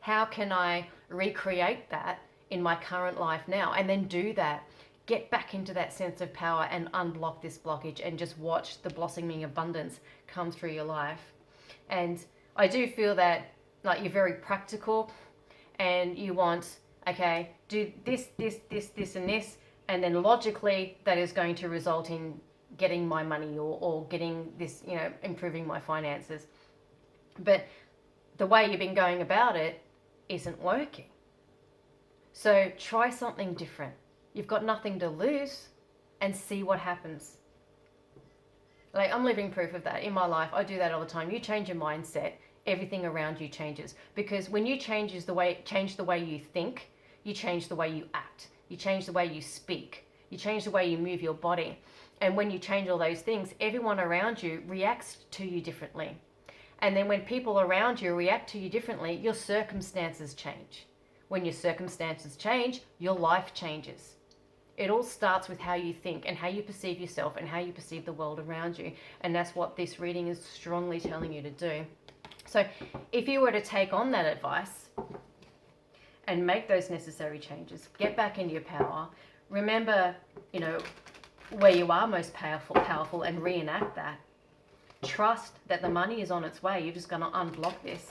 How can I recreate that in my current life now? And then do that. Get back into that sense of power and unblock this blockage and just watch the blossoming abundance come through your life. And I do feel that, like, you're very practical and you want, okay, do this, and this, and then logically that is going to result in getting my money or getting this, improving my finances. But the way you've been going about it isn't working. So try something different. You've got nothing to lose, and see what happens. Like, I'm living proof of that in my life. I do that all the time. You change your mindset, everything around you changes. Because when you change the way you think, you change the way you act. You change the way you speak. You change the way you move your body. And when you change all those things, everyone around you reacts to you differently. And then when people around you react to you differently, your circumstances change. When your circumstances change, your life changes. It all starts with how you think and how you perceive yourself and how you perceive the world around you. And that's what this reading is strongly telling you to do. So if you were to take on that advice and make those necessary changes, get back into your power, remember, where you are most powerful and reenact that. Trust that the money is on its way. You're just going to unblock this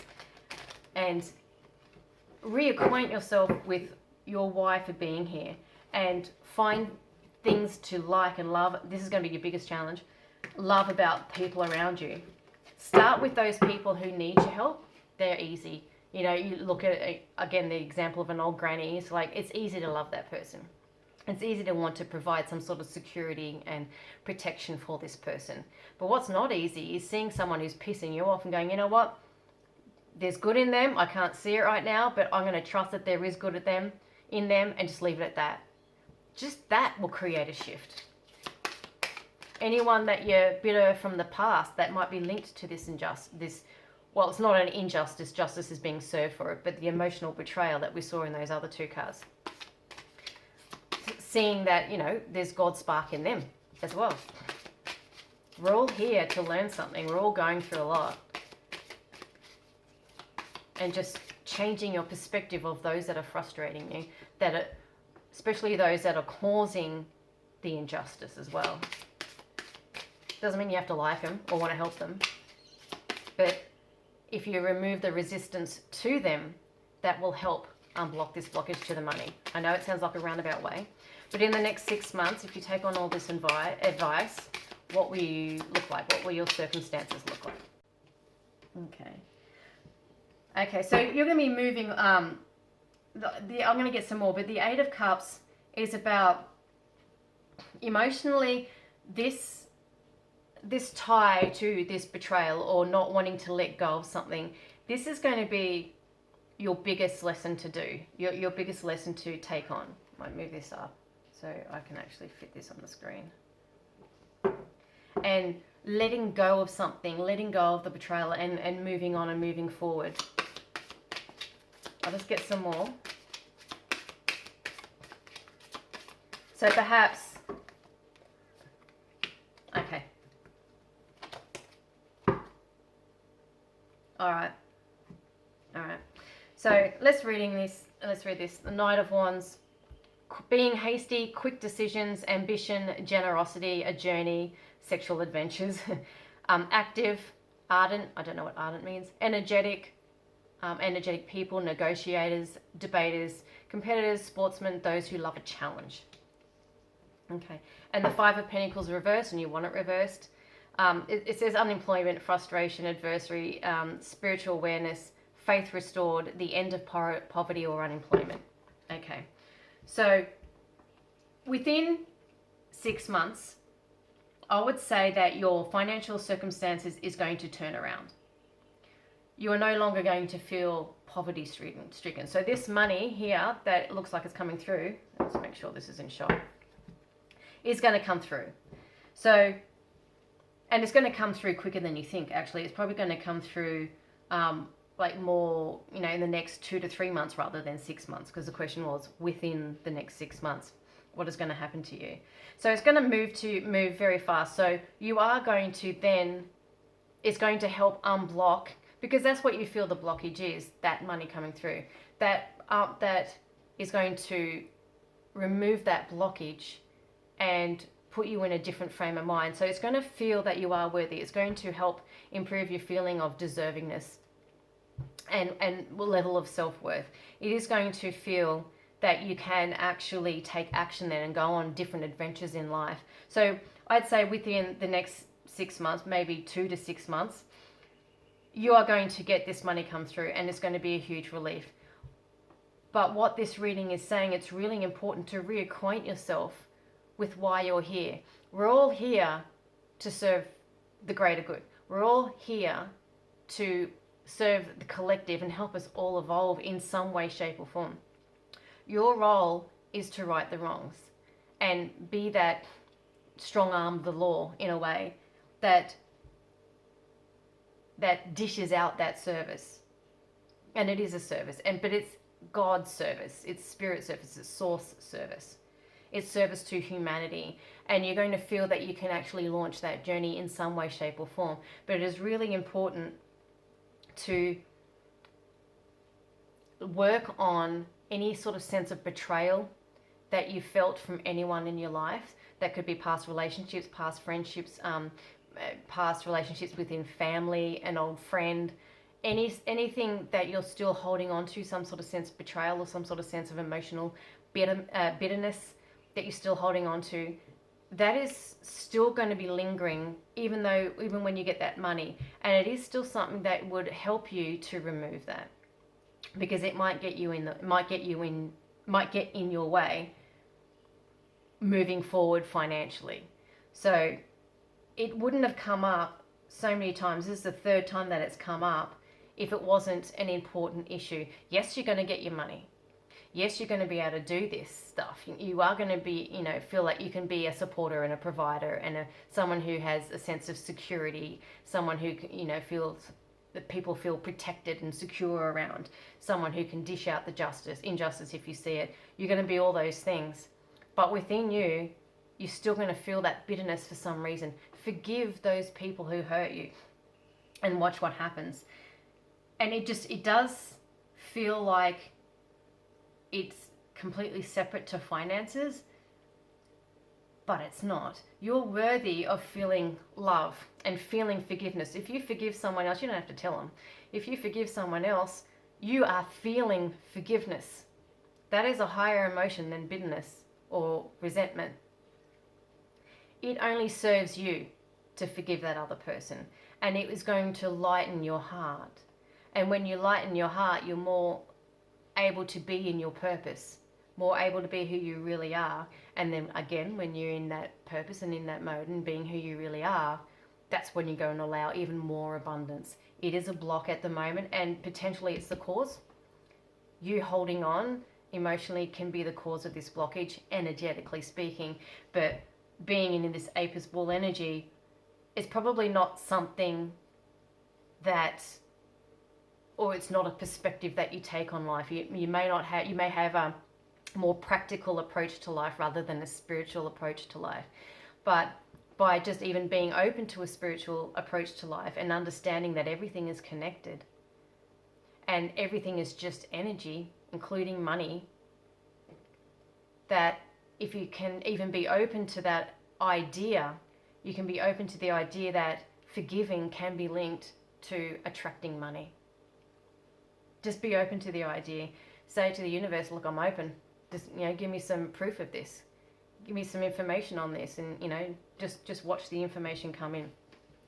and reacquaint yourself with your why for being here. And find things to like and love. This is going to be your biggest challenge. Love about people around you. Start with those people who need your help. They're easy. You look at, again, the example of an old granny. It's like, it's easy to love that person. It's easy to want to provide some sort of security and protection for this person. But what's not easy is seeing someone who's pissing you off and going, you know what? There's good in them. I can't see it right now, but I'm going to trust that there is good in them and just leave it at that. Just that will create a shift. Anyone that you're bitter from the past that might be linked to this well, it's not an injustice, justice is being served for it, but the emotional betrayal that we saw in those other two cards. Seeing that, there's God's spark in them as well. We're all here to learn something. We're all going through a lot. And just changing your perspective of those that are frustrating you, especially those that are causing the injustice as well. Doesn't mean you have to like them or want to help them. But if you remove the resistance to them, that will help unblock this blockage to the money. I know it sounds like a roundabout way, but in the next 6 months, if you take on all this advice, what will you look like? What will your circumstances look like? Okay, so you're going to be moving... I'm going to get some more, but the Eight of Cups is about emotionally this tie to this betrayal or not wanting to let go of something. This is going to be your biggest lesson to do, your biggest lesson to take on. I might move this up so I can actually fit this on the screen. And letting go of something, letting go of the betrayal and moving on and moving forward. I'll just get some more. So perhaps, okay. All right. So let's read this. The Knight of Wands. Being hasty, quick decisions, ambition, generosity, a journey, sexual adventures. Active, ardent, I don't know what ardent means. Energetic people, negotiators, debaters, competitors, sportsmen, those who love a challenge. Okay, and the Five of Pentacles reversed, and you want it reversed. It says unemployment, frustration, adversary, spiritual awareness, faith restored, the end of poverty or unemployment. Okay, so within 6 months, I would say that your financial circumstances is going to turn around. You are no longer going to feel poverty stricken. So this money here that looks like it's coming through, let's make sure this is in shot, is going to come through. So, and it's going to come through quicker than you think, actually. It's probably going to come through like more, in the next 2 to 3 months rather than 6 months, because the question was within the next 6 months, what is going to happen to you? So it's going to move very fast. So you are going to then, it's going to help unblock, because that's what you feel the blockage is, that money coming through. That is going to remove that blockage and put you in a different frame of mind. So it's going to feel that you are worthy. It's going to help improve your feeling of deservingness and level of self-worth. It is going to feel that you can actually take action then and go on different adventures in life. So I'd say within the next 6 months, maybe 2 to 6 months, you are going to get this money come through, and it's going to be a huge relief. But what this reading is saying, it's really important to reacquaint yourself with why you're here. We're all here to serve the greater good. We're all here to serve the collective and help us all evolve in some way, shape, or form. Your role is to right the wrongs and be that strong arm of the law in a way that dishes out that service. And it is a service, but it's God's service, it's spirit service, it's source service. It's service to humanity, and you're going to feel that you can actually launch that journey in some way, shape, or form. But it is really important to work on any sort of sense of betrayal that you felt from anyone in your life. That could be past relationships, past friendships, past relationships within family, an old friend, anything that you're still holding on to, some sort of sense of betrayal or some sort of sense of emotional bitterness that you're still holding on to, that is still going to be lingering even when you get that money. And it is still something that would help you to remove that, because it might get in your way moving forward financially. So it wouldn't have come up so many times. This is the third time that it's come up if it wasn't an important issue. Yes, you're going to get your money. Yes, you're going to be able to do this stuff. You are going to be, feel like you can be a supporter and a provider and someone who has a sense of security, someone who, feels that people feel protected and secure around, someone who can dish out the injustice if you see it. You're going to be all those things. But within you, you're still going to feel that bitterness for some reason. Forgive those people who hurt you and watch what happens. And it does feel like it's completely separate to finances, but it's not. You're worthy of feeling love and feeling forgiveness. If you forgive someone else, you don't have to tell them. If you forgive someone else, you are feeling forgiveness. That is a higher emotion than bitterness or resentment. It only serves you to forgive that other person, and it is going to lighten your heart. And when you lighten your heart, you're more able to be in your purpose, more able to be who you really are. And then again, when you're in that purpose and in that mode and being who you really are, that's when you go and allow even more abundance. It is a block at the moment, and potentially it's the cause. You holding on emotionally can be the cause of this blockage, energetically speaking. But being in this Apis bull energy is probably not something that, or it's not a perspective that you take on life. You may have a more practical approach to life rather than a spiritual approach to life. But by just even being open to a spiritual approach to life and understanding that everything is connected and everything is just energy, including money, that if you can even be open to that idea, you can be open to the idea that forgiving can be linked to attracting money. Just be open to the idea. Say to the universe, look, I'm open. Just, give me some proof of this. Give me some information on this, and, just watch the information come in.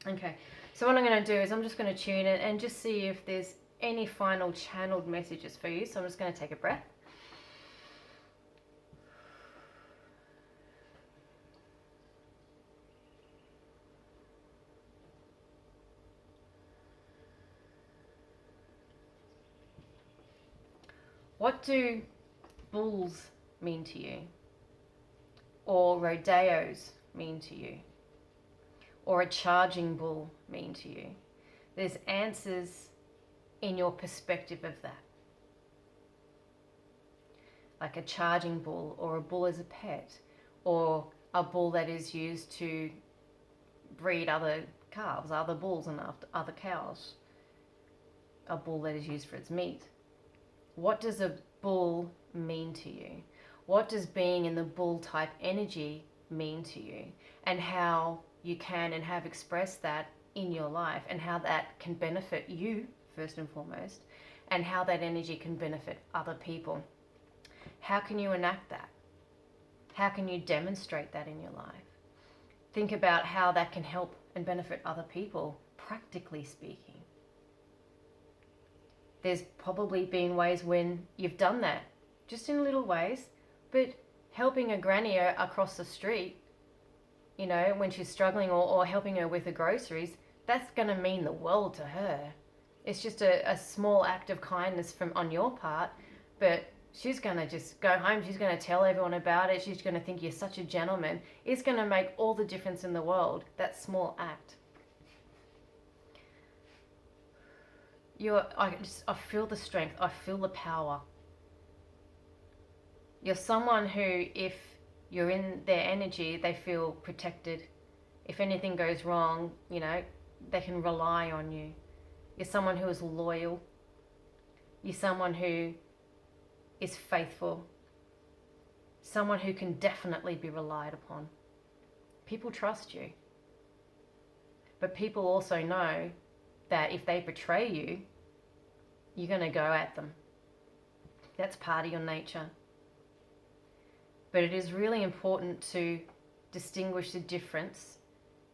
Okay, so what I'm going to do is I'm just going to tune it and just see if there's any final channeled messages for you. So I'm just going to take a breath. What do bulls mean to you? Or rodeos mean to you? Or a charging bull mean to you? There's answers in your perspective of that. Like a charging bull, or a bull as a pet, or a bull that is used to breed other calves, other bulls and other cows. A bull that is used for its meat. What does a bull mean to you? What does being in the bull type energy mean to you? And how you can and have expressed that in your life, and how that can benefit you first and foremost, and how that energy can benefit other people. How can you enact that? How can you demonstrate that in your life? Think about how that can help and benefit other people, practically speaking. There's probably been ways when you've done that just in little ways. But helping a granny across the street, you know, when she's struggling, or helping her with the groceries, that's going to mean the world to her. It's just a small act of kindness on your part, but she's going to just go home. She's going to tell everyone about it. She's going to think you're such a gentleman. It's going to make all the difference in the world, that small act. I feel the strength. I feel the power. You're someone who, if you're in their energy, they feel protected. If anything goes wrong, you know, they can rely on you. You're someone who is loyal. You're someone who is faithful. Someone who can definitely be relied upon. People trust you. But people also know that if they betray you, you're going to go at them. That's part of your nature. But it is really important to distinguish the difference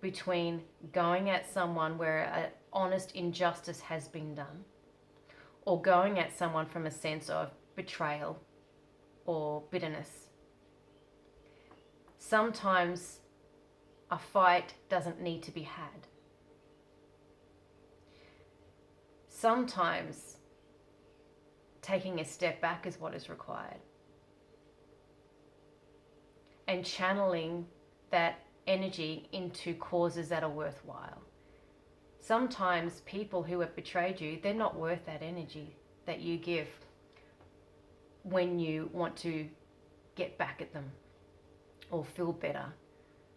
between going at someone where an honest injustice has been done, or going at someone from a sense of betrayal or bitterness. Sometimes a fight doesn't need to be had. Sometimes taking a step back is what is required. And channeling that energy into causes that are worthwhile. Sometimes people who have betrayed you, they're not worth that energy that you give when you want to get back at them, or feel better,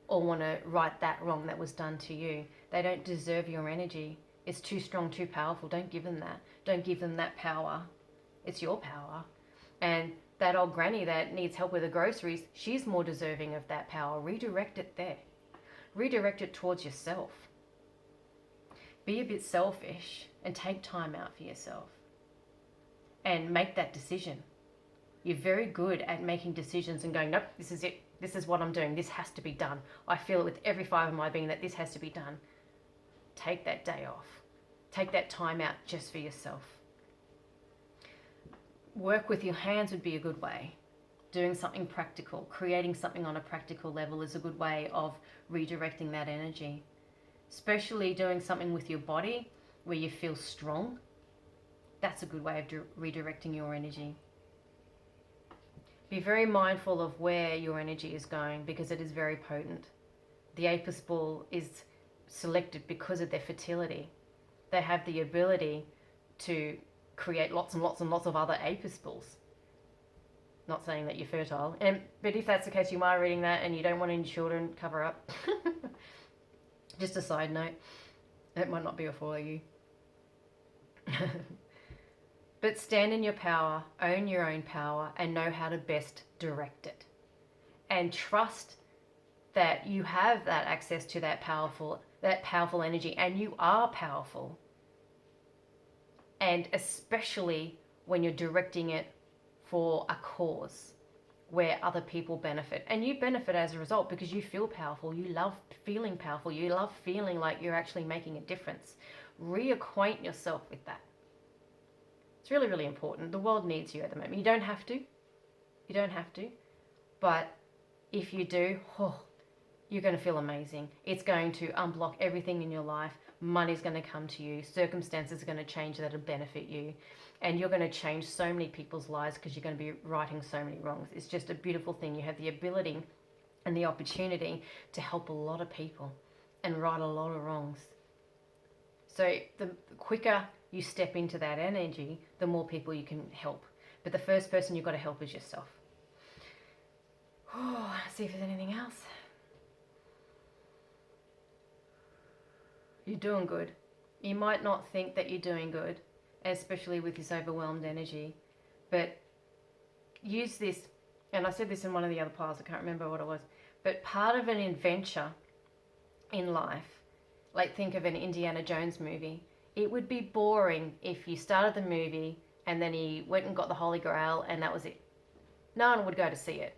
or want to right that wrong that was done to you. They don't deserve your energy. It's too strong, too powerful. Don't give them that. Don't give them that power. It's your power. And that old granny that needs help with the groceries, she's more deserving of that power. Redirect it there. Redirect it towards yourself. Be a bit selfish and take time out for yourself. And make that decision. You're very good at making decisions and going, nope, this is it. This is what I'm doing. This has to be done. I feel it with every fibre of my being that this has to be done. Take that day off. Take that time out just for yourself. Work with your hands would be a good way. Doing something practical, creating something on a practical level is a good way of redirecting that energy. Especially doing something with your body where you feel strong. That's a good way of redirecting your energy. Be very mindful of where your energy is going, because it is very potent. The apis bull is selected because of their fertility. They have the ability to create lots and lots and lots of other apis bulls. Not saying that you're fertile, but if that's the case, you are reading that and you don't want any children, cover up. Just a side note, it might not be for you. But stand in your power, own your own power, and know how to best direct it. And trust that you have that access to that powerful energy, and you are powerful. And especially when you're directing it for a cause where other people benefit. And you benefit as a result because you feel powerful. You love feeling powerful. You love feeling like you're actually making a difference. Reacquaint yourself with that. It's really, really important. The world needs you at the moment. You don't have to. You don't have to. But if you do, you're going to feel amazing. It's going to unblock everything in your life. Money's going to come to you. Circumstances are going to change that'll benefit you. And you're going to change so many people's lives because you're going to be righting so many wrongs. It's just a beautiful thing. You have the ability and the opportunity to help a lot of people and right a lot of wrongs. So the quicker you step into that energy, the more people you can help. But the first person you've got to help is yourself. See if there's anything else. You're doing good. You might not think that you're doing good, especially with this overwhelmed energy, but use this, and I said this in one of the other piles, I can't remember what it was, but part of an adventure in life, like think of an Indiana Jones movie, it would be boring if you started the movie and then he went and got the Holy Grail and that was it. No one would go to see it.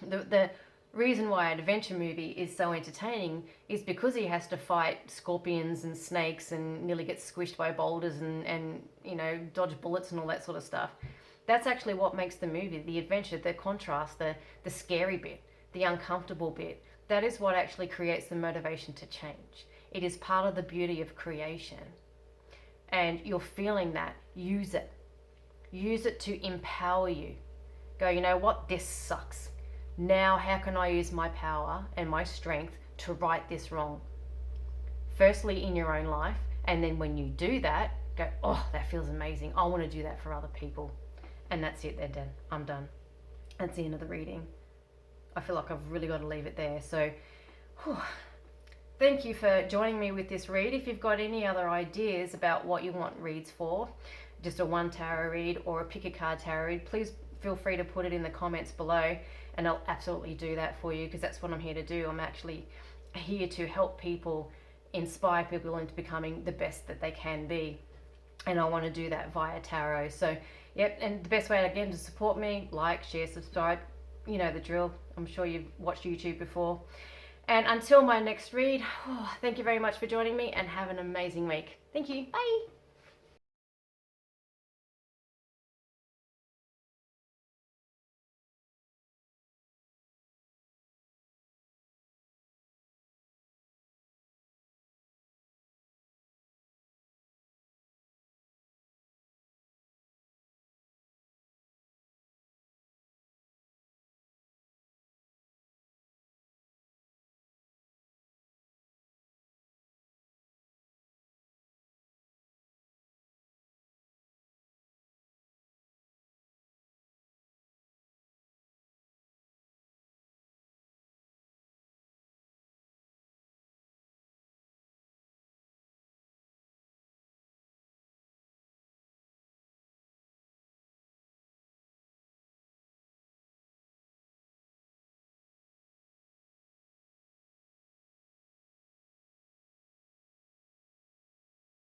The reason why an adventure movie is so entertaining is because he has to fight scorpions and snakes and nearly get squished by boulders and you know, dodge bullets and all that sort of stuff. That's actually what makes the movie, the adventure, the contrast, the scary bit, the uncomfortable bit. That is what actually creates the motivation to change. It is part of the beauty of creation. And you're feeling that, use it. Use it to empower you. Go, you know what, this sucks. Now how can I use my power and my strength to right this wrong? Firstly in your own life, and then when you do that, go, oh, that feels amazing. I want to do that for other people. And that's it, they're done. I'm done. That's the end of the reading. I feel like I've really got to leave it there. So, thank you for joining me with this read. If you've got any other ideas about what you want reads for, just a one tarot read or a pick a card tarot read, please feel free to put it in the comments below, and I'll absolutely do that for you, because that's what I'm here to do. I'm actually here to help people, inspire people into becoming the best that they can be, and I want to do that via tarot. So yep, and the best way again to support me, like, share, subscribe, you know the drill. I'm sure you've watched YouTube before. And until my next read, thank you very much for joining me, and have an amazing week. Thank you. Bye.